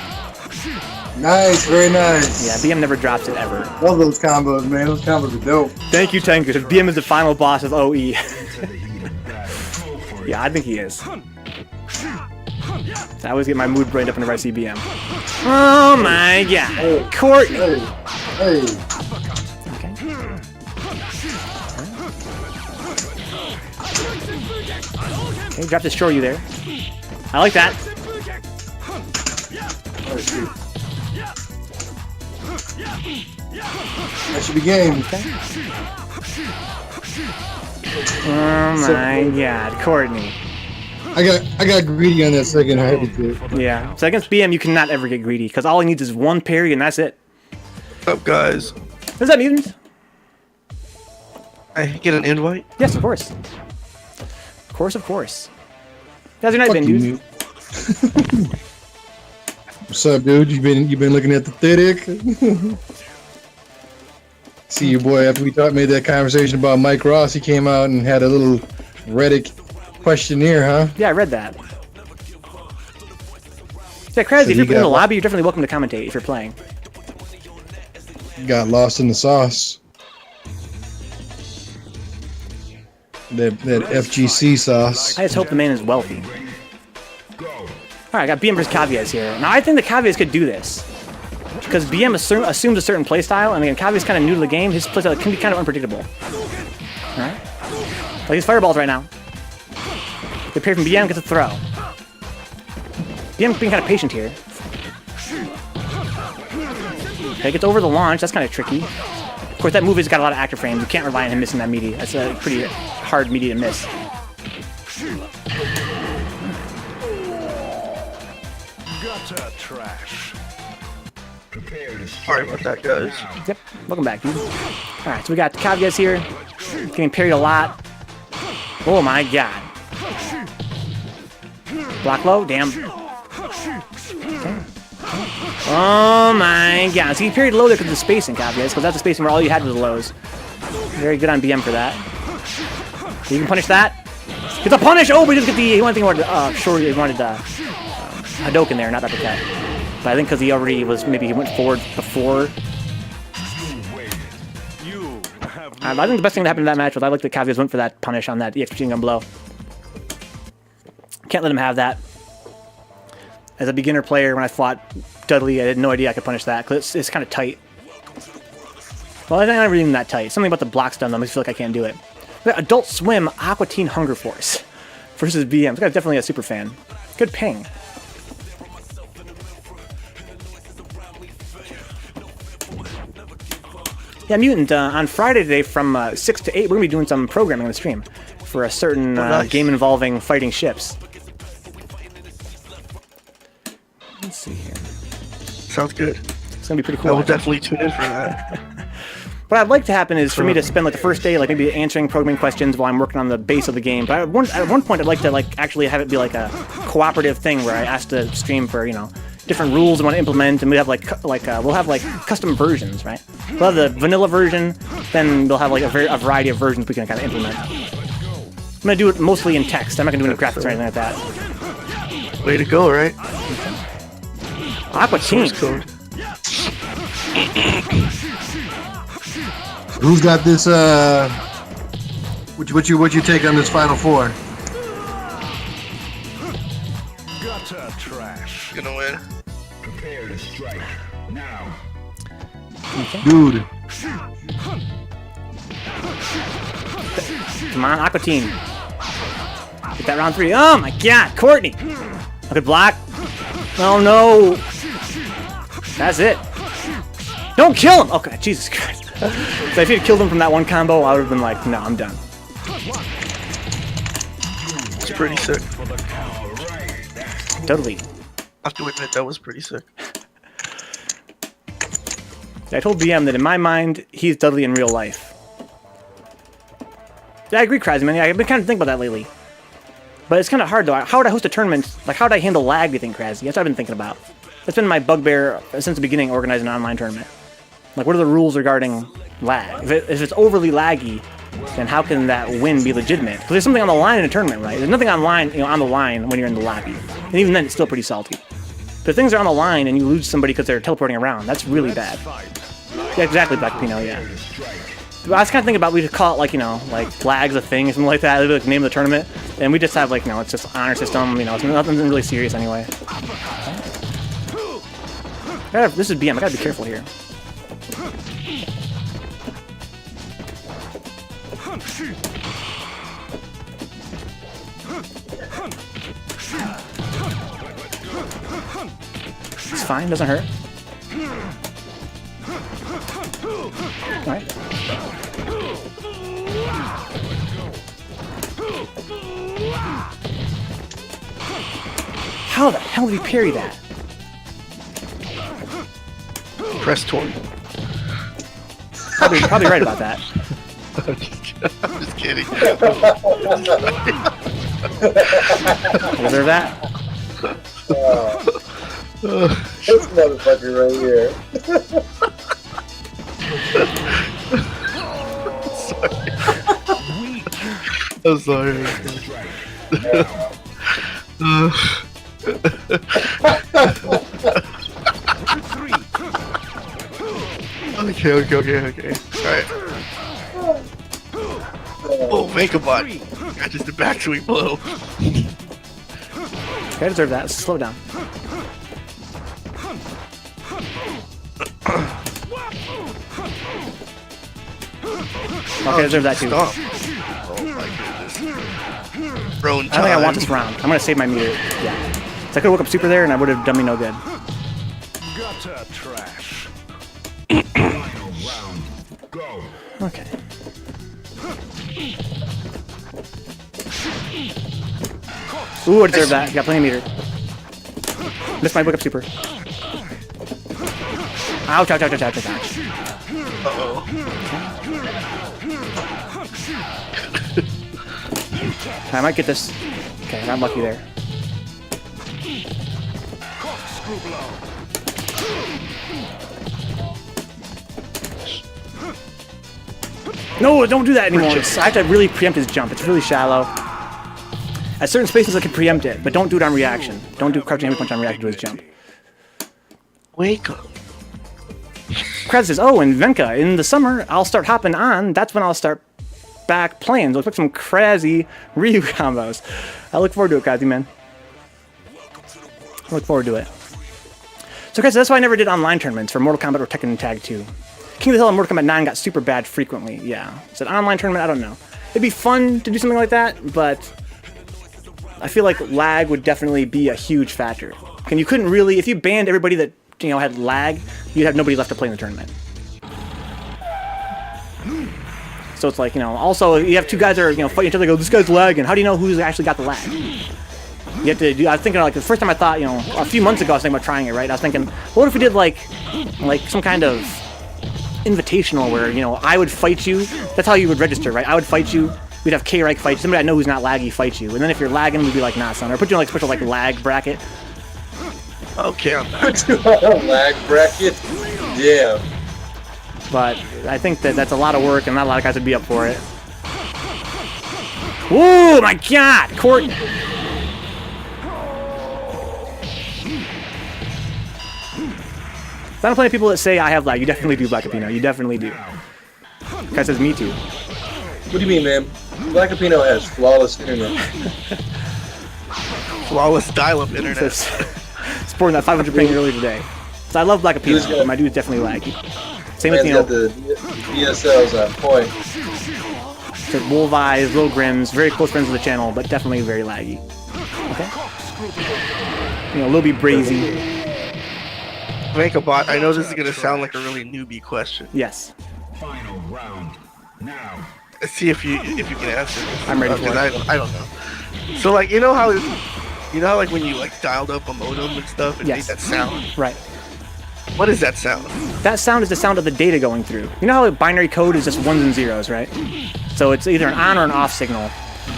Nice, very nice. Yeah, BM never drops it ever. Love those combos, man. Those combos are dope. Thank you, Tengu. BM is the final boss of OE. Yeah, I think he is. I always get my mood bright up whenever I see BM. Oh my god. Courtney. Hey. Okay, drop the shore you there. I like that. That should be game. Oh my god, Courtney. I got greedy on that second heavy kick. Yeah, so against BM you cannot ever get greedy, because all he needs is one parry and that's it. What's up, guys? What's up, mutant? I get an invite? Yes, of course. Of course, of course. How's your night Fuck been, you, dude? Mute. What's up, dude? You been looking at the thetic? See your boy after we made that conversation about Mike Ross. He came out and had a little Reddit questionnaire, huh? Yeah, I read that. Yeah, crazy. So If you're you in the got- lobby, you're definitely welcome to commentate if you're playing. Got lost in the sauce. That FGC sauce. I just hope the man is wealthy. Alright, I got BM versus Cavias here. Now, I think the Cavias could do this. Because BM assumes a certain playstyle, and again, Cavia's kind of new to the game. His playstyle can be kind of unpredictable. Alright? Like his fireballs right now. Good parry from BM, gets a throw. BM being kind of patient here. Okay, gets over the launch. That's kind of tricky. Of course, that move has got a lot of active frames. You can't rely on him missing that meaty. That's a pretty hard meaty to miss. Gutter trash. Sorry about that, guys. Yep, welcome back, dude. Alright, so we got Cavias here. Getting parried a lot. Oh my god. Block low, damn. Okay. Oh my god. So he parried low there because of the spacing, Cavias, because that's the spacing where all you had was the lows. Very good on BM for that. So you can punish that. Get the punish! Oh, but he doesn't get the. He wanted he wanted Hadouken there, not uppercut. But I think because he already was, maybe he went forward before. I think the best thing that happened in that match was I like that Cavias went for that punish on that EX machine gun blow. Can't let him have that. As a beginner player, when I fought Dudley, I had no idea I could punish that because it's kind of tight. Well, it's not really even that tight. Something about the block stun though makes me feel like I can't do it. Adult Swim Aqua Teen Hunger Force versus BM. This guy's definitely a super fan. Good ping. Yeah, Mutant, on Friday today from 6 to 8, we're going to be doing some programming on the stream for a certain nice. game involving fighting ships. Let's see here. Sounds good. It's going to be pretty cool. I will I think. definitely tune in for that. What I'd like to happen is for me to spend like the first day like maybe answering programming questions while I'm working on the base of the game. But at one point I'd like to like actually have it be like a cooperative thing where I ask the stream for, you know, different rules I want to implement, and we have we'll have like custom versions, right? We'll have the vanilla version, then we'll have like a variety of versions we can kind of implement. I'm gonna do it mostly in text. I'm not gonna do any graphics or anything like that. Way to go, right? Aqua Teen. Source code. Who's got this? What you take on this Final Four? Gutter trash. Gonna win. Prepare to strike. Now. Dude, Come on, Aqua Teen. Get that round 3. Oh my god, Courtney! I could block. Oh no! That's it. Don't kill him! Okay, Jesus Christ. So if he had killed him from that one combo, I would have been like, no, I'm done. It's pretty sick. Totally. I have to admit, that was pretty sick. I told BM that in my mind, he's Dudley in real life. Yeah, I agree, Crazy Man. Yeah, I've been kind of thinking about that lately. But it's kind of hard, though. How would I host a tournament? Like, how would I handle lag, do you think, Crazy? That's what I've been thinking about. That's been my bugbear since the beginning, organizing an online tournament. Like, what are the rules regarding lag? If it's overly laggy, then how can that win be legitimate? Because there's something on the line in a tournament, right? There's nothing on the line when you're in the lobby. And even then, it's still pretty salty. But if things are on the line and you lose somebody because they're teleporting around, that's really bad. Yeah, exactly, Black Pino, yeah. But I was kind of thinking about we could call it, like, like Flag's a thing or something like that. It'd be like the name of the tournament. And we just have, like, it's just honor system, it's nothing really serious anyway. This is BM, I gotta be careful here. It's fine, doesn't hurt. Alright. How the hell did he parry that? Press torn. Probably right about that. I'm just kidding. Deserve that? This motherfucker right here. I'm sorry. Okay. Alright. Oh, Vencabot. I just did back sweep blow. Okay, I deserve that. Slow down. Okay, I deserve that too. Stop. Oh my goodness. Throne I think I want this round. I'm gonna save my meter. Yeah. So I could have woke up super there and I would have done me no good. Gutter trash. Final round. Go. Okay. Ooh, I deserve that. Got plenty of meter. Missed my wake up super. Ouch, ouch, ouch, ouch, ouch, ouch. Uh-oh. I might get this. Okay, I'm lucky there. No, don't do that anymore. I have to really preempt his jump. It's really shallow. At certain spaces, I can preempt it, but don't do it on reaction. Don't do crouching heavy punch on reaction to his jump. Wake up. Kraz says, oh, and Venka, in the summer, I'll start hopping on. That's when I'll start back playing. So expect some crazy Ryu combos. I look forward to it, Kazi, man. I look forward to it. So, guys, that's why I never did online tournaments for Mortal Kombat or Tekken Tag 2. King of the Hill and Mortal Kombat 9 got super bad frequently. Yeah. Is it an online tournament? I don't know. It'd be fun to do something like that, but I feel like lag would definitely be a huge factor. And you couldn't really, if you banned everybody that had lag, you'd have nobody left to play in the tournament. So it's like, also you have two guys that are, fighting each other, go, this guy's lagging. How do you know who's actually got the lag? You have to do, I was thinking, like, the first time I thought, a few months ago I was thinking about trying it, right? I was thinking, what if we did, like some kind of invitational where, I would fight you. That's how you would register, right? I would fight you. We'd have K-Reich fight you. Somebody I know who's not laggy fight you. And then if you're lagging, we'd be like, nah, son. Or put you in, like, special, like, lag bracket. Okay, I'm back. Put you on a lag bracket? Yeah. But I think that's a lot of work, and not a lot of guys would be up for it. Oh my God, Court! I don't play people that say I have lag. You definitely do, Black Capino. You definitely do. Guy says me too. What do you mean, man? Black Capino has flawless internet. Flawless dial-up internet. Sporting that 500 ping earlier today. So I love Black Capino, but my dude's definitely laggy. Same with, got the DSLs on point. So Wolf Eyes, Little Grims, very close friends of the channel, but definitely very laggy. Okay? Lil B Brazy. Vencabot, I know this is gonna sound like a really newbie question. Yes. Final round. Now. Let's see if you can answer this. I'm ready for it. I don't know. So like you know how like when you like dialed up a modem and stuff and Yes. made that sound? Right. What is that sound? That sound is the sound of the data going through. You know how binary code is just ones and zeros, right? So it's either an on or an off signal.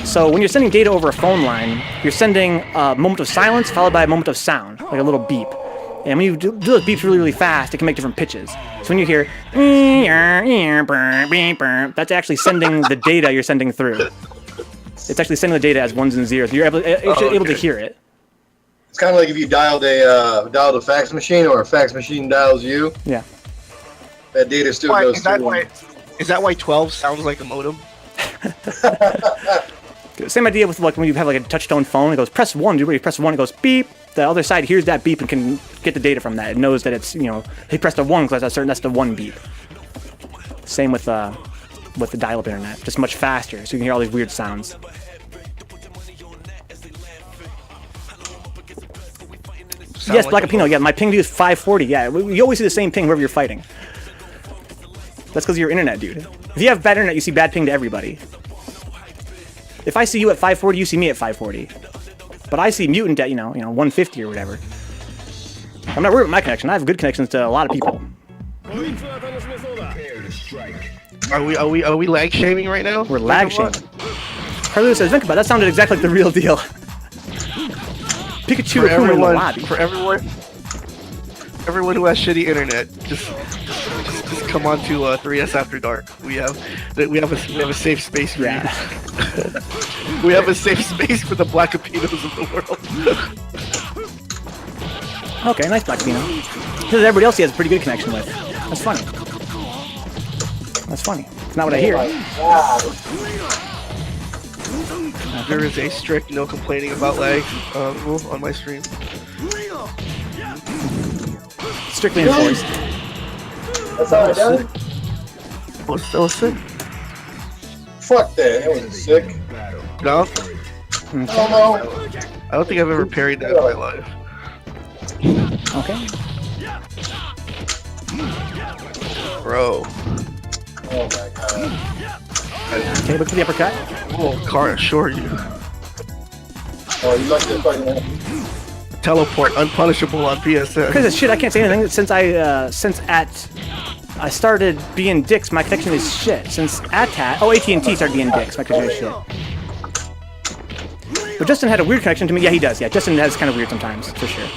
So when you're sending data over a phone line, you're sending a moment of silence followed by a moment of sound, like a little beep. And when you do those beeps really, really fast, it can make different pitches. So when you hear, that's actually sending the data you're sending through. It's actually sending the data as ones and zeros. You're able to hear it. It's kind of like if you dialed a fax machine, or a fax machine dials you. Yeah. That data still goes through. Is that why 12 sounds like a modem? Same idea with like when you have like a touch-tone phone. It goes press 1. When you press 1, it goes beep. The other side hears that beep and can get the data from that. It knows that it's, he pressed a 1 because that's the 1 beep. Same with the dial-up internet, just much faster, so you can hear all these weird sounds. Yes, Black Apino, yeah, my ping dude is 540, yeah. You always see the same ping wherever you're fighting. That's because you're internet, dude. If you have bad internet, you see bad ping to everybody. If I see you at 540, you see me at 540. But I see Mutant at, 150 or whatever. I'm not worried about my connection. I have good connections to a lot of people. Are we lag shaming right now? We're lag shaming. Carlos says, Vencabot, that sounded exactly like the real deal. Pikachu for everyone, in the lobby. For everyone who has shitty internet, just come on to 3S After Dark. We have a safe space for you. We have a safe space for the Black Apinos of the world. Okay, nice Black Apino. Because everybody else he has a pretty good connection with. That's funny. That's funny. It's not what I hear. There is a strict no complaining about lag rule on my stream. Strictly enforced. That's how I done it? That was sick. Fuck that. That wasn't sick. No? Oh no. I don't think I've ever parried that in my life. Okay. Bro. Oh my god. Okay, look for the uppercut. Oh, Car, assure you. Oh, you like this fucking Teleport, unpunishable on PSN. Because of shit, I can't say anything. Since I started being dicks, my connection is shit. Since AT&T started being dicks, my connection is shit. But Justin had a weird connection to me. Yeah, he does. Yeah, Justin has kind of weird sometimes, for sure.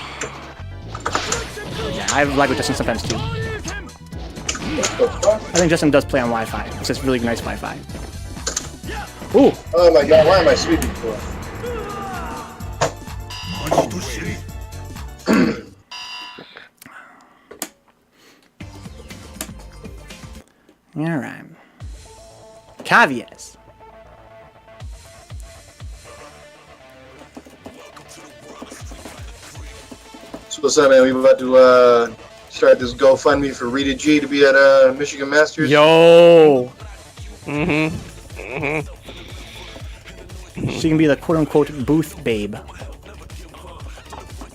Yeah, I lag with Justin sometimes too. I think Justin does play on Wi-Fi. It's just really nice Wi-Fi. Ooh. Oh my god, why am I sweeping for? Alright. Cavias. So what's up, man? We about to start this GoFundMe for Rita G to be at Michigan Masters. Yo. She can be the quote-unquote booth babe.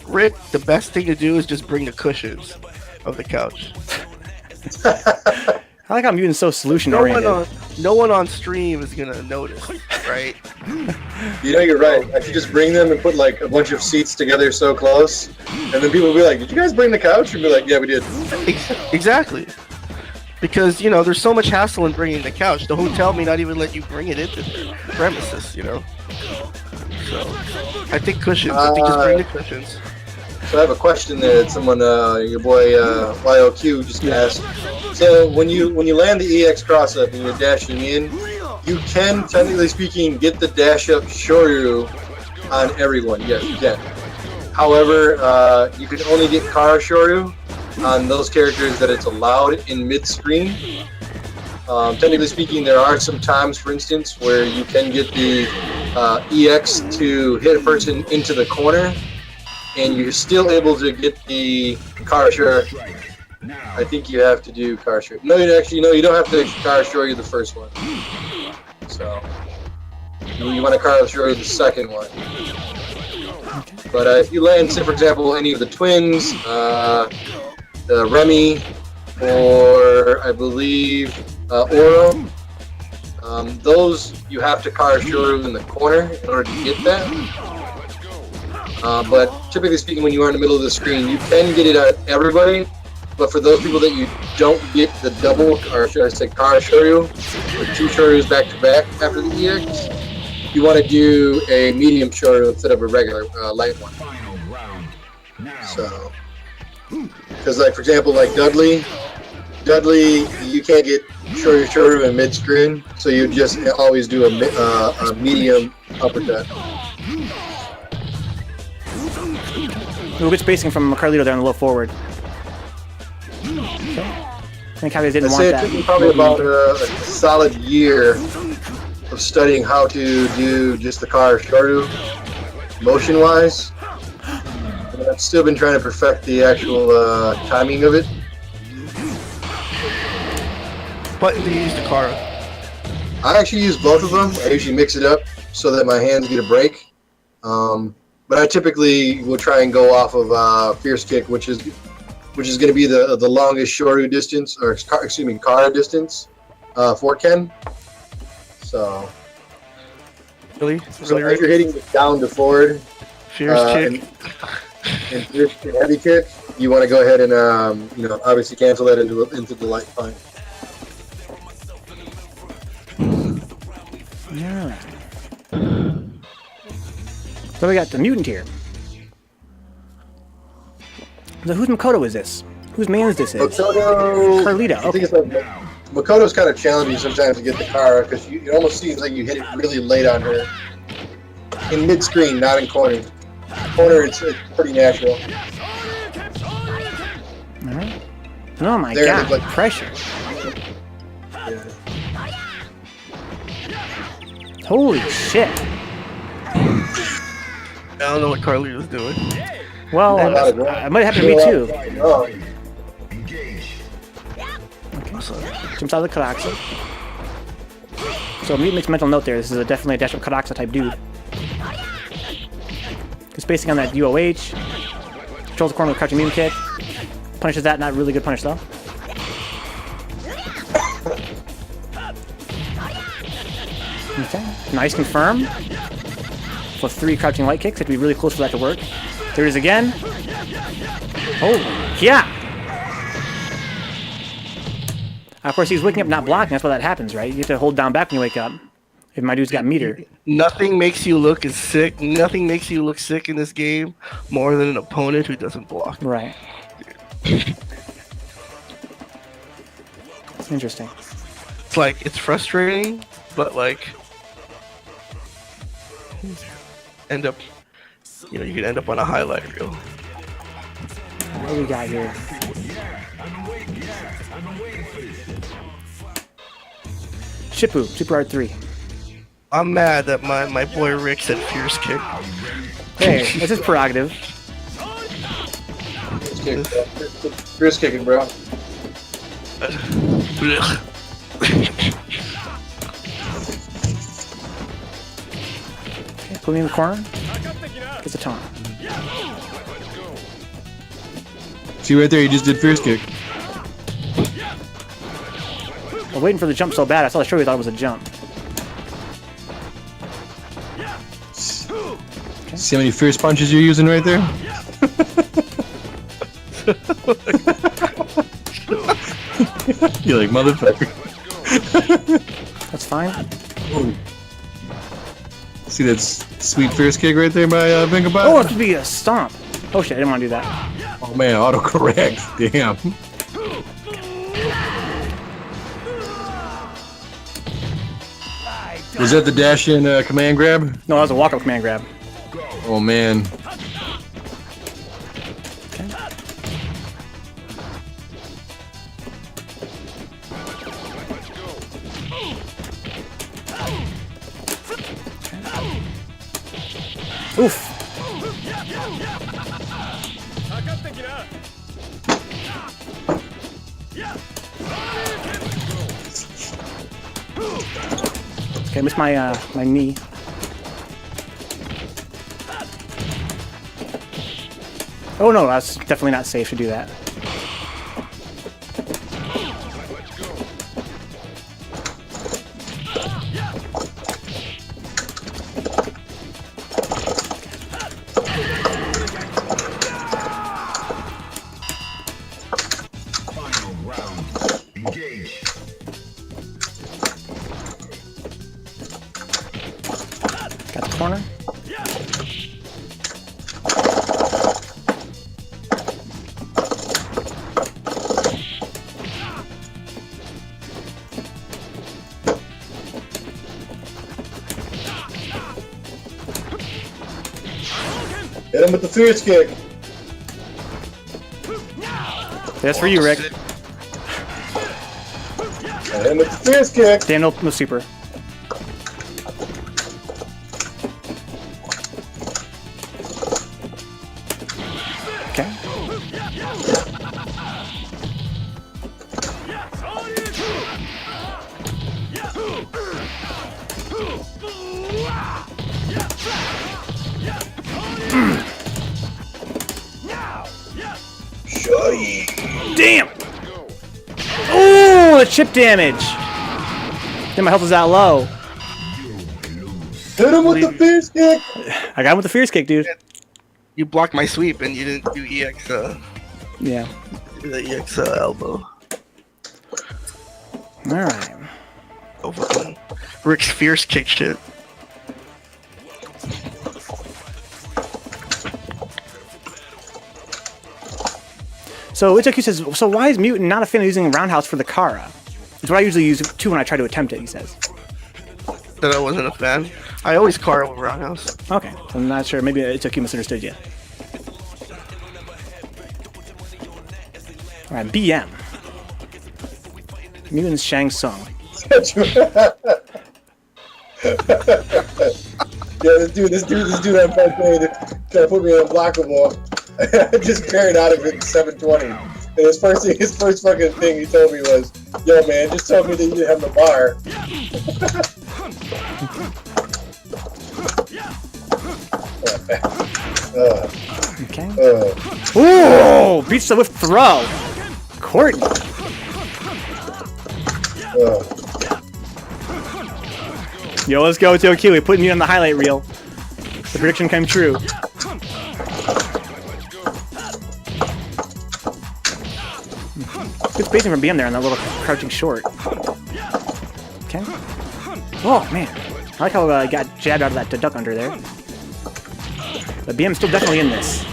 Rick, the best thing to do is just bring the cushions of the couch. I like how Mutant's so solution-oriented. No one on stream is gonna notice, right? You know, you're right. I should just bring them and put like a bunch of seats together so close, and then people will be like, "Did you guys bring the couch?" And be like, "Yeah, we did." Exactly. Because, there's so much hassle in bringing the couch. The hotel may not even let you bring it into their premises, So, I think cushions. I think just bring the cushions. So I have a question there that someone, your boy YOQ just asked. So when you land the EX cross up and you're dashing in, you can, technically speaking, get the dash up Shoryu on everyone. Yes, you can. However, you can only get Kara Shoryu on those characters that it's allowed in mid-screen. Technically speaking, there are some times, for instance, where you can get the EX to hit a person into the corner, and you're still able to get the Kara Shoryu. I think you have to do Kara Shoryu. No, you don't have to Kara Shoryu the first one. So, you want to Kara Shoryu the second one. But if you land, say for example, any of the twins, the Remy, or I believe Oro, those you have to Kara Shoryu in the corner in order to get that. But typically speaking, when you are in the middle of the screen, you can get it at everybody. But for those people that you don't get the double, or should I say Kara Shoryu, or 2 Shoryus back to back after the EX, you want to do a medium Shoryu instead of a regular light one. Final round. Now. So, because like for example, like Dudley, you can't get Shoryu in mid screen, so you just always do a medium uppercut. A little bit spacing from Carlito there on the low forward. Okay. I think Javier didn't I'd want say it that. took me probably about a solid year of studying how to do just the Kara Shoryu motion-wise. And I've still been trying to perfect the actual timing of it. What do you use the Kara? I actually use both of them. I usually mix it up so that my hands get a break. But I typically will try and go off of Fierce Kick, which is going to be the longest Shoryu distance, or excuse me, Kara distance for Ken. So, Really? if Really? you're hitting it down to forward Fierce kick. and fierce kick, heavy kick, you want to go ahead and obviously cancel that into the light punch. Alright. So we got the mutant here. So whose Makoto is this? Whose man's this is? Makoto. Carlito. I think Okay. it's like Makoto's kind of challenging sometimes to get the Kara because it almost seems like you hit it really late on her. In mid screen, not in corner. Corner, it's pretty natural. Alright. Oh my There, god, like- pressure. Yeah. Holy shit. I don't know what Carlito's doing. Well, A lot of it might happen to me too. Oh, Engage. Jumps out of the Karaxa. So mutant makes a mental note there. This is definitely a dash up Karaxa type dude. Just basing on that UOH. Controls the corner with a crouching mutant kick. Punishes that, not really good punish though. Okay, nice confirm. For 3 crouching light kicks, have to be really close for that to work. There it is again. Oh, yeah! Of course, he's waking up not blocking, that's why that happens, right? You have to hold down back when you wake up. If my dude's got meter. Nothing makes you look as sick. Nothing makes you look sick in this game more than an opponent who doesn't block. Right. It's interesting. It's like it's frustrating, but like you can end up on a highlight reel. What do we got here? Shippu, Super Art 3. I'm mad that my boy Rick said fierce kick. Hey, this is prerogative. Fierce kicking, bro. Okay, put me in the corner. Gets a taunt. See right there, he just did fierce kick. I'm waiting for the jump so bad, I saw the show, thought it was a jump. See how many fierce punches you're using right there? You're like, motherfucker. That's fine. See that sweet fierce kick right there by Vencabot? Oh, it should be a stomp. Oh shit, I didn't want to do that. Oh man, autocorrect. Damn. Was that the dash in command grab? No, that was a walk-up command grab. Oh man. Oof. Okay, I missed my my knee. Oh no, that's definitely not safe to do that. Hit him with the fierce kick. That's for you, Rick. Hit him with the fierce kick. Damn, no super. Okay. Shorty. Damn! Oh, the chip damage! Then my health is that low. Hit him with the fierce kick. I got him with the fierce kick, dude. You blocked my sweep and you didn't do EX. Yeah. The EX elbow. Alright. Oh, fucking Rick's fierce kick shit. So Ichoku says, so why is Mutant not a fan of using Roundhouse for the Kara? It's what I usually use too when I try to attempt it, he says. That I wasn't a fan. I always Kara with Roundhouse. Okay, so I'm not sure. Maybe Ichoku misunderstood you. Alright, BM. Mutant's Shang Tsung. Yeah, this dude on Fight Day trying to put me on blockable. I just carried out of it in 720. And his first fucking thing he told me was, "Yo, man, just tell me that you didn't have the bar." Okay. Ooh! Beats the whiff throw! Courtney! Yo, let's go, Tokyo. We're putting you on the highlight reel. The prediction came true. Good spacing from BM there on that little crouching short. Okay. Oh, man. I like how I got jabbed out of that duck under there. But BM's still definitely in this.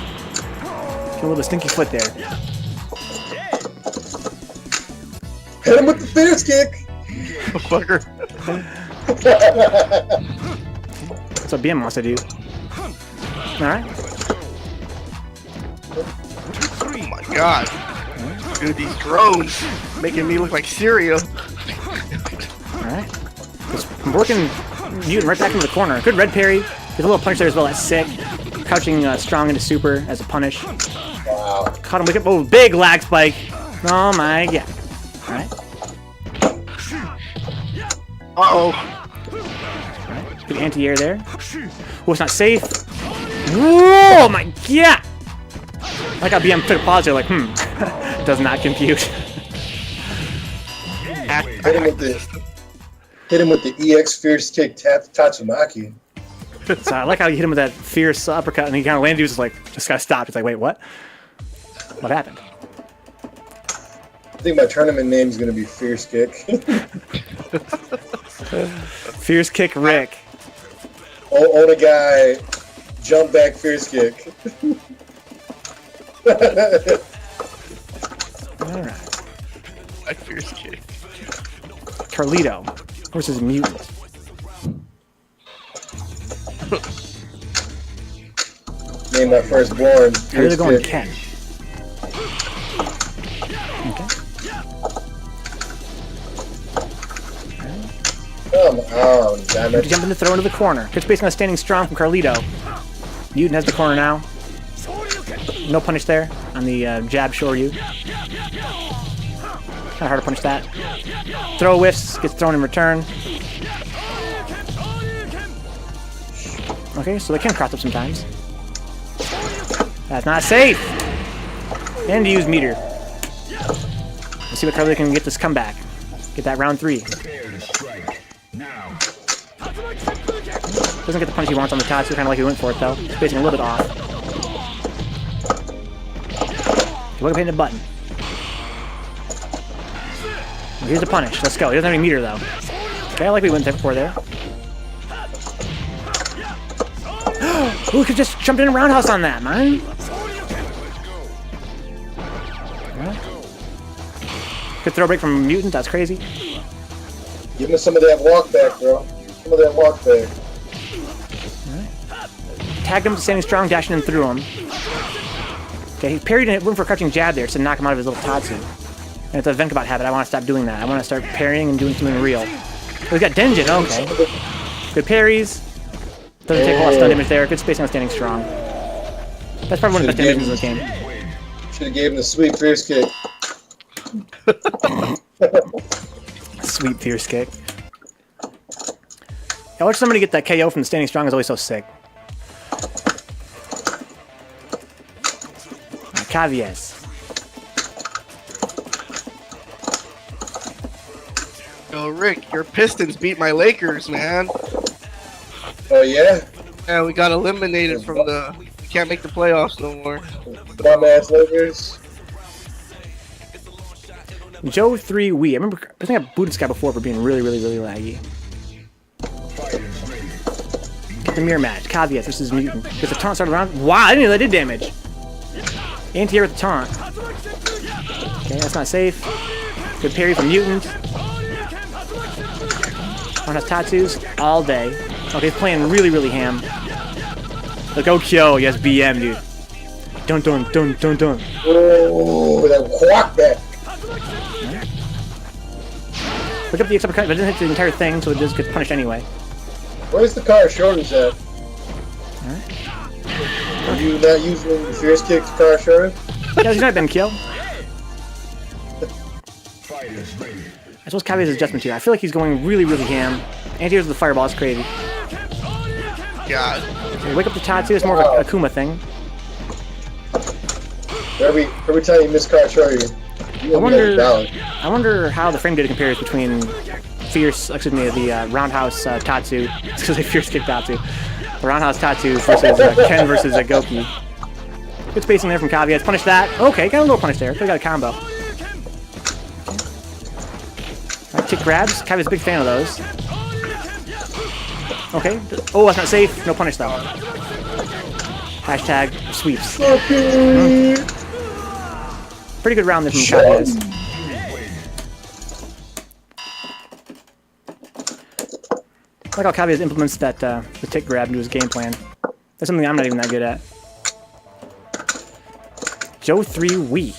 Get a little stinky foot there. Hit him with the fierce kick. Fucker. That's what BM wants to do. Alright. Oh my god. Dude, these drones making me look like cereal. Alright. I'm working Mutant right back into the corner. Good red parry. There's a little punch there as well. That's sick. Crouching strong into super as a punish. Wow. Caught him. Oh, big lag spike. Oh my god. Alright. Uh-oh. Alright. Good anti-air there. Oh, it's not safe. Whoa, my god! I like how BM took a pause there, like, does not compute. Hit him with the EX fierce kick Tatsumaki. So I like how you hit him with that fierce uppercut, and he kind of landed. He was just like, just got stopped. He's like, wait, what? What happened? I think my tournament name is gonna be Fierce Kick. Fierce kick Rick. On a guy, jump back Fierce Kick. Alright. Like fierce kick. Carlito versus Mutant. Name my firstborn. How are they going, Ken? Okay. Come on, damn it. Jumping to throw into the corner. Good spacing on standing strong from Carlito. Mutant has the corner now. No punish there on the jab Shoryu. Kind of hard to punish that. Throw whiffs, gets thrown in return. Okay, so they can cross up sometimes. That's not safe! And to use meter. Let's see what Carlito can get this comeback. Get that round 3. Prepare to strike. Now. Doesn't get the punch he wants on the Tatsu, kind of like he went for it though. Spacing a little bit off. Look at hitting the button. Here's the punish. Let's go. He doesn't have any meter though. Okay, I like we went there before there. Ooh, we could just jump in a roundhouse on that, man. Right. Good throw break from Mutant. That's crazy. Give me some of that walk back, bro. Some of that walk back. tagged him, standing strong, dashing in through him. Okay, he parried and went for a crouching jab there to knock him out of his little Tatsu. And it's a Vencabot habit. I want to stop doing that. I want to start parrying and doing something real. Oh, he's got Denjin. Okay. Good parries. Doesn't take a lot of stun damage there. Good spacing on standing strong. That's probably one of the best damages in this game. Should have gave him the sweet fierce kick. Sweet fierce kick. I watch somebody get that KO from the standing strong is always so sick. Cavies. Yo, Rick, your Pistons beat my Lakers, man. Oh yeah? Yeah, we got eliminated from the. We can't make the playoffs no more. Dumbass Lakers. Joe 3 Wii. I think I booted this guy before for being really laggy. The mirror match. Caveat versus Mutant. Gets a taunt started around. Wow, I didn't know that did damage. Anti-air with the taunt. Okay, that's not safe. Good parry from Mutant. One has tattoos all day. Okay, he's playing really ham. Look, oh Kyo, yes, BM, dude. Dun. Oh, that quack back. Look up the X uppercut, but it doesn't hit the entire thing, so it just gets punished anyway. Where's the car shortage at? Alright. Are you not using the fierce kick to car shortage? Yeah, he's not been killed. Fighters ready. I suppose Kavi's adjustment here. I feel like he's going really ham. Anti-airs with the fireball is crazy. God. Okay, wake up the tattoo, it's more of a Akuma thing. Every time you miss car shortage, I wonder how the frame data compares between the roundhouse Tatsu, because they fierce kick Tatsu. The roundhouse Tatsu versus Ken versus Goki. Good spacing there from Kavi. Let's punish that. Okay, got a little punish there. Could've got a combo. Right, kick grabs. Kavi's a big fan of those. Okay. Oh, that's not safe. No punish though. Hashtag sweeps. Pretty good round there from Kavi. I like how Kavi's implements that the tick grab into his game plan. That's something I'm not even that good at. Joe 3 Wii.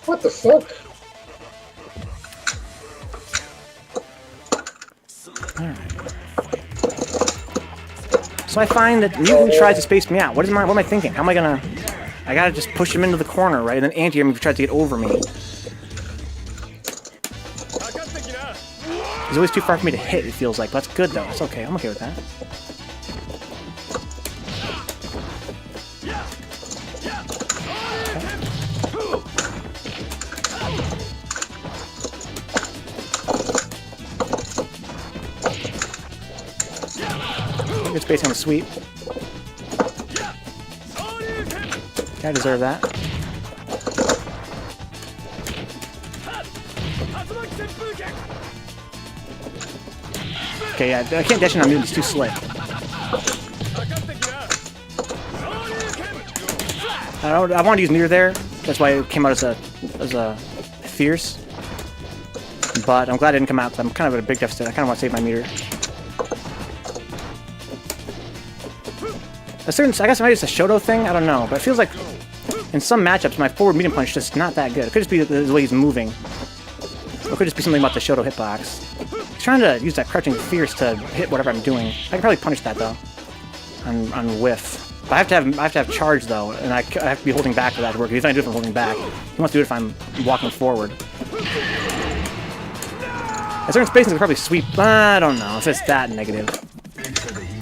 What the fuck? Alright. So I find that Mutant tries to space me out. What am I thinking? How am I gonna... I gotta just push him into the corner, right? And then anti-air tries to get over me. He's always too far for me to hit, it feels like. But that's good, though. It's okay. I'm okay with that. Okay. Good spacing on the sweep. I deserve that. Okay, yeah, I can't dash in on Mutant, he's too slick. I wanted to use meter there, that's why it came out as a fierce. But I'm glad it didn't come out, because I'm kind of at a big deficit. I kind of want to save my meter. I guess maybe it's a Shoto thing, I don't know. But it feels like in some matchups, my forward medium punch is just not that good. It could just be the way he's moving. Or it could just be something about the Shoto hitbox. He's trying to use that crouching fierce to hit whatever I'm doing. I can probably punish that though, on whiff. But I have to have charge though, and I have to be holding back for that to work. He's not doing it if I'm holding back. He wants to do it if I'm walking forward. At certain spacings, I probably sweep. I don't know if it's that negative.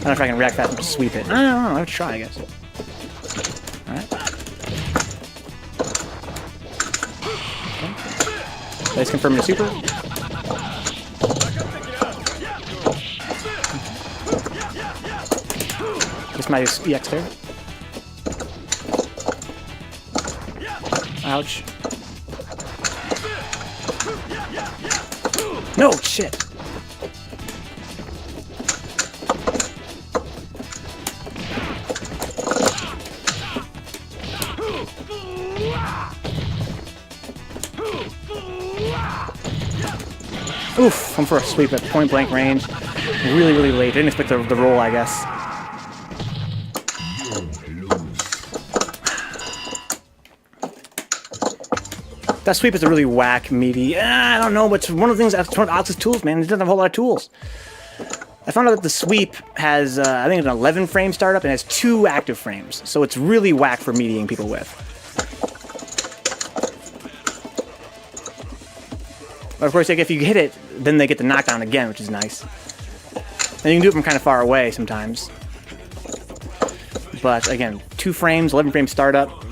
I don't know if I can react fast and just sweep it. I don't know. I would try, I guess. All right. Okay. Let's confirm the super. This might use EX there. Ouch. No, shit. Oof, went for a sweep at point blank range. Really, really late. Didn't expect the roll, I guess. That sweep is a really whack, meaty. I don't know, but it's one of the things that's one of Alex's tools, man. He doesn't have a whole lot of tools. I found out that the sweep has, I think, an 11 frame startup and has 2 active frames. So it's really whack for meatying people with. But of course, like, if you hit it, then they get the knockdown again, which is nice. And you can do it from kind of far away sometimes. But again, 2 frames, 11 frame startup.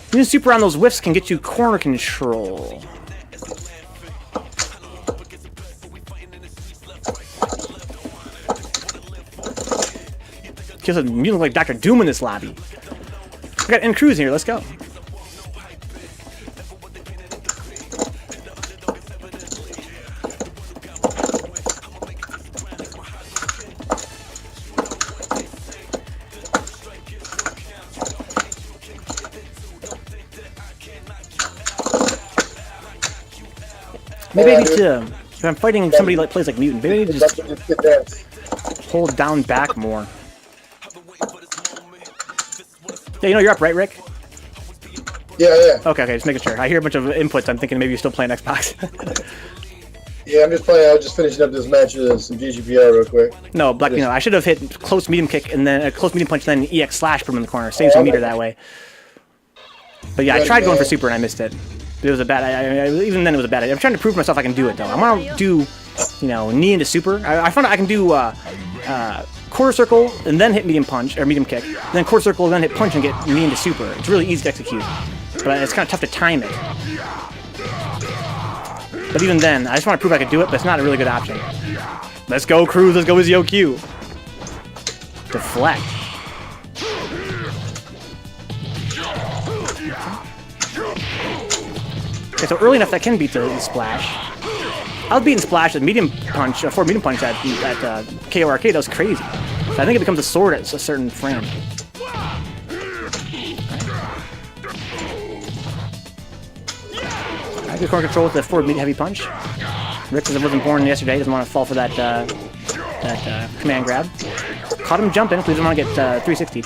Using super on those whiffs can get you corner control. You look like Dr. Doom in this lobby. We got end cruise here, let's go. Maybe I need to, if I'm fighting somebody that plays like Mutant, maybe I need to just hold down back more. Yeah, you know you're up, right, Rick? Yeah. Okay, just making sure. I hear a bunch of inputs. I'm thinking maybe you're still playing Xbox. Yeah, I'm just playing. I was just finishing up this match of some GGPR real quick. No, Black, I should have hit close medium kick and then a close medium punch, then EX slash, put him in the corner. Save some meter that way. But yeah, I tried going for super and I missed it. It was a bad. Even then, it was a bad idea. I'm trying to prove myself I can do it though. I want to do, knee into super. I found out I can do quarter circle and then hit medium punch or medium kick, then quarter circle, then hit punch and get knee into super. It's really easy to execute, but it's kind of tough to time it. But even then, I just want to prove I could do it, but it's not a really good option. Let's go, Cruz. Let's go, Izzy OQ. Deflect. Okay, so early enough that can beat the splash. I was beating splash with medium punch, for medium punch at KO Arcade. That was crazy. So I think it becomes a sword at a certain frame. I do corner control with the forward medium heavy punch. Rick, because it wasn't born yesterday, doesn't want to fall for that command grab. Caught him jumping, please don't want to get 360.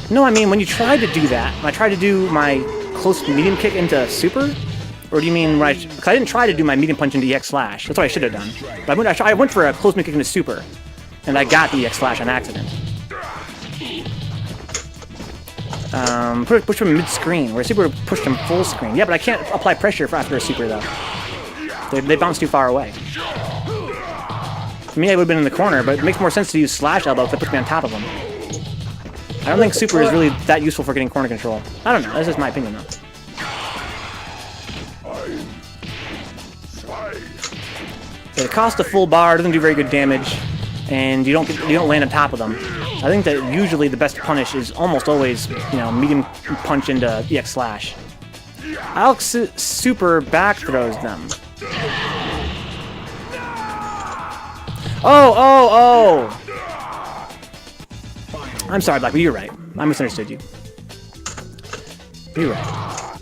No, I mean, when you tried to do that, when I tried to do my close medium kick into super, or do you mean when because I didn't try to do my medium punch into EX slash. That's what I should have done. But I went for a close medium kick into super, and I got the EX slash on accident. Push him mid-screen, where super pushed him full screen. Yeah, but I can't apply pressure after a super, though. They bounce too far away. For me, I would have been in the corner, but it makes more sense to use slash elbow because it puts me on top of him. I don't think super is really that useful for getting corner control. I don't know. That's just my opinion, though. It costs a full bar, doesn't do very good damage, and you don't land on top of them. I think that usually the best punish is almost always, medium punch into EX slash. Alex super back throws them. Oh! I'm sorry, Black, but you're right. I misunderstood you. You're right.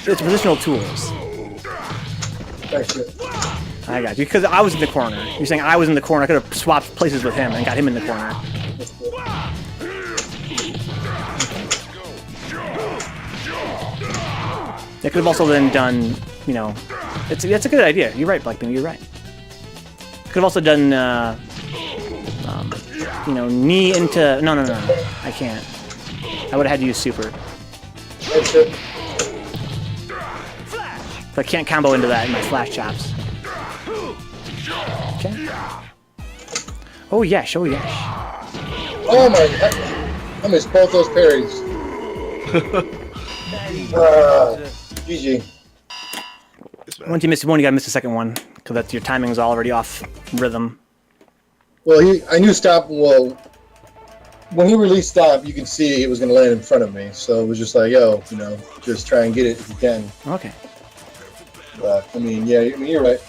It's positional tools. I got you, because I was in the corner. You're saying I was in the corner. I could have swapped places with him and got him in the corner. They could have also then done, it's a good idea. You're right, Blackbean, you're right. Could have also done, knee into... No. I can't. I would have had to use super. But I can't combo into that in my flash chops. Okay. Oh, yes. Oh, yes. Oh, my God. I missed both those parries. GG. Once you miss one, you gotta miss the second one. Because that's your timing's already off rhythm. Well, I knew stop. Well, when he released stop, you could see it was going to land in front of me. So it was just like, yo, just try and get it if you can. Okay. But, you're right.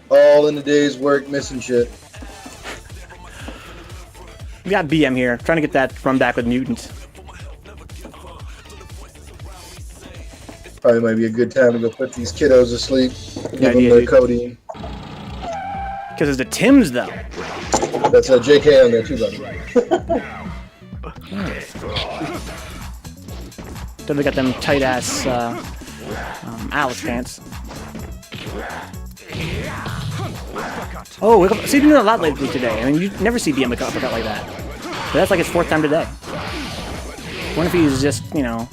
All in the day's work, missing shit. We got BM here, trying to get that run back with Mutant. Probably might be a good time to go put these kiddos to sleep. Give them idea, their dude. codeine. Because it's the Tims, though. That's a JK on there too, buddy. Definitely got them tight-ass Alex pants. Oh, wake up. So you've been doing a lot lately today. I mean, you never see BM wake up uppercut like that. But that's like his 4th time today. I wonder if he's just, you know,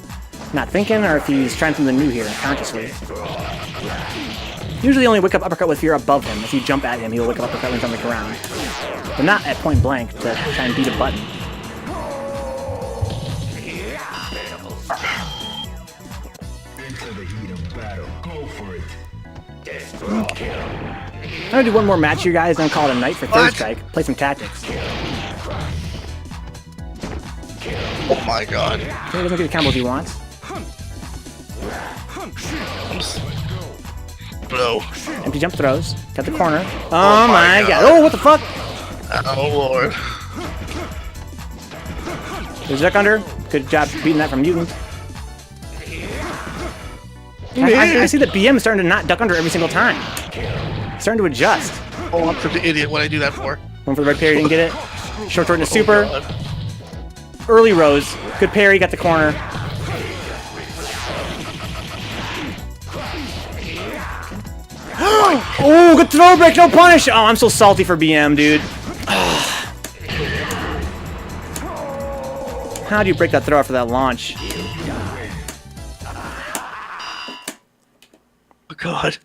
not thinking, or if he's trying something new here, consciously. Usually only wake up uppercut if you're above him. If you jump at him, he'll wake up uppercut when he's on the ground. But not at point blank to try and beat a button. Into the heat of battle. Go for it. I'm gonna do one more match here, guys, then call it a night for Third Strike. Play some tactics. Oh my god. Okay, doesn't get the combos he wants. No. Empty jump throws. Got the corner. Oh my god. Oh, what the fuck? Oh lord. There's duck under. Good job beating that from Mutant. I see that BM is starting to not duck under every single time. Starting to adjust. Oh, I'm such an idiot. What I do that for? One for the red parry, didn't get it. Short throw into super. God. Early rose. Good parry, got the corner. Oh, good throw break, no punish! Oh, I'm so salty for BM, dude. How do you break that throw after that launch? Oh god.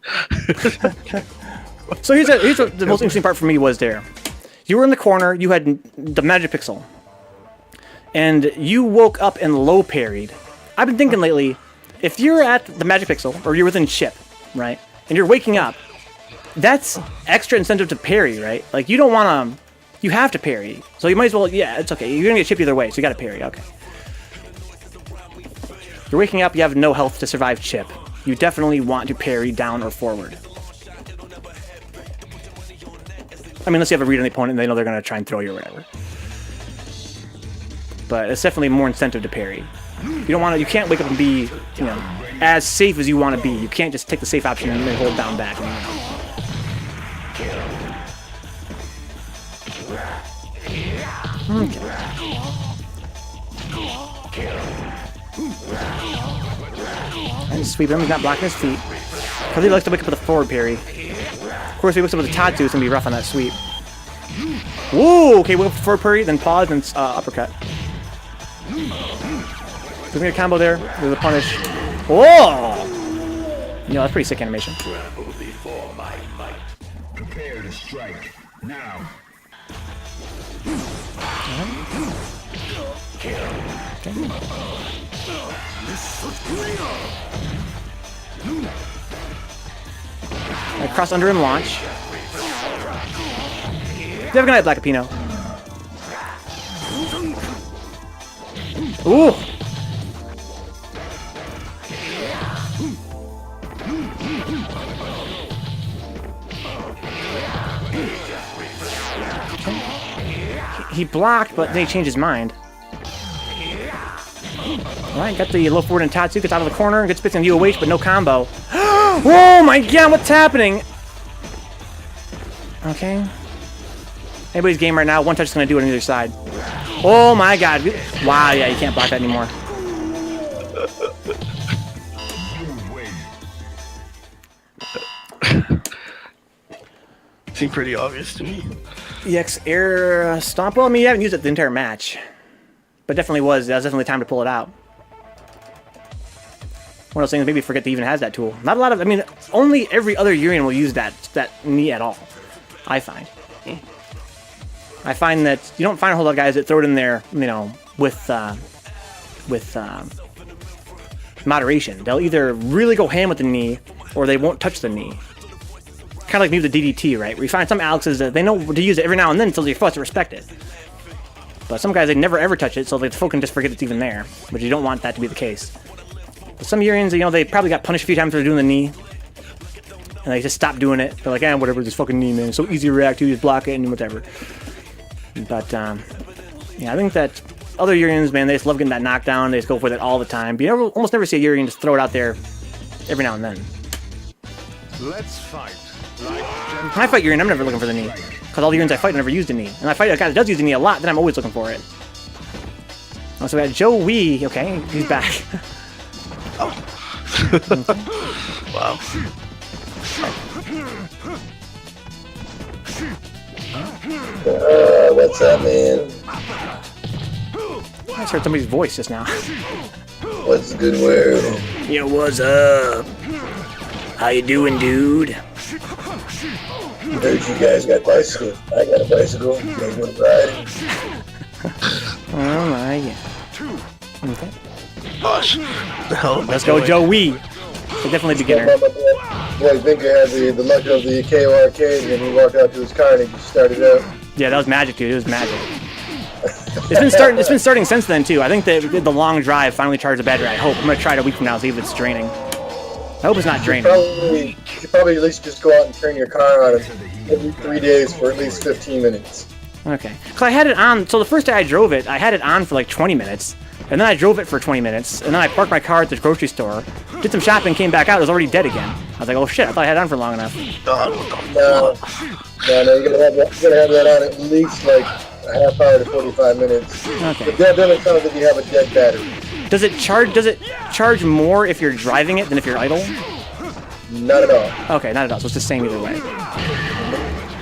So here's what the most interesting part for me was there. You were in the corner, you had the magic pixel. And you woke up and low parried. I've been thinking lately, if you're at the magic pixel, or you're within chip, right? And you're waking up, that's extra incentive to parry, right? Like, you don't want to... You have to parry. So you might as well... Yeah, it's okay. You're going to get chipped either way, so you got to parry. Okay. You're waking up, you have no health to survive chip. You definitely want to parry down or forward. I mean, unless you have a read on the opponent and they know they're going to try and throw you or whatever. But it's definitely more incentive to parry. You don't want to... You can't wake up and be, you know, as safe as you want to be. You can't just take the safe option and then hold down back. And, you know. Okay. And sweep him, he's not blocking his feet. Because he likes to wake up with a forward parry. Of course, if he wakes up with a Tatsu, it's going to be rough on that sweep. Whoa! Okay, wake up for forward parry, then pause, and uppercut. There's going to be a combo there. There's a punish. Whoa! You know, that's pretty sick animation. Prepare to strike. Now. Right, cross under and launch. You have a good night, Black Apino. Ooh! He blocked, but then he changed his mind. Alright, got the low forward and Tatsu, gets out of the corner, gets spits in UOH, but no combo. Oh my god, what's happening? Okay. Anybody's game right now, one touch is going to do it on either side. Oh my god. Wow, yeah, you can't block that anymore. Seemed pretty obvious to me. EX air stomp. Well, I mean, you haven't used it the entire match. But definitely that was definitely time to pull it out. One of those things, maybe forget that even has that tool. Not a lot of, I mean, only every other Urian will use that knee at all, I find. I find that you don't find a whole lot of guys that throw it in there, you know, with moderation. They'll either really go ham with the knee, or they won't touch the knee. Kind of like me with the DDT, right? Where you find some Alexes that they know to use it every now and then until you're supposed to respect it. But some guys, they never ever touch it, so the folk can just forget it's even there. But you don't want that to be the case. But some Urians, you know, they probably got punished a few times for doing the knee. And they just stop doing it. They're like, whatever, this fucking knee, man. It's so easy to react to, you just block it and whatever. But, Yeah, I think that other Urians, man, they just love getting that knockdown. They just go for it all the time. But you almost never see a Urian just throw it out there every now and then. Let's fight. Like When I fight Urian, I'm never looking for the knee. Because all the Urians I fight, I never use the knee. And I fight a guy that does use the knee a lot, then I'm always looking for it. Oh, so we got Joe Wee. Okay, he's back. Wow. What's up, man? I just heard somebody's voice just now. What's the good word? Yo, what's up? How you doing, dude? Heard you guys got bicycles. I got a bicycle. You guys want to ride? Oh my god. Okay. Gosh. What the hell am I Let's go, doing? Joe Wee. So definitely beginner. My boy Vinker had the luck of the KO arcade, and he walked out to his car and he just started up. Yeah, that was magic, dude. It was magic. It's been starting since then too. I think that the long drive finally charged the battery. I hope. I'm gonna try it a week from now, see if it's draining. I hope it's not draining. You should probably at least just go out and turn your car on every 3 days for at least 15 minutes. Okay. Cause I had it on. So the first day I drove it, I had it on for like 20 minutes, and then I drove it for 20 minutes, and then I parked my car at the grocery store, did some shopping, came back out. It was already dead again. I was like, oh shit! I thought I had it on for long enough. God, what the No, you gotta have that on at least like a half hour to 45 minutes. Okay. But that doesn't sound like you have a dead battery. Does it charge more if you're driving it than if you're idle? Not at all. Okay, not at all. So it's the same either way.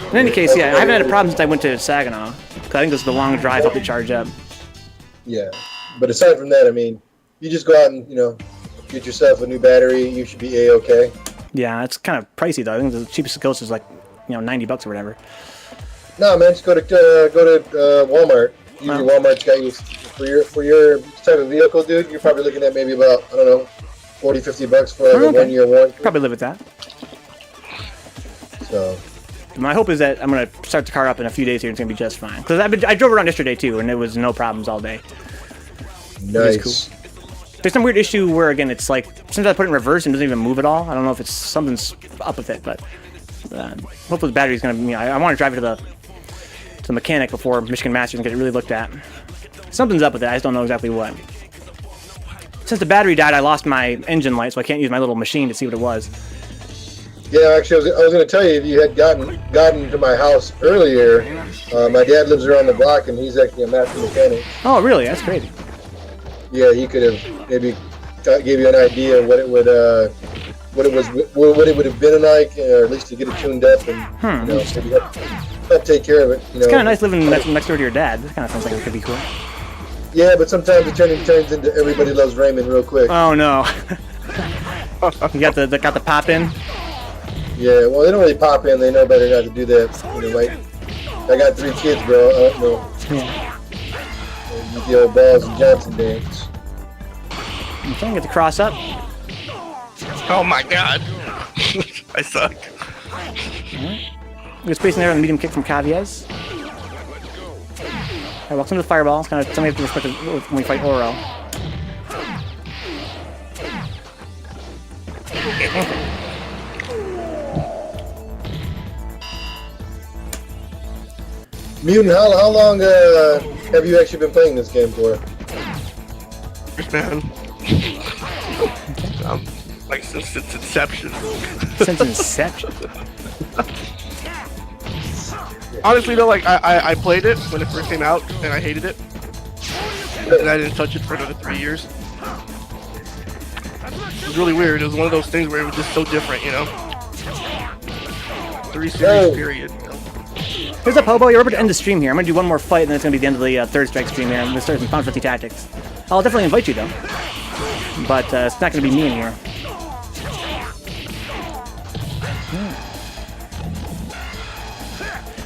In any case, yeah, I haven't had a problem since I went to Saginaw. Cause I think this is the long drive helped it charge up. Yeah, but aside from that, I mean, you just go out and get yourself a new battery. You should be a-okay. Yeah, it's kind of pricey though. I think the cheapest it goes is like, $90 or whatever. No, man, just go to Walmart. Usually Walmart's got you for your type of vehicle, dude. You're probably looking at maybe about, I don't know, $40-50 for like a 1 year warranty. Probably live with that. So My hope is that I'm gonna start the car up in a few days here and it's gonna be just fine. Because I drove around yesterday too and it was no problems all day. nice. There's some weird issue where again it's like since I put it in reverse and it doesn't even move at all. I don't know if it's something's up with it, but hopefully the battery's gonna. I want to drive it to the mechanic before Michigan Masters and get it really looked at. Something's up with it. I just don't know exactly what. Since the battery died, I lost my engine light, so I can't use my little machine to see what it was. Yeah, actually, I was going to tell you if you had gotten to my house earlier. My dad lives around the block, and he's actually a master mechanic. Oh, really? That's crazy. Yeah, he could have maybe gave you an idea of what it would have been like, or at least to get it tuned up and maybe help take care of it. It's kind of nice living next door to your dad. That kind of sounds like it could be cool. Yeah, but sometimes it turns into Everybody Loves Raymond real quick. Oh no. You got the pop in. Yeah, well, they don't really pop in. They know better not to do that. Like, I got 3 kids, bro. I don't know. Yeah. The old Balls and Johnson dance. I'm trying to get the cross up. Oh my god. I suck. Good space in there on the medium kick from Caviez. Alright, welcome to the fireball. It's kind of something you have to respect when we fight Oro. Mutant, how long have you actually been playing this game for? Man. Like since its inception. Since inception. Honestly though, like I played it when it first came out and I hated it. And I didn't touch it for another 3 years. It was really weird. It was one of those things where it was just so different, 3 series period. Here's up, Hobo. You're able to end the stream here. I'm going to do one more fight, and then it's going to be the end of the third strike stream here. I'm going to start some Final Fantasy Tactics. I'll definitely invite you, though. But it's not going to be me in here.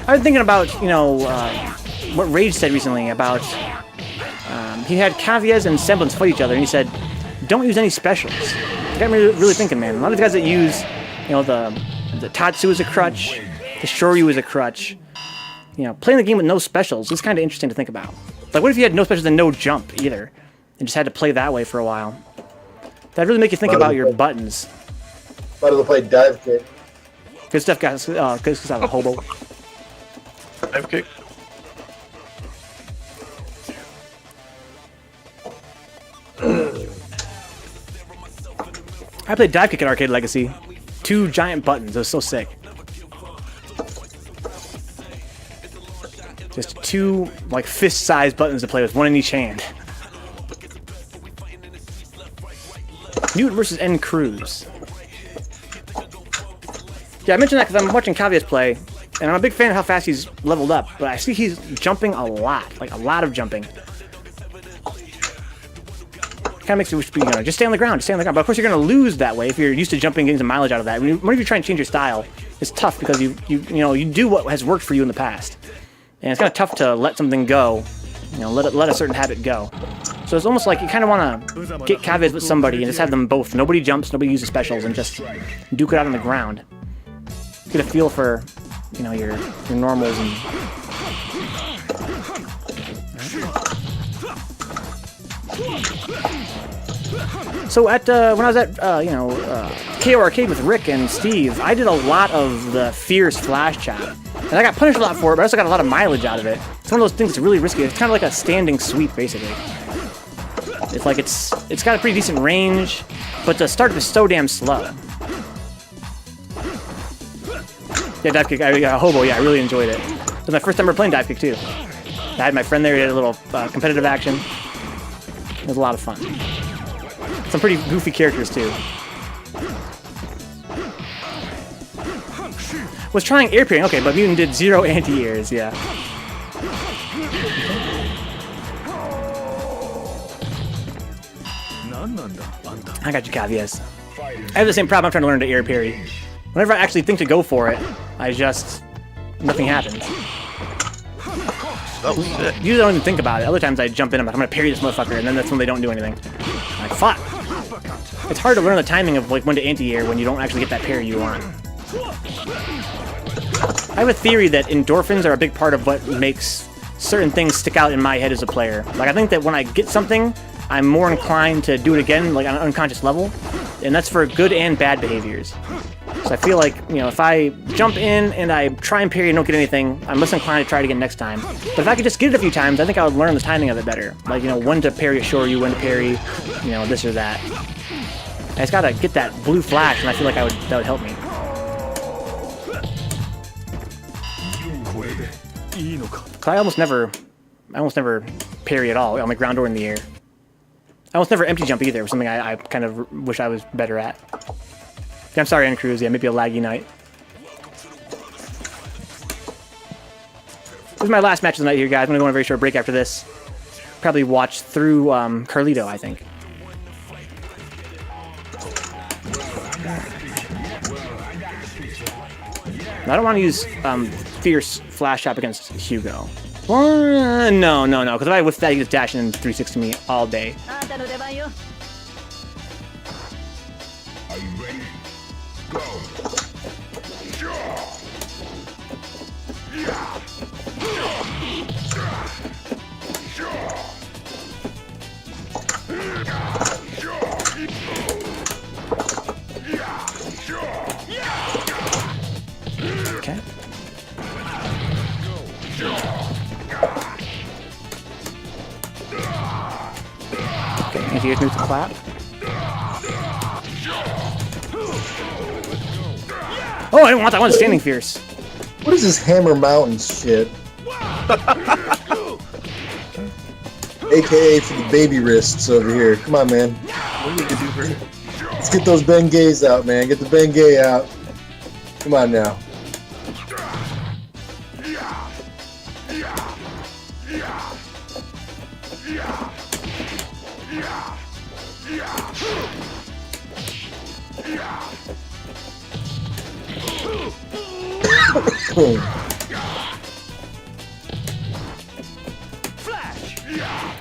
I was thinking about, what Rage said recently about... he had Caviez and Semblance fight each other, and he said, don't use any specials. It got me really thinking, man. A lot of the guys that use, the Tatsu as a crutch, the Shoryu as a crutch... playing the game with no specials is kind of interesting to think about. Like, what if you had no specials and no jump either, and just had to play that way for a while? That'd really make you think about your buttons. Might as well play dive kick. Good stuff, guys. Good stuff, Hobo. Dive kick. I played dive kick at Arcade Legacy. 2 giant buttons. It was so sick. Just 2 like fist-sized buttons to play with, 1 in each hand. Newt versus N Cruz. Yeah, I mentioned that because I'm watching Cavias play, and I'm a big fan of how fast he's leveled up, but I see he's jumping a lot, like a lot of jumping. Kind of makes you wish, you know, just stay on the ground, just stay on the ground. But of course, you're going to lose that way if you're used to jumping, getting some mileage out of that. Whenever you try and change your style, it's tough because you do what has worked for you in the past, and it's kind of tough to let something go, you know, let a certain habit go. So it's almost like you kind of want to get Cavias with somebody and just have them both. Nobody jumps, nobody uses specials, and just duke it out on the ground. Get a feel for, you know, your normals and. So at when I was at KO Arcade with Rick and Steve, I did a lot of the fierce flash chop, and I got punished a lot for it, but I also got a lot of mileage out of it. It's one of those things that's really risky. It's kind of like a standing sweep, basically. It's like it's got a pretty decent range, but the start is so damn slow. Yeah, dive kick. Hobo. Yeah, I really enjoyed it. It was my first time ever playing dive kick too. I had my friend there. He had a little competitive action. It was a lot of fun. Some pretty goofy characters too. Was trying air parrying. Okay, but Mutant did 0 anti-airs. Yeah. I got you, Cavias. I have the same problem. I'm trying to learn to air parry. Whenever I actually think to go for it, nothing happens. Oh shit. Usually I don't even think about it. Other times I jump in, I'm like, I'm gonna parry this motherfucker, and then that's when they don't do anything. I'm like, fuck. It's hard to learn the timing of like when to anti-air when you don't actually get that parry you want. I have a theory that endorphins are a big part of what makes certain things stick out in my head as a player. Like I think that when I get something, I'm more inclined to do it again, like on an unconscious level, and that's for good and bad behaviors. So I feel like, you know, if I jump in and I try and parry and don't get anything, I'm less inclined to try it again next time. But if I could just get it a few times, I think I would learn the timing of it better. Like, you know, when to parry a Shoryu, when to parry, you know, this or that. I just gotta get that blue flash, and I feel like that would help me. I almost never parry at all on the ground or in the air. I almost never empty jump either, which is something I kind of wish I was better at. Yeah, I'm sorry, N Cruz. Yeah, maybe a laggy night. This is my last match of the night here, guys. I'm gonna go on a very short break after this. Probably watch through Carlito, I think. I don't want to use fierce flash chop against Hugo. Well, no, because if I whiff that, he just dash in 360 me all day. Are you ready? Go. Okay. Okay, anti-air move to clap. Oh, I didn't want that one standing fierce. What is this Hammer Mountain shit? AKA for the baby wrists over here. Come on, man. What do you do for it? Let's get those Bengays out, man. Get the Bengay out. Come on now.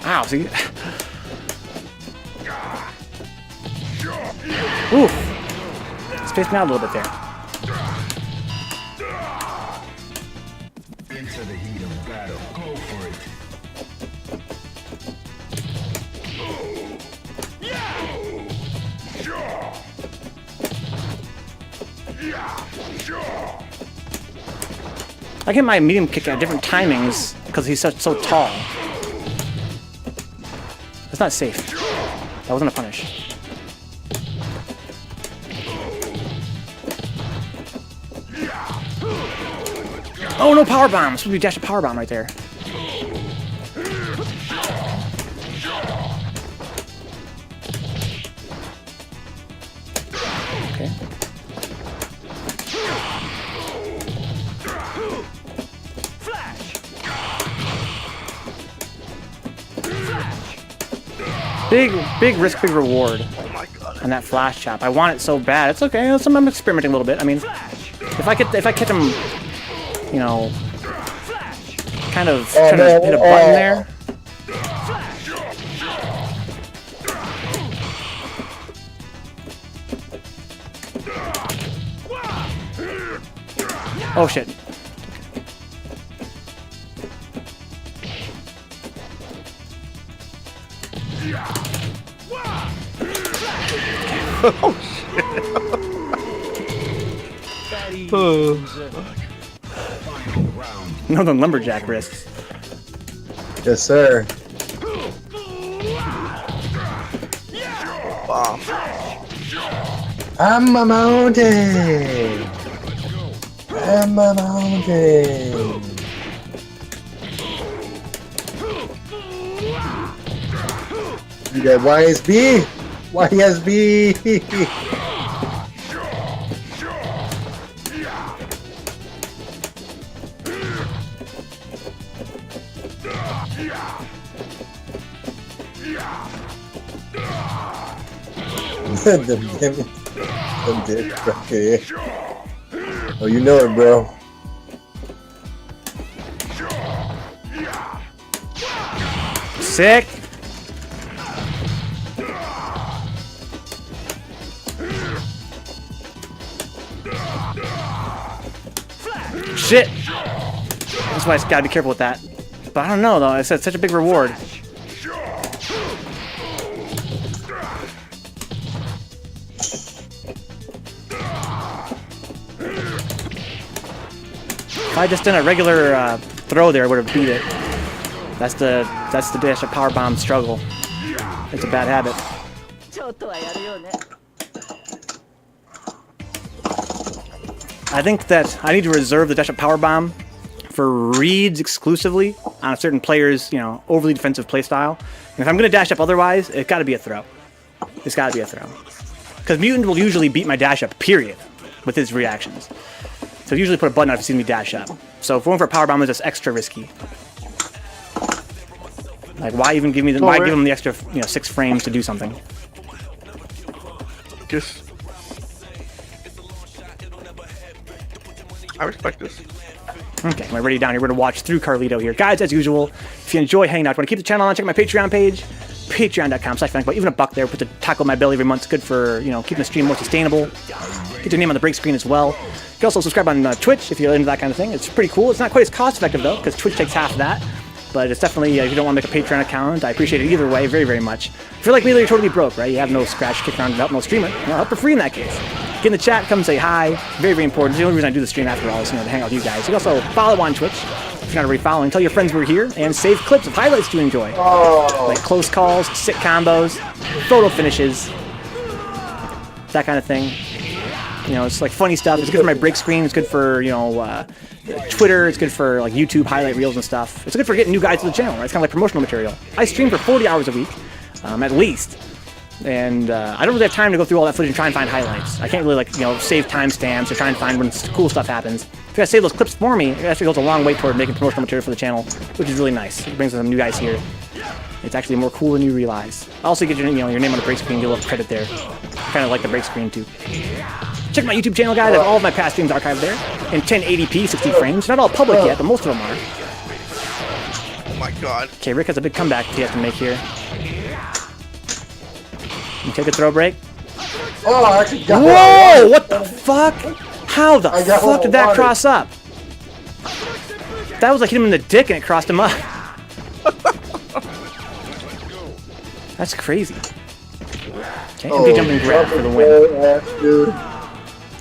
Ow, see? Oof. Spaced me out a little bit there. Into the heat of battle. Go for it. I get my medium kick at different timings because he's so tall. It's not safe. that wasn't a punish. Oh no, power bomb! So we dashed a power bomb right there. Okay. Big risk, big reward. Oh my god. On that flash chop. I want it so bad. It's okay. I'm experimenting a little bit. I mean, if I catch him, you know, kind of trying to hit a button there. Oh shit. Oh shit. Oh. No, the lumberjack risks. Yes, sir. Wow. I'm a mountain. I'm a mountain. You got YSB? YSB! Oh, you know it, bro. Sick. Shit. That's why I gotta be careful with that. But I don't know though. It's such a big reward. If I just done a regular throw there, I would have beat it. That's the dash of power bomb struggle. It's a bad habit. I think that I need to reserve the dash of power bomb for reads exclusively on a certain player's, you know, overly defensive playstyle. And if I'm gonna dash up otherwise, it's got to be a throw. It's got to be a throw. Because Mutant will usually beat my dash up, period, with his reactions. So usually put a button out if he sees me dash up. So if going for a power bomb is just extra risky. Like, why even give me why give him the extra, you know, 6 frames to do something? Just. I respect this. Okay, I'm ready down here. We're gonna watch through Carlito here. Guys, as usual, if you enjoy hanging out, want to keep the channel on, check my Patreon page. Patreon.com/Vencabot. Even $1 there, put the tackle in my belly every month. It's good for, you know, keeping the stream more sustainable. Get your name on the break screen as well. You can also subscribe on Twitch if you're into that kind of thing. It's pretty cool. It's not quite as cost effective though, because Twitch takes half of that. But it's definitely, if you don't want to make a Patreon account, I appreciate it either way, very, very much. If you're like me, you're totally broke, right? You have no scratch kick around to help no streamer. You know, help for free in that case. Get in the chat, come say hi. Very, very important. It's the only reason I do the stream after all is, you know, to hang out with you guys. You can also follow on Twitch if you're not already following. Tell your friends we're here and save clips of highlights to enjoy. Like close calls, sick combos, photo finishes, that kind of thing. You know, it's like funny stuff. It's good for my break screen. It's good for, you know, Twitter. It's good for like YouTube highlight reels and stuff. It's good for getting new guys to the channel, right? It's kind of like promotional material. I stream for 40 hours a week, at least. And I don't really have time to go through all that footage and try and find highlights. I can't really, like, you know, save timestamps or try and find when cool stuff happens. If you guys save those clips for me, it actually goes a long way toward making promotional material for the channel, which is really nice. It brings some new guys here. It's actually more cool than you realize. I also get your, you know, your name on the break screen, get a little credit there. Kind of like the break screen too. Check my YouTube channel, guys. I have all of my past streams archived there in 1080p, 60 frames. Not all public yet, but most of them are. Oh my god. Okay, Rick has a big comeback he has to make here. You take a throw break. Oh, I actually got Whoa! What the fuck? How the fuck did that cross up? That was like hit him in the dick and it crossed him up. That's crazy. Okay, empty jumping grab for the win.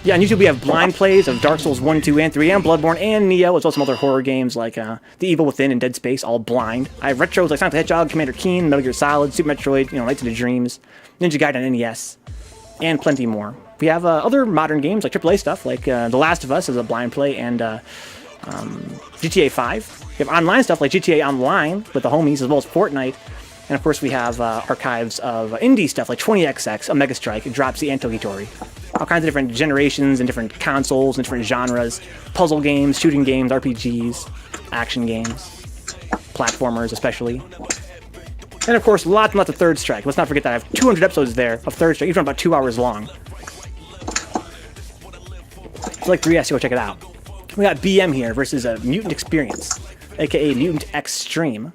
Yeah, on YouTube we have blind plays of Dark Souls 1, 2, and 3, and Bloodborne, and Neo, as well as some other horror games like The Evil Within and Dead Space, all blind. I have retros like Sonic the Hedgehog, Commander Keen, Metal Gear Solid, Super Metroid, Nights of the Dreams, Ninja Gaiden on NES, and plenty more. We have other modern games like AAA stuff, like The Last of Us is a blind play, and GTA 5. We have online stuff like GTA Online with the homies, as well as Fortnite. And of course we have archives of indie stuff like 20XX, Omega Strike, Dropsy, and Togitori. All kinds of different generations and different consoles and different genres. Puzzle games, shooting games, RPGs, action games, platformers especially. And of course, lots and lots of Third Strike. Let's not forget that I have 200 episodes there of Third Strike, each one about 2 hours long. It's like 3S, so go check it out. We got BM here versus a Mutant Experience, aka Mutant Extreme.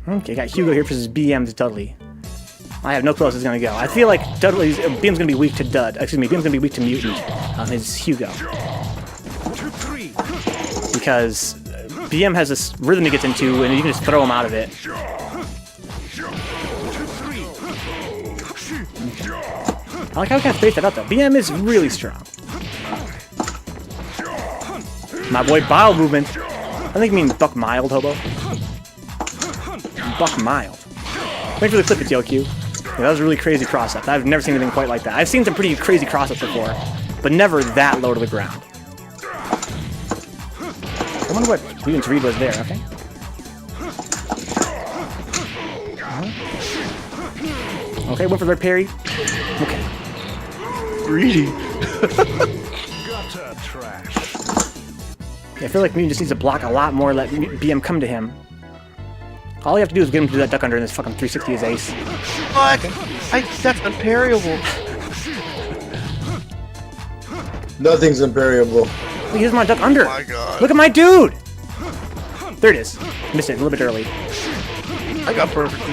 Okay, got Hugo here versus BM's Dudley. I have no clue how this is gonna go. I feel like BM's gonna be weak to Dud. Excuse me, BM's gonna be weak to Mutant. His Hugo. Because BM has this rhythm he gets into, and you can just throw him out of it. I like how we kind of spaced that up though. BM is really strong. My boy Bile movement. I think you mean Buck Mild, hobo. Buck Mild. Wait for the clip, it's Yoku. Yeah, that was a really crazy cross-up. I've never seen anything quite like that. I've seen some pretty crazy cross-ups before, but never that low to the ground. I wonder what Mutant's read was there, okay? Okay, went for their parry. Okay. Greedy. Gutter trash. Yeah, I feel like Mutant just needs to block a lot more, let BM come to him. All you have to do is get him to do that duck under and this fucking 360 is ace. What? That's unparryable. Nothing's unparryable. He doesn't want to duck under. Oh my god. Look at my dude! There it is. Missed it a little bit early. I got perfect.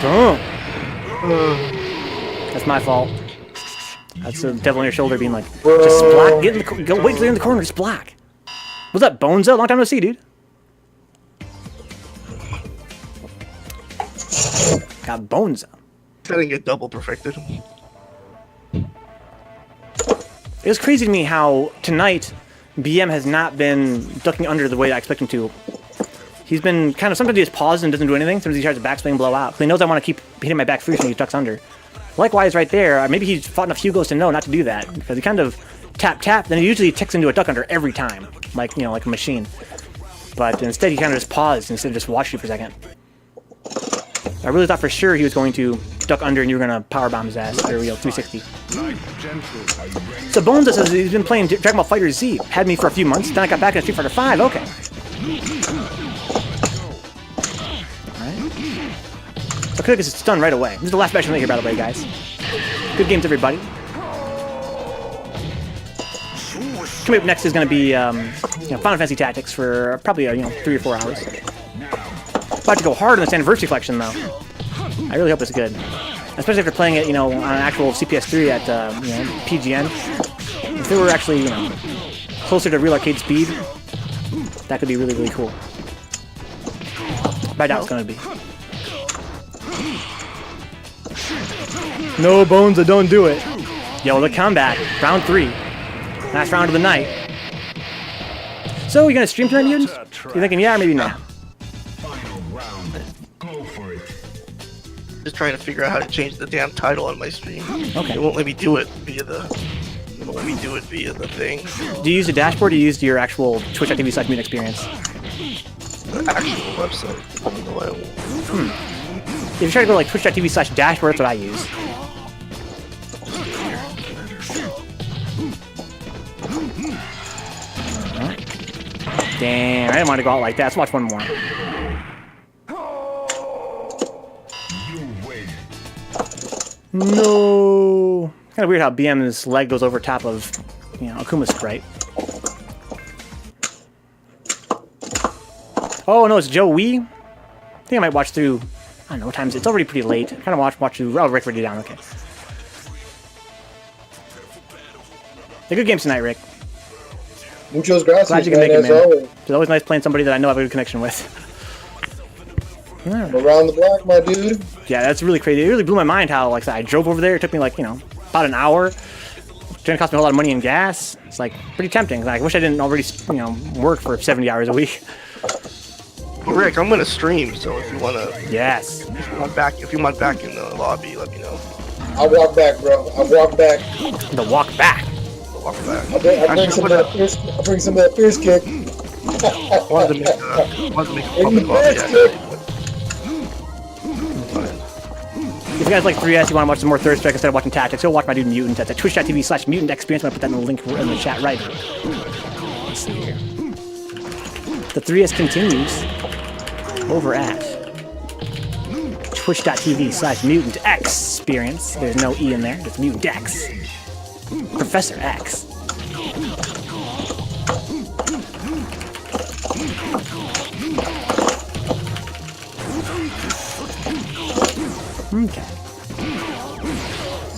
Boom. That's my fault. That's the devil on your shoulder being like, just black. Get in the go. Wait till you're in the corner. Just black. What's up, Bonza? Long time no see, dude. Got Bonza. I didn't get double perfected. It was crazy to me how tonight BM has not been ducking under the way I expect him to. He's been kind of, sometimes he just pauses and doesn't do anything. Sometimes he tries to backswing and blow out. He knows I want to keep hitting my back free when he ducks under. Likewise, right there, maybe he's fought enough Hugos to know not to do that. Because he kind of tap, then he usually ticks into a duck under every time. Like, like a machine. But instead, he kind of just paused instead of just watched you for a second. I really thought for sure he was going to duck under and you were going to powerbomb his ass. There we go, 360. So Bonza says he's been playing Dragon Ball FighterZ. Had me for a few months, then I got back into Street Fighter 5. Okay. So Cook is stunned right away. This is the last match I'm here, by the way, guys. Good games, everybody. Coming up next is going to be Final Fantasy Tactics for probably 3 or 4 hours. About to go hard on this anniversary collection, though. I really hope it's good, especially after playing it, on an actual CPS3 at PGN. If they were actually closer to real arcade speed, that could be really, really cool. But I doubt it's going to be. No, Bonza, don't do it. Yo, the comeback. Round 3. Last round of the night. So, you gonna stream tonight, Mutant? You thinking yeah or maybe not? Final round. Go for it. Just trying to figure out how to change the damn title on my stream. Okay. It won't let me do it via the. It won't let me do it via the thing. Do you use the dashboard or do you use your actual Twitch.tv/Mutant experience? The actual website. I don't know why I won't. If you try to go like Twitch.tv/dashboard, that's what I use. Damn, I didn't want to go out like that. Let's watch one more. No. Kind of weird how BM's leg goes over top of, Akuma's sprite. Oh no, it's Joe Wee. I think I might watch through. I don't know what time is it. It's already pretty late. I kind of watch through. Oh, Rick, ready down. Okay. The good games tonight, Rick. Muchos gracias, Glad you can man, make it, as man. always. It's always nice playing somebody that I know I have a good connection with. Around the block, my dude. Yeah, that's really crazy. It really blew my mind how, like, I drove over there. It took me, like, about an hour. It's gonna cost me a whole lot of money in gas. It's, like, pretty tempting. Like, I wish I didn't already, work for 70 hours a week. Rick, I'm gonna stream, so if you wanna, Yes. if you want back in the lobby, let me know. I'll walk back, bro. I'll walk back. The walk back. Walk back. I'll bring some of that fierce kick. I wanted to make a In cup the of coffee, fierce actually. kick. If you guys like 3S, you want to watch some more Third Strike instead of watching Tactics, go watch my dude Mutant. That's at twitch.tv/mutantexperience. I'm going to put that in the link in the chat right here. Let's see here. The 3S continues over at twitch.tv/mutantexperience. There's no E in there, just Mutant X. Professor X. Okay.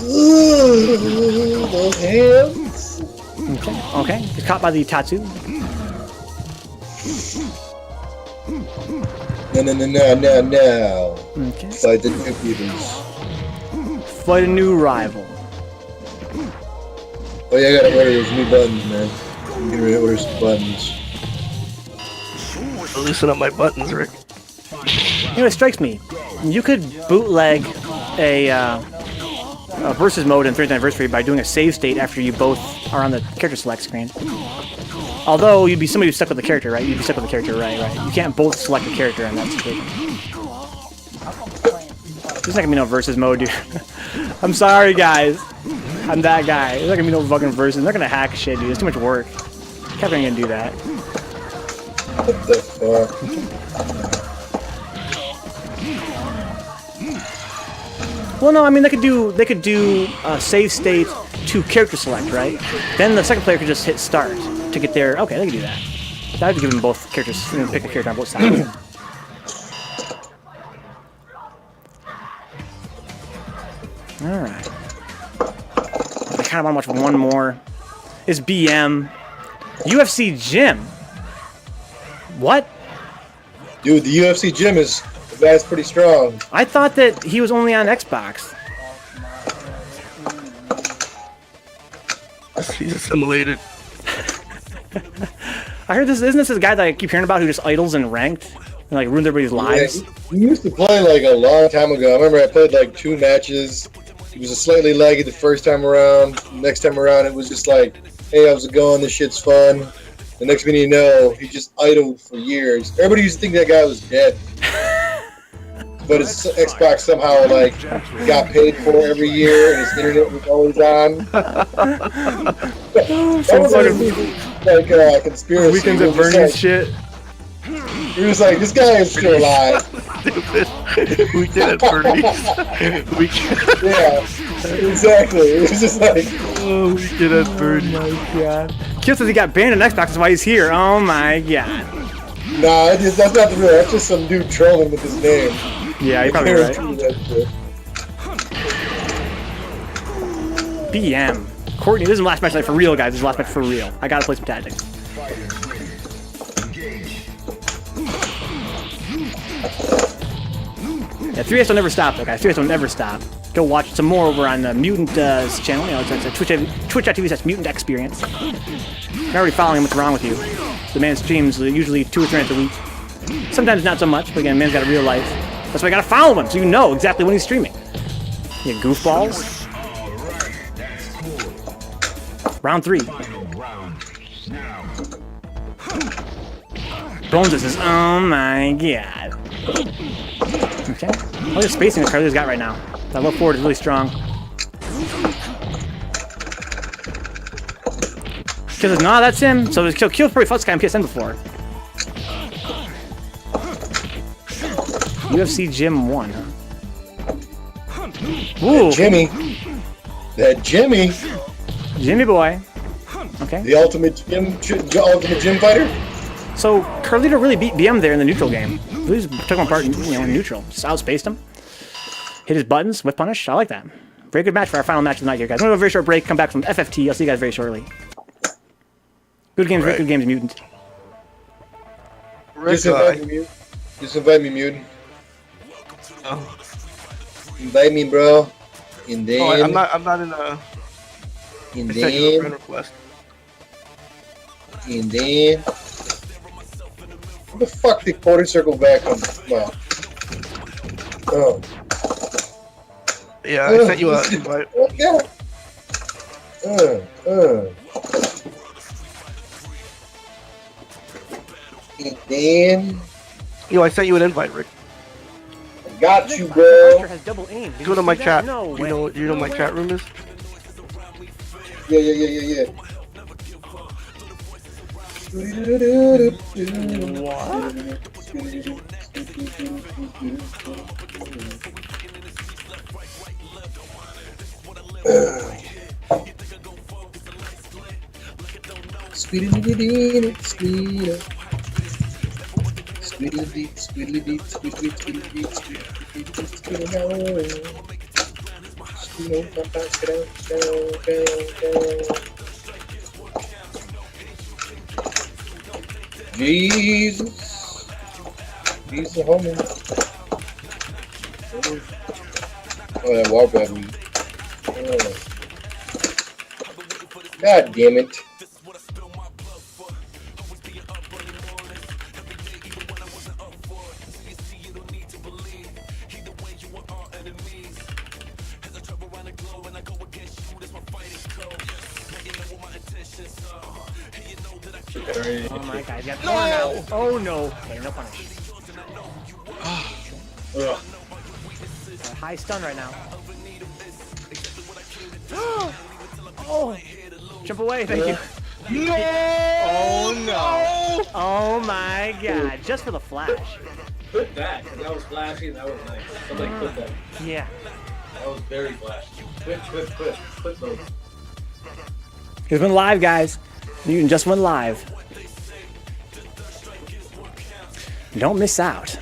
Ooh, those hands. Okay. He's caught by the tattoo. No. Okay. Fight the computers. Fight a new rival. Oh yeah, I gotta order those new buttons, man. I'm getting ready to order some buttons. Loosen up my buttons, Rick. You know, it strikes me. You could bootleg a versus mode in 30th anniversary by doing a save state after you both are on the character select screen. Although you'd be somebody who's stuck with the character, right? You'd be stuck with the character, right? You can't both select a character in that situation. There's not gonna be no versus mode, dude. I'm sorry, guys. I'm that guy. There's not gonna be no fucking versus. They're gonna hack shit, dude. It's too much work. Captain ain't gonna do that. What the fuck? Well, no, I mean they could do save state to character select, right? Then the second player could just hit start to get their. Okay, they could do that. I have to give them both characters. Pick a character on both sides. All right. I kind of want to watch one more. Is BM UFC Gym? What? Dude, the UFC gym is the guy's pretty strong. I thought that he was only on Xbox. He's assimilated. I heard this. Isn't this guy that I keep hearing about who just idles and ranked and like ruined everybody's lives? Yeah, he used to play like a long time ago. I remember I played like 2 matches. It was a slightly laggy the first time around. Next time around, it was just like, hey, how's it going? This shit's fun. The next thing you know, he just idled for years. Everybody used to think that guy was dead. But his Xbox somehow like got paid for every year, and his internet was always on. That was like conspiracy. Weekends It at was Bernie's like- shit. He was like, this guy is still alive. Stupid. We did it, Bernie. Yeah, exactly. It was just like, Oh, we did it, Bernie. Kill says he got banned on Xbox, that's why he's here. Oh my god. nah, that's not the real. That's just some dude trolling with his name. Yeah, you're probably right. That shit. BM. Courtney, this is the last match tonight for real, guys. This is the last match for real. I gotta play some tactics. Yeah, 3S will never stop, though, guys. 3S will never stop. Go watch some more over on the Mutant's channel. You know, it's twitch.tv/mutantexperience. You're already following him. What's wrong with you? The man streams usually 2 or 3 nights a week. Sometimes not so much, but again, man's got a real life. That's why I gotta follow him, so you know exactly when he's streaming. You goofballs. Round 3. Bones says, oh my god. Okay. Look at the spacing that Carly's got right now. That look forward is really strong. Kill says, nah, that's him. So Kill probably fought this guy on PSN before. UFC Gym 1, huh? Ooh. That Jimmy, Jimmy boy. Okay. the ultimate gym fighter. So Carlito really beat BM there in the neutral game. He just took him apart in neutral. Just outspaced him. Hit his buttons, whip punish. I like that. Very good match for our final match of the night here, guys. I'm gonna go a very short break, come back from FFT. I'll see you guys very shortly. Good games, Rick. Right. Good games, Mutant. Rick, Just invite me, Mutant. Just invite me, Mutant. Invite me, bro. And then. oh, I'm not in a. And I sent you a then. friend request. And then. What the fuck did quarter circle back on? Wow. Oh. Yeah, I sent you a invite. Oh, yeah. And then. Yo, I sent you an invite, Rick. I got you, Archer bro. has double aim. Did Go you to my see that? chat. No you way. know No my way. chat room is. Yeah. Jesus, homie. Oh, that wall grab me. Oh. God damn it. Oh my god, he's got corner now. Oh no. Okay, no punish. High stun right now. Oh! Jump away, thank you. No! Oh no! Oh my god, just for the flash. Put that, because that was flashy and that was nice. Somebody put that. Yeah. That was very flashy. Put those. Just went live, guys. Mutant just went live. Don't miss out.